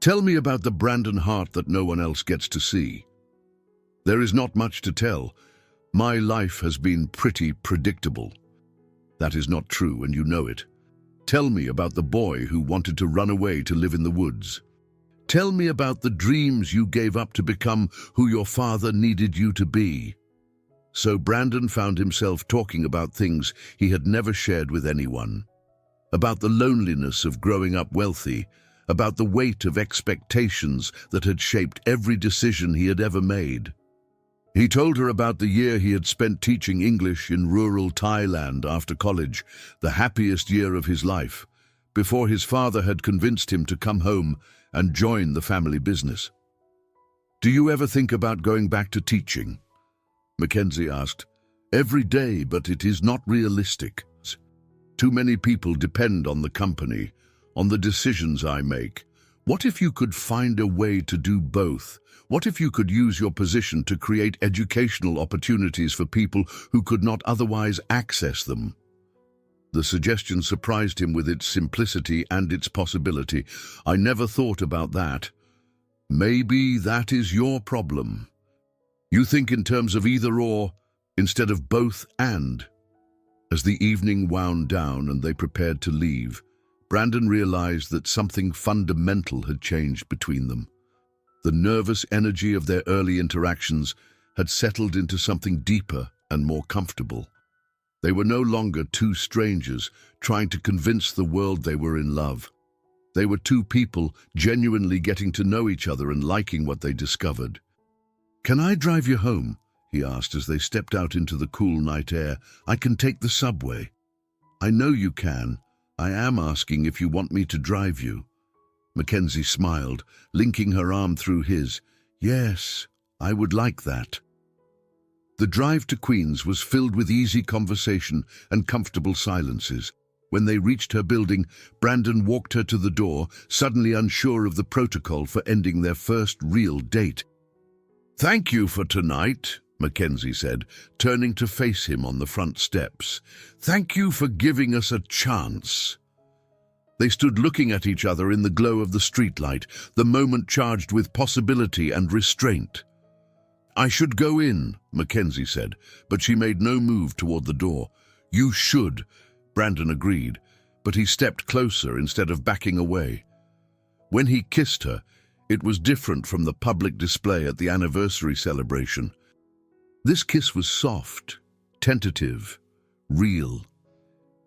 "Tell me about the Brandon Hart that no one else gets to see." "There is not much to tell. My life has been pretty predictable." "That is not true, and you know it. Tell me about the boy who wanted to run away to live in the woods. Tell me about the dreams you gave up to become who your father needed you to be." So Brandon found himself talking about things he had never shared with anyone. About the loneliness of growing up wealthy, about the weight of expectations that had shaped every decision he had ever made. He told her about the year he had spent teaching English in rural Thailand after college, the happiest year of his life, before his father had convinced him to come home and join the family business. "Do you ever think about going back to teaching?" McKenzie asked. "Every day, but it is not realistic. Too many people depend on the company, on the decisions I make. What if you could find a way to do both? What if you could use your position to create educational opportunities for people who could not otherwise access them?" The suggestion surprised him with its simplicity and its possibility. "I never thought about that." "Maybe that is your problem. You think in terms of either or, instead of both and." As the evening wound down and they prepared to leave, Brandon realized that something fundamental had changed between them. The nervous energy of their early interactions had settled into something deeper and more comfortable. They were no longer two strangers trying to convince the world they were in love. They were two people genuinely getting to know each other and liking what they discovered. "Can I drive you home?" he asked as they stepped out into the cool night air. "I can take the subway." "I know you can. I am asking if you want me to drive you." Mackenzie smiled, linking her arm through his. "Yes, I would like that." The drive to Queens was filled with easy conversation and comfortable silences. When they reached her building, Brandon walked her to the door, suddenly unsure of the protocol for ending their first real date. "Thank you for tonight," Mackenzie said, turning to face him on the front steps. "Thank you for giving us a chance." They stood looking at each other in the glow of the streetlight, the moment charged with possibility and restraint. "I should go in," Mackenzie said, but she made no move toward the door. "You should," Brandon agreed, but he stepped closer instead of backing away. When he kissed her, it was different from the public display at the anniversary celebration. This kiss was soft, tentative, real.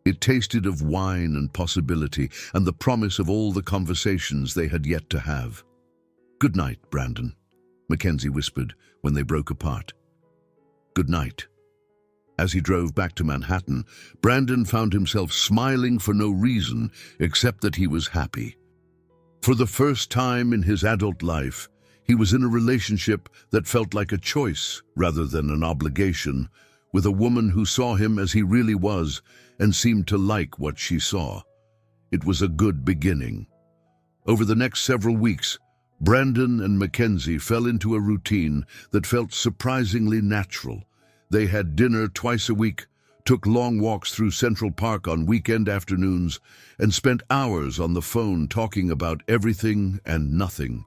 It tasted of wine and possibility and the promise of all the conversations they had yet to have. "Good night, Brandon," Mackenzie whispered when they broke apart. "Good night." As he drove back to Manhattan, Brandon found himself smiling for no reason except that he was happy. For the first time in his adult life, he was in a relationship that felt like a choice rather than an obligation, with a woman who saw him as he really was and seemed to like what she saw. It was a good beginning. Over the next several weeks, Brandon and Mackenzie fell into a routine that felt surprisingly natural. They had dinner twice a week, took long walks through Central Park on weekend afternoons, and spent hours on the phone talking about everything and nothing.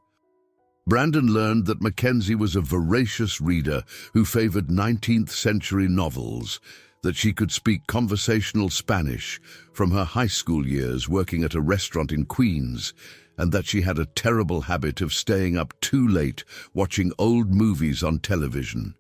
Brandon learned that Mackenzie was a voracious reader who favored 19th century novels, that she could speak conversational Spanish from her high school years working at a restaurant in Queens, and that she had a terrible habit of staying up too late watching old movies on television.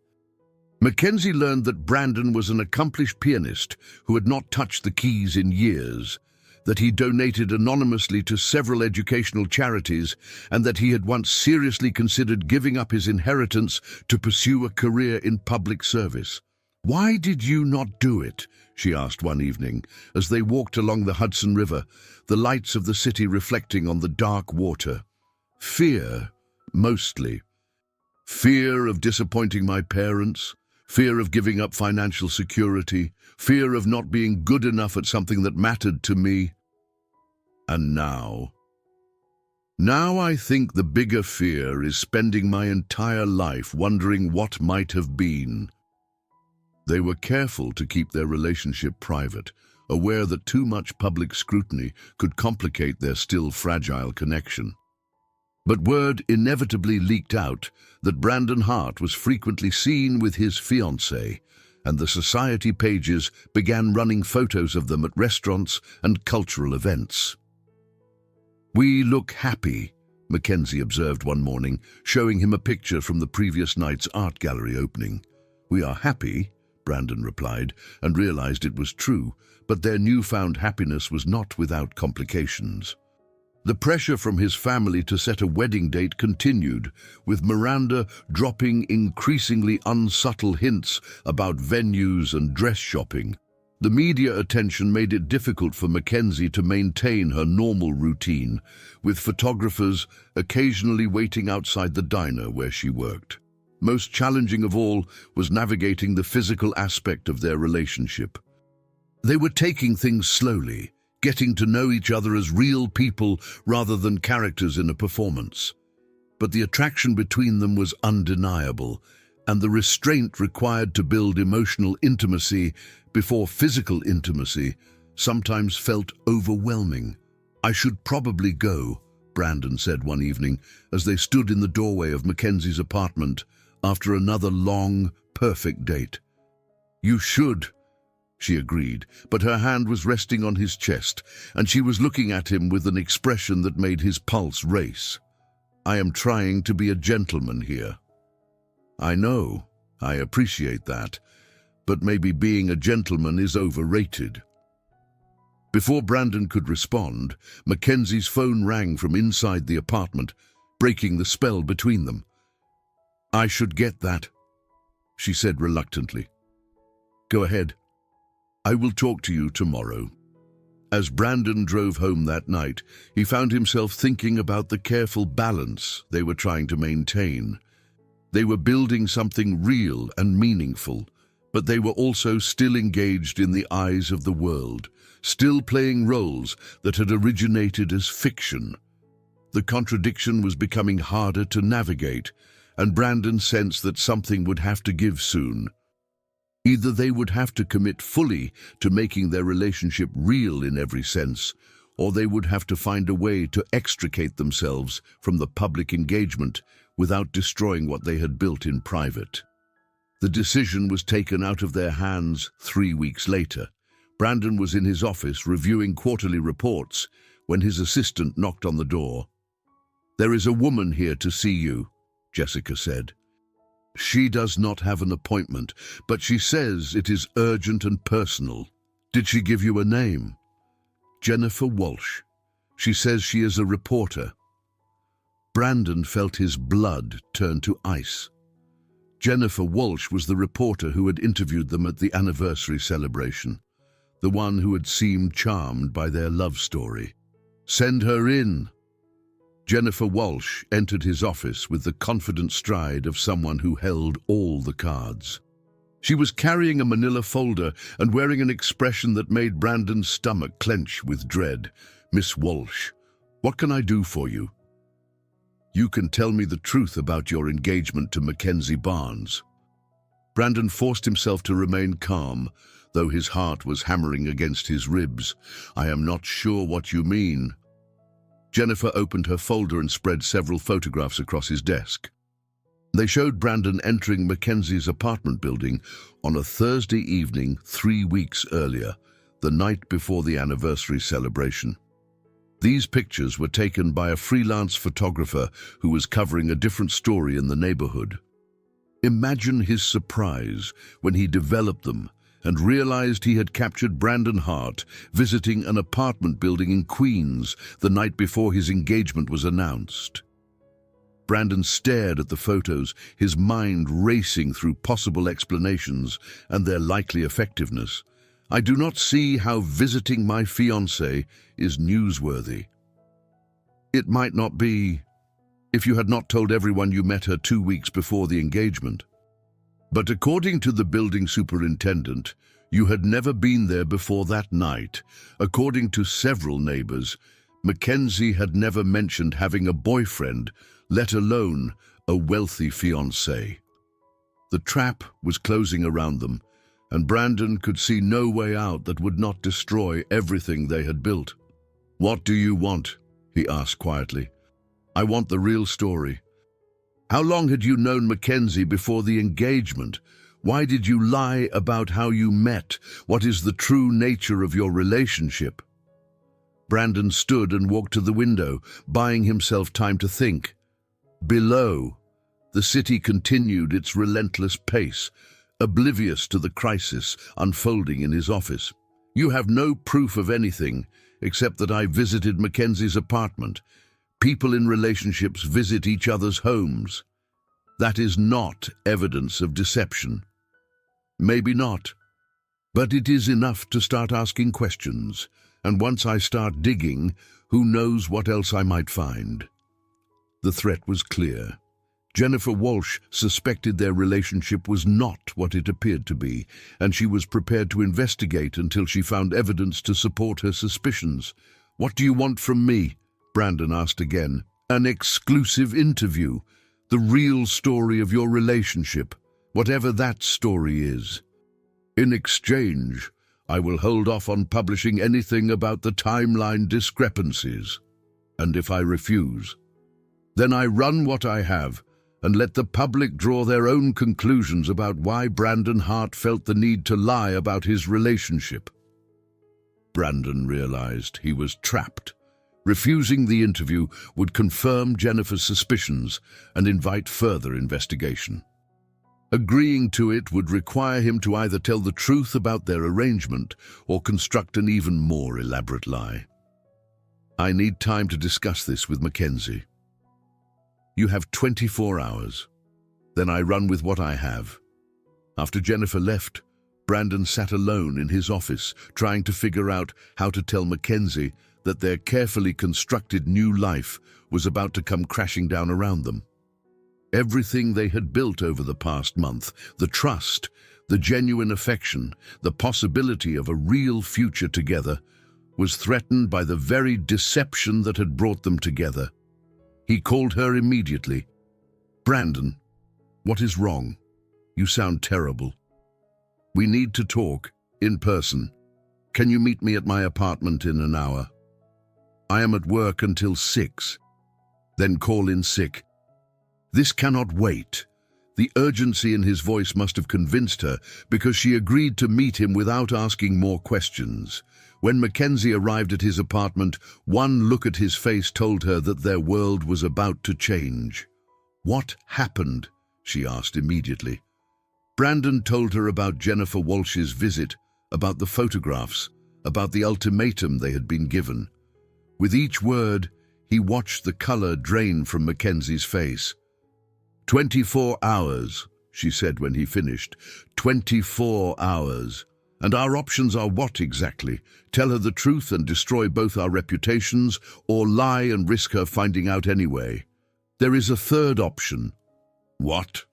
Mackenzie learned that Brandon was an accomplished pianist who had not touched the keys in years, that he donated anonymously to several educational charities, and that he had once seriously considered giving up his inheritance to pursue a career in public service. "Why did you not do it?" she asked one evening, as they walked along the Hudson River, the lights of the city reflecting on the dark water. "Fear, mostly," Fear of disappointing my parents, fear of giving up financial security, fear of not being good enough at something that mattered to me. And now I think the bigger fear is spending my entire life wondering what might have been. They were careful to keep their relationship private, aware that too much public scrutiny could complicate their still fragile connection. But word inevitably leaked out that Brandon Hart was frequently seen with his fiancée, and the society pages began running photos of them at restaurants and cultural events. "We look happy," McKenzie observed one morning, showing him a picture from the previous night's art gallery opening. "We are happy," Brandon replied, and realized it was true, but their newfound happiness was not without complications. The pressure from his family to set a wedding date continued, with Miranda dropping increasingly unsubtle hints about venues and dress shopping. The media attention made it difficult for McKenzie to maintain her normal routine, with photographers occasionally waiting outside the diner where she worked. Most challenging of all was navigating the physical aspect of their relationship. They were taking things slowly, getting to know each other as real people rather than characters in a performance. But the attraction between them was undeniable, and the restraint required to build emotional intimacy before physical intimacy sometimes felt overwhelming. "I should probably go," Brandon said one evening as they stood in the doorway of Mackenzie's apartment after another long, perfect date. "You should," she agreed, but her hand was resting on his chest, and she was looking at him with an expression that made his pulse race. "I am trying to be a gentleman here." "I know, I appreciate that, but maybe being a gentleman is overrated." Before Brandon could respond, Mackenzie's phone rang from inside the apartment, breaking the spell between them. "I should get that," she said reluctantly. "Go ahead. I will talk to you tomorrow." As Brandon drove home that night, he found himself thinking about the careful balance they were trying to maintain. They were building something real and meaningful, but they were also still engaged in the eyes of the world, still playing roles that had originated as fiction. The contradiction was becoming harder to navigate, and Brandon sensed that something would have to give soon. Either they would have to commit fully to making their relationship real in every sense, or they would have to find a way to extricate themselves from the public engagement without destroying what they had built in private. The decision was taken out of their hands 3 weeks later. Brandon was in his office reviewing quarterly reports when his assistant knocked on the door. "There is a woman here to see you," Jessica said. "She does not have an appointment, but she says it is urgent and personal." "Did she give you a name?" "Jennifer Walsh. She says she is a reporter." Brandon felt his blood turn to ice. Jennifer Walsh was the reporter who had interviewed them at the anniversary celebration, the one who had seemed charmed by their love story. "Send her in." Jennifer Walsh entered his office with the confident stride of someone who held all the cards. She was carrying a manila folder and wearing an expression that made Brandon's stomach clench with dread. "Miss Walsh, what can I do for you?" "You can tell me the truth about your engagement to Mackenzie Barnes." Brandon forced himself to remain calm, though his heart was hammering against his ribs. "I am not sure what you mean." Jennifer opened her folder and spread several photographs across his desk. They showed Brandon entering Mackenzie's apartment building on a Thursday evening 3 weeks earlier, the night before the anniversary celebration. These pictures were taken by a freelance photographer who was covering a different story in the neighborhood. Imagine his surprise when he developed them and realized he had captured Brandon Hart visiting an apartment building in Queens the night before his engagement was announced. Brandon stared at the photos, his mind racing through possible explanations and their likely effectiveness. "I do not see how visiting my fiancée is newsworthy." "It might not be," if you had not told everyone you met her 2 weeks before the engagement. But according to the building superintendent, you had never been there before that night. According to several neighbors, McKenzie had never mentioned having a boyfriend, let alone a wealthy fiancé. The trap was closing around them, and Brandon could see no way out that would not destroy everything they had built. "What do you want?" he asked quietly. "I want the real story. How long had you known McKenzie before the engagement? Why did you lie about how you met? What is the true nature of your relationship?" Brandon stood and walked to the window, buying himself time to think. Below, the city continued its relentless pace, oblivious to the crisis unfolding in his office. "You have no proof of anything, except that I visited McKenzie's apartment. People in relationships visit each other's homes. That is not evidence of deception." "Maybe not, but it is enough to start asking questions, and once I start digging, who knows what else I might find." The threat was clear. Jennifer Walsh suspected their relationship was not what it appeared to be, and she was prepared to investigate until she found evidence to support her suspicions. "What do you want from me?" Brandon asked again. "An exclusive interview. The real story of your relationship, whatever that story is. In exchange, I will hold off on publishing anything about the timeline discrepancies. And if I refuse, then I run what I have and let the public draw their own conclusions about why Brandon Hart felt the need to lie about his relationship." Brandon realized he was trapped. Refusing the interview would confirm Jennifer's suspicions and invite further investigation. Agreeing to it would require him to either tell the truth about their arrangement or construct an even more elaborate lie. "I need time to discuss this with McKenzie." "You have 24 hours. Then I run with what I have." After Jennifer left, Brandon sat alone in his office, trying to figure out how to tell McKenzie that their carefully constructed new life was about to come crashing down around them. Everything they had built over the past month, the trust, the genuine affection, the possibility of a real future together, was threatened by the very deception that had brought them together. He called her immediately. "Brandon, what is wrong? You sound terrible. We need to talk, in person. Can you meet me at my apartment in an hour? I am at work until 6. Then call in sick." This cannot wait. The urgency in his voice must have convinced her, because she agreed to meet him without asking more questions. When McKenzie arrived at his apartment, one look at his face told her that their world was about to change. "What happened?" she asked immediately. Brandon told her about Jennifer Walsh's visit, about the photographs, about the ultimatum they had been given. With each word, he watched the color drain from McKenzie's face. 24 hours, she said when he finished. 24 hours. And our options are what exactly? Tell her the truth and destroy both our reputations, or lie and risk her finding out anyway? There is a third option. What?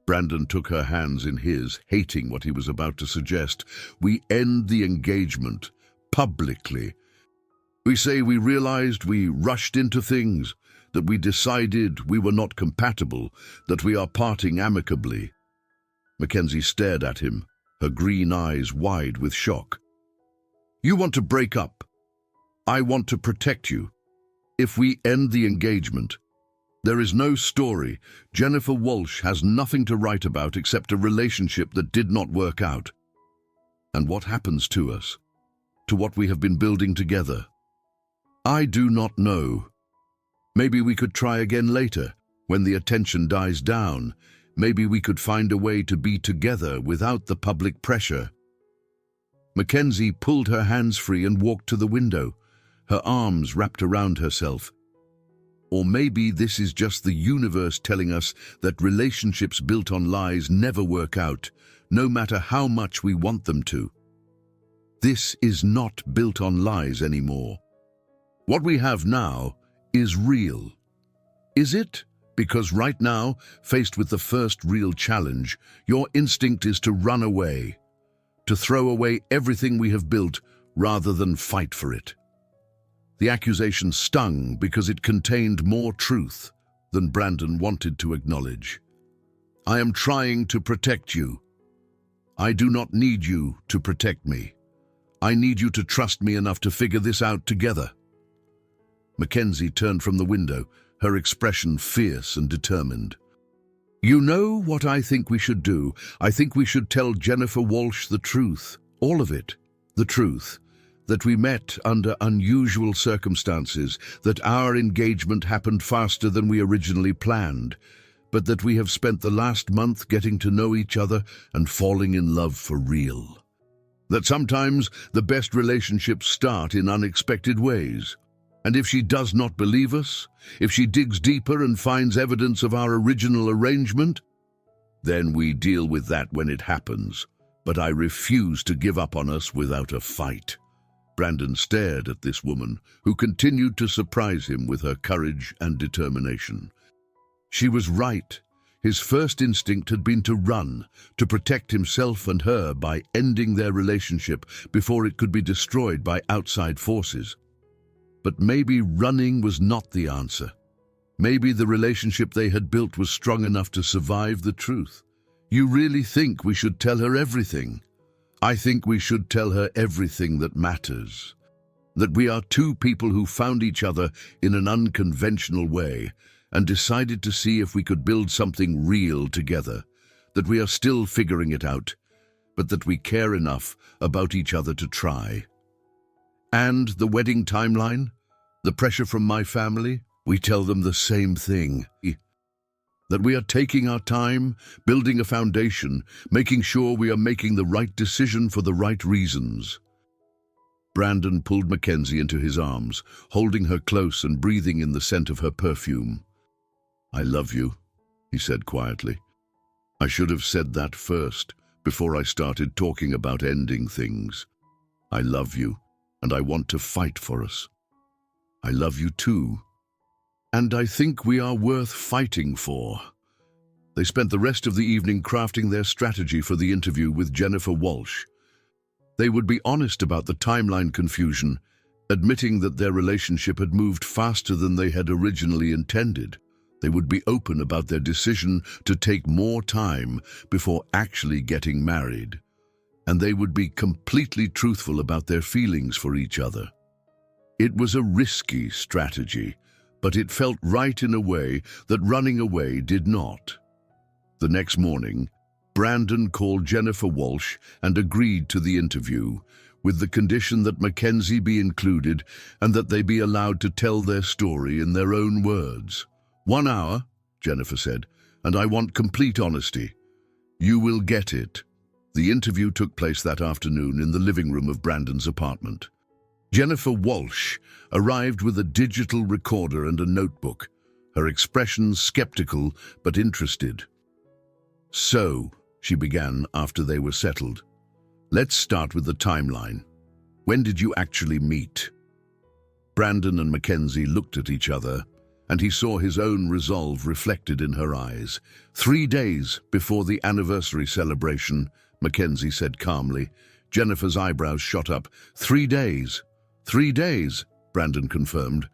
Brandon took her hands in his, hating what he was about to suggest. We end the engagement, publicly. We say we realized we rushed into things, that we decided we were not compatible, that we are parting amicably. McKenzie stared at him, her green eyes wide with shock. You want to break up. I want to protect you. If we end the engagement, there is no story. Jennifer Walsh has nothing to write about except a relationship that did not work out. And what happens to us? To what we have been building together? I do not know. Maybe we could try again later, when the attention dies down. Maybe we could find a way to be together without the public pressure. McKenzie pulled her hands free and walked to the window, her arms wrapped around herself. Or maybe this is just the universe telling us that relationships built on lies never work out, no matter how much we want them to. This is not built on lies anymore. What we have now is real. Is it? Because right now, faced with the first real challenge, your instinct is to run away, to throw away everything we have built rather than fight for it. The accusation stung because it contained more truth than Brandon wanted to acknowledge. I am trying to protect you. I do not need you to protect me. I need you to trust me enough to figure this out together. McKenzie turned from the window, her expression fierce and determined. You know what I think we should do? I think we should tell Jennifer Walsh the truth, all of it. The truth, that we met under unusual circumstances, that our engagement happened faster than we originally planned, but that we have spent the last month getting to know each other and falling in love for real. That sometimes the best relationships start in unexpected ways. And if she does not believe us, if she digs deeper and finds evidence of our original arrangement, then we deal with that when it happens. But I refuse to give up on us without a fight. Brandon stared at this woman, who continued to surprise him with her courage and determination. She was right. His first instinct had been to run, to protect himself and her by ending their relationship before it could be destroyed by outside forces. But maybe running was not the answer. Maybe the relationship they had built was strong enough to survive the truth. You really think we should tell her everything? I think we should tell her everything that matters. That we are two people who found each other in an unconventional way and decided to see if we could build something real together. That we are still figuring it out, but that we care enough about each other to try. And the wedding timeline? The pressure from my family? We tell them the same thing. That we are taking our time, building a foundation, making sure we are making the right decision for the right reasons. Brandon pulled McKenzie into his arms, holding her close and breathing in the scent of her perfume. I love you, he said quietly. I should have said that first, before I started talking about ending things. I love you, and I want to fight for us. I love you too. And I think we are worth fighting for. They spent the rest of the evening crafting their strategy for the interview with Jennifer Walsh. They would be honest about the timeline confusion, admitting that their relationship had moved faster than they had originally intended. They would be open about their decision to take more time before actually getting married. And they would be completely truthful about their feelings for each other. It was a risky strategy, but it felt right in a way that running away did not. The next morning, Brandon called Jennifer Walsh and agreed to the interview, with the condition that McKenzie be included and that they be allowed to tell their story in their own words. 1 hour, Jennifer said, and I want complete honesty. You will get it. The interview took place that afternoon in the living room of Brandon's apartment. Jennifer Walsh arrived with a digital recorder and a notebook, her expressions skeptical but interested. So, she began after they were settled. Let's start with the timeline. When did you actually meet? Brandon and McKenzie looked at each other, and he saw his own resolve reflected in her eyes. 3 days before the anniversary celebration, McKenzie said calmly. Jennifer's eyebrows shot up. 3 days. 3 days, Brandon confirmed.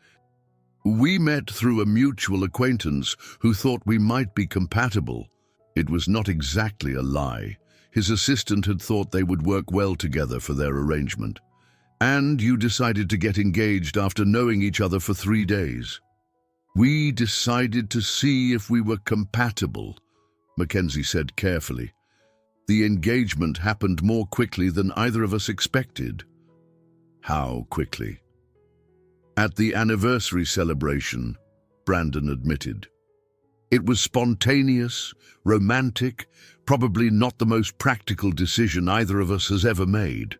We met through a mutual acquaintance who thought we might be compatible. It was not exactly a lie. His assistant had thought they would work well together for their arrangement. And you decided to get engaged after knowing each other for 3 days. We decided to see if we were compatible, McKenzie said carefully. The engagement happened more quickly than either of us expected. How quickly? At the anniversary celebration, Brandon admitted. It was spontaneous, romantic, probably not the most practical decision either of us has ever made.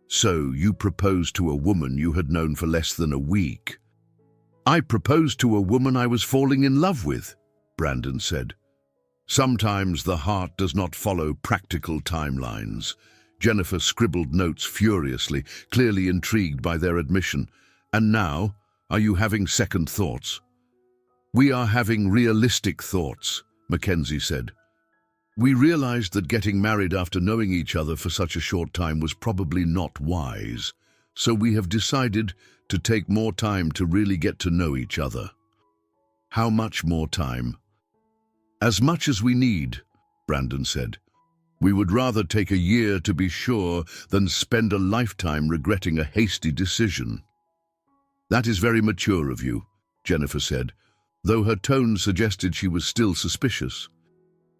So you proposed to a woman you had known for less than a week. I proposed to a woman I was falling in love with, Brandon said. Sometimes the heart does not follow practical timelines. Jennifer scribbled notes furiously, clearly intrigued by their admission. And now, are you having second thoughts? "We are having realistic thoughts," McKenzie said. "We realized that getting married after knowing each other for such a short time was probably not wise, so we have decided to take more time to really get to know each other." "How much more time?" "As much as we need," Brandon said. "We would rather take a year to be sure than spend a lifetime regretting a hasty decision." "That is very mature of you," Jennifer said, though her tone suggested she was still suspicious.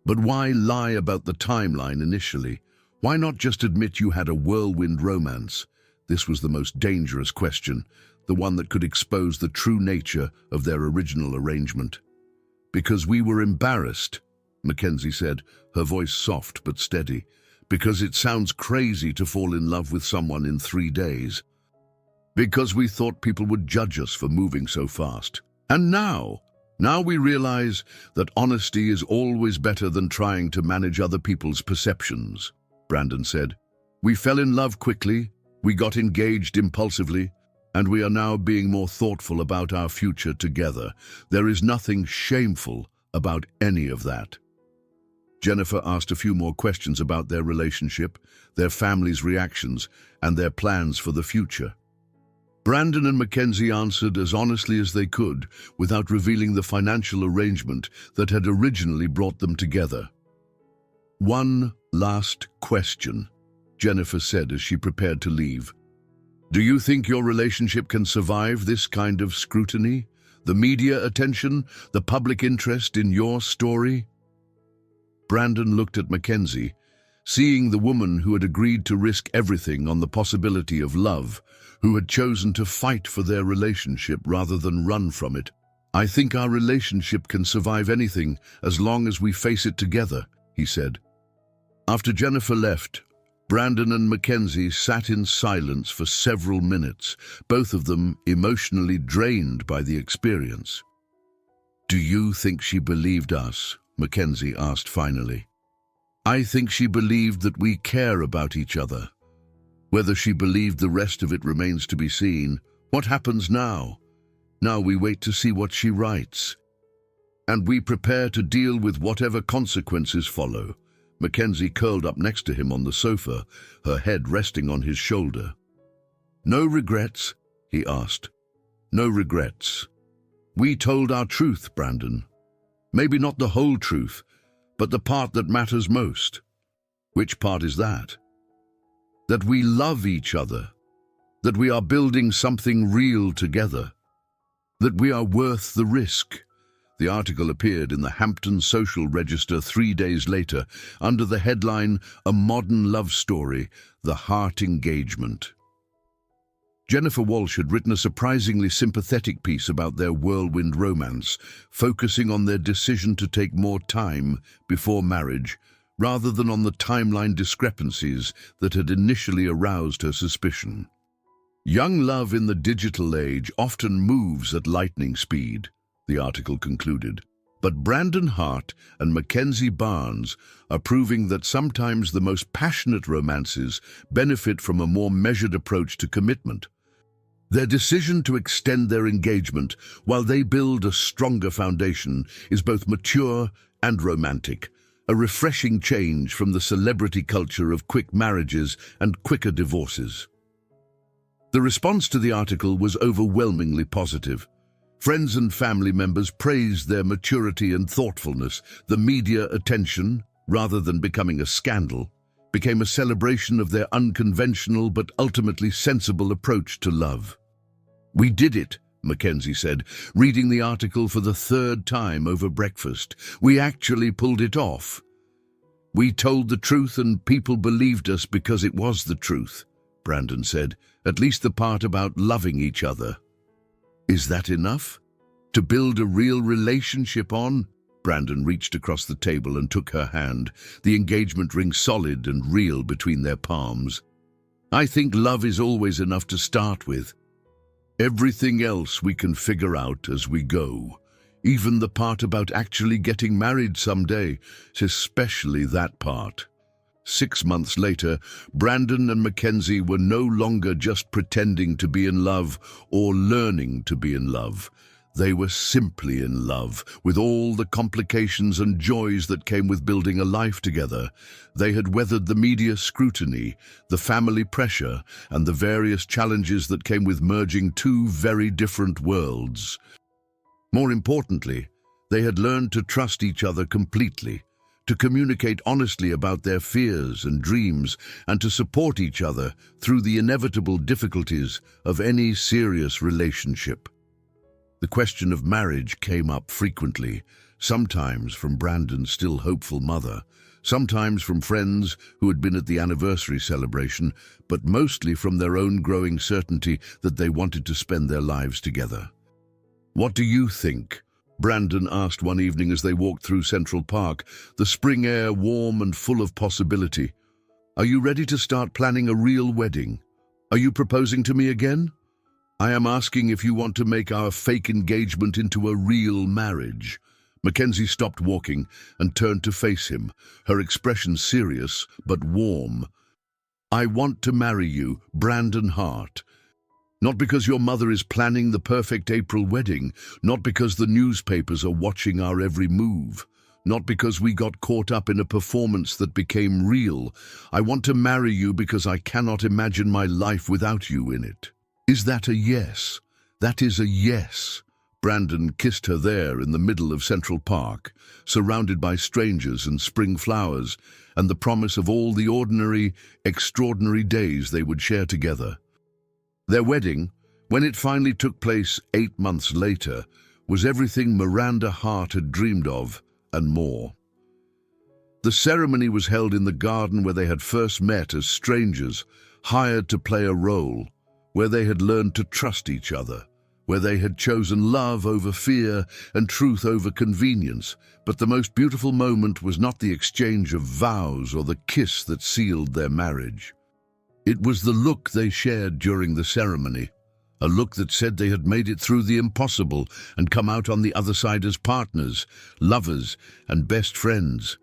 "But why lie about the timeline initially? Why not just admit you had a whirlwind romance?" This was the most dangerous question, the one that could expose the true nature of their original arrangement. "Because we were embarrassed," McKenzie said, her voice soft but steady. "Because it sounds crazy to fall in love with someone in 3 days. Because we thought people would judge us for moving so fast. And now we realize that honesty is always better than trying to manage other people's perceptions," Brandon said. "We fell in love quickly, we got engaged impulsively, and we are now being more thoughtful about our future together. There is nothing shameful about any of that." Jennifer asked a few more questions about their relationship, their family's reactions, and their plans for the future. Brandon and McKenzie answered as honestly as they could, without revealing the financial arrangement that had originally brought them together. "One last question," Jennifer said as she prepared to leave. "Do you think your relationship can survive this kind of scrutiny? The media attention, the public interest in your story?" Brandon looked at McKenzie, seeing the woman who had agreed to risk everything on the possibility of love, who had chosen to fight for their relationship rather than run from it. "I think our relationship can survive anything as long as we face it together," he said. After Jennifer left, Brandon and McKenzie sat in silence for several minutes, both of them emotionally drained by the experience. "Do you think she believed us?" McKenzie asked finally. "I think she believed that we care about each other. Whether she believed the rest of it remains to be seen. What happens now? Now we wait to see what she writes. And we prepare to deal with whatever consequences follow." McKenzie curled up next to him on the sofa, her head resting on his shoulder. "No regrets?" he asked. "No regrets. We told our truth, Brandon. Maybe not the whole truth, but the part that matters most." "Which part is that?" "That we love each other. That we are building something real together. That we are worth the risk." The article appeared in the Hampton Social Register 3 days later, under the headline, "A Modern Love Story, The Hart Engagement." Jennifer Walsh had written a surprisingly sympathetic piece about their whirlwind romance, focusing on their decision to take more time before marriage, rather than on the timeline discrepancies that had initially aroused her suspicion. "Young love in the digital age often moves at lightning speed," the article concluded. "But Brandon Hart and Mackenzie Barnes are proving that sometimes the most passionate romances benefit from a more measured approach to commitment. Their decision to extend their engagement while they build a stronger foundation is both mature and romantic, a refreshing change from the celebrity culture of quick marriages and quicker divorces." The response to the article was overwhelmingly positive. Friends and family members praised their maturity and thoughtfulness. The media attention, rather than becoming a scandal, became a celebration of their unconventional but ultimately sensible approach to love. "We did it," Mackenzie said, reading the article for the 3rd time over breakfast. "We actually pulled it off. We told the truth and people believed us because it was the truth," Brandon said, "at least the part about loving each other." "Is that enough? To build a real relationship on?" Brandon reached across the table and took her hand, the engagement ring solid and real between their palms. "I think love is always enough to start with. Everything else we can figure out as we go. Even the part about actually getting married someday, especially that part." 6 months later, Brandon and Mackenzie were no longer just pretending to be in love or learning to be in love. They were simply in love, with all the complications and joys that came with building a life together. They had weathered the media scrutiny, the family pressure, and the various challenges that came with merging two very different worlds. More importantly, they had learned to trust each other completely, to communicate honestly about their fears and dreams, and to support each other through the inevitable difficulties of any serious relationship. The question of marriage came up frequently, sometimes from Brandon's still hopeful mother, sometimes from friends who had been at the anniversary celebration, but mostly from their own growing certainty that they wanted to spend their lives together. "What do you think?" Brandon asked one evening as they walked through Central Park, the spring air warm and full of possibility. "Are you ready to start planning a real wedding? Are you proposing to me again? I am asking if you want to make our fake engagement into a real marriage." McKenzie stopped walking and turned to face him, her expression serious but warm. "I want to marry you, Brandon Hart. Not because your mother is planning the perfect April wedding, not because the newspapers are watching our every move, not because we got caught up in a performance that became real. I want to marry you because I cannot imagine my life without you in it. Is that a yes?" "That is a yes." Brandon kissed her there in the middle of Central Park, surrounded by strangers and spring flowers, and the promise of all the ordinary, extraordinary days they would share together. Their wedding, when it finally took place 8 months later, was everything Miranda Hart had dreamed of and more. The ceremony was held in the garden where they had first met as strangers, hired to play a role, where they had learned to trust each other, where they had chosen love over fear and truth over convenience. But the most beautiful moment was not the exchange of vows or the kiss that sealed their marriage. It was the look they shared during the ceremony, a look that said they had made it through the impossible and come out on the other side as partners, lovers, and best friends.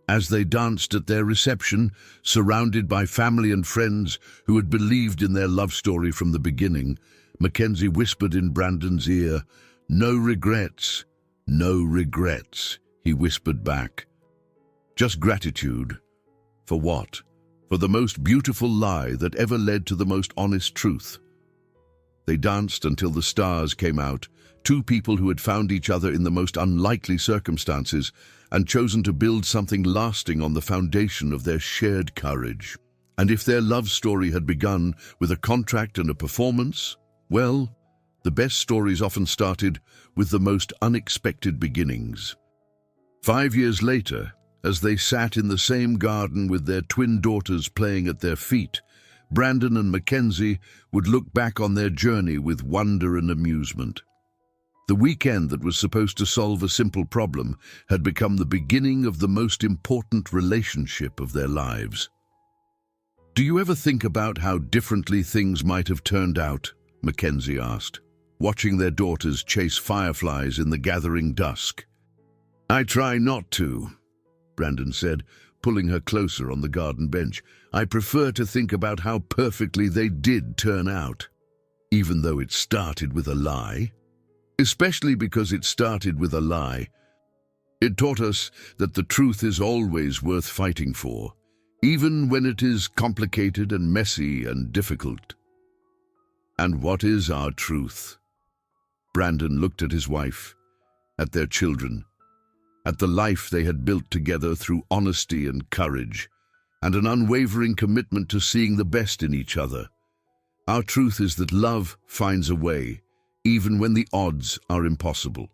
As they danced at their reception, surrounded by family and friends who had believed in their love story from the beginning, McKenzie whispered in Brandon's ear, "No regrets, no regrets," he whispered back. "Just gratitude." For what? For the most beautiful lie that ever led to the most honest truth. They danced until the stars came out, two people who had found each other in the most unlikely circumstances and chosen to build something lasting on the foundation of their shared courage. And if their love story had begun with a contract and a performance, well, the best stories often started with the most unexpected beginnings. 5 years later, as they sat in the same garden with their twin daughters playing at their feet, Brandon and McKenzie would look back on their journey with wonder and amusement. The weekend that was supposed to solve a simple problem had become the beginning of the most important relationship of their lives. "Do you ever think about how differently things might have turned out?" McKenzie asked, watching their daughters chase fireflies in the gathering dusk. "I try not to," Brandon said, pulling her closer on the garden bench. "I prefer to think about how perfectly they did turn out, even though it started with a lie. Especially because it started with a lie. It taught us that the truth is always worth fighting for, even when it is complicated and messy and difficult." "And what is our truth?" Brandon looked at his wife, at their children, at the life they had built together through honesty and courage, and an unwavering commitment to seeing the best in each other. "Our truth is that love finds a way, even when the odds are impossible.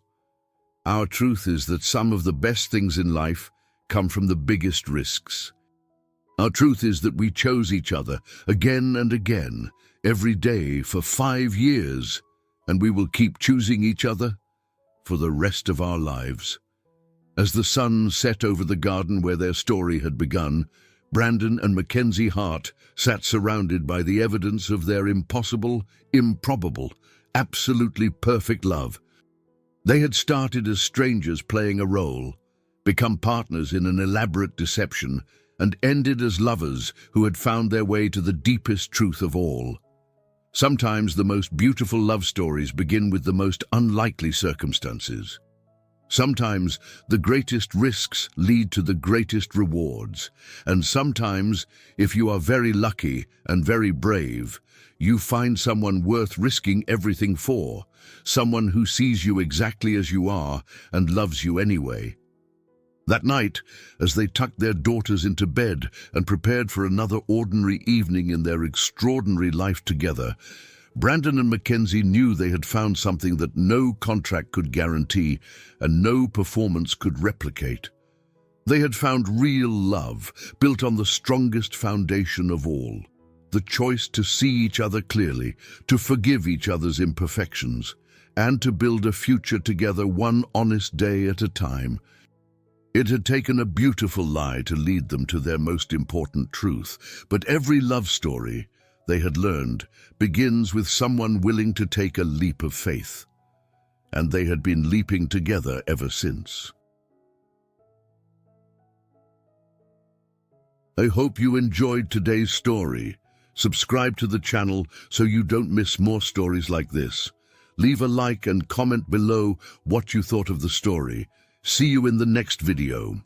Our truth is that some of the best things in life come from the biggest risks. Our truth is that we chose each other again and again, every day for 5 years, and we will keep choosing each other for the rest of our lives." As the sun set over the garden where their story had begun, Brandon and McKenzie Hart sat surrounded by the evidence of their impossible, improbable, absolutely perfect love. They had started as strangers playing a role, become partners in an elaborate deception, and ended as lovers who had found their way to the deepest truth of all. Sometimes the most beautiful love stories begin with the most unlikely circumstances. Sometimes the greatest risks lead to the greatest rewards. And sometimes, if you are very lucky and very brave, you find someone worth risking everything for, someone who sees you exactly as you are and loves you anyway. That night, as they tucked their daughters into bed and prepared for another ordinary evening in their extraordinary life together, Brandon and McKenzie knew they had found something that no contract could guarantee and no performance could replicate. They had found real love, built on the strongest foundation of all, the choice to see each other clearly, to forgive each other's imperfections, and to build a future together one honest day at a time. It had taken a beautiful lie to lead them to their most important truth, but every love story, they had learned, begins with someone willing to take a leap of faith. And they had been leaping together ever since. I hope you enjoyed today's story. Subscribe to the channel so you don't miss more stories like this. Leave a like and comment below what you thought of the story. See you in the next video.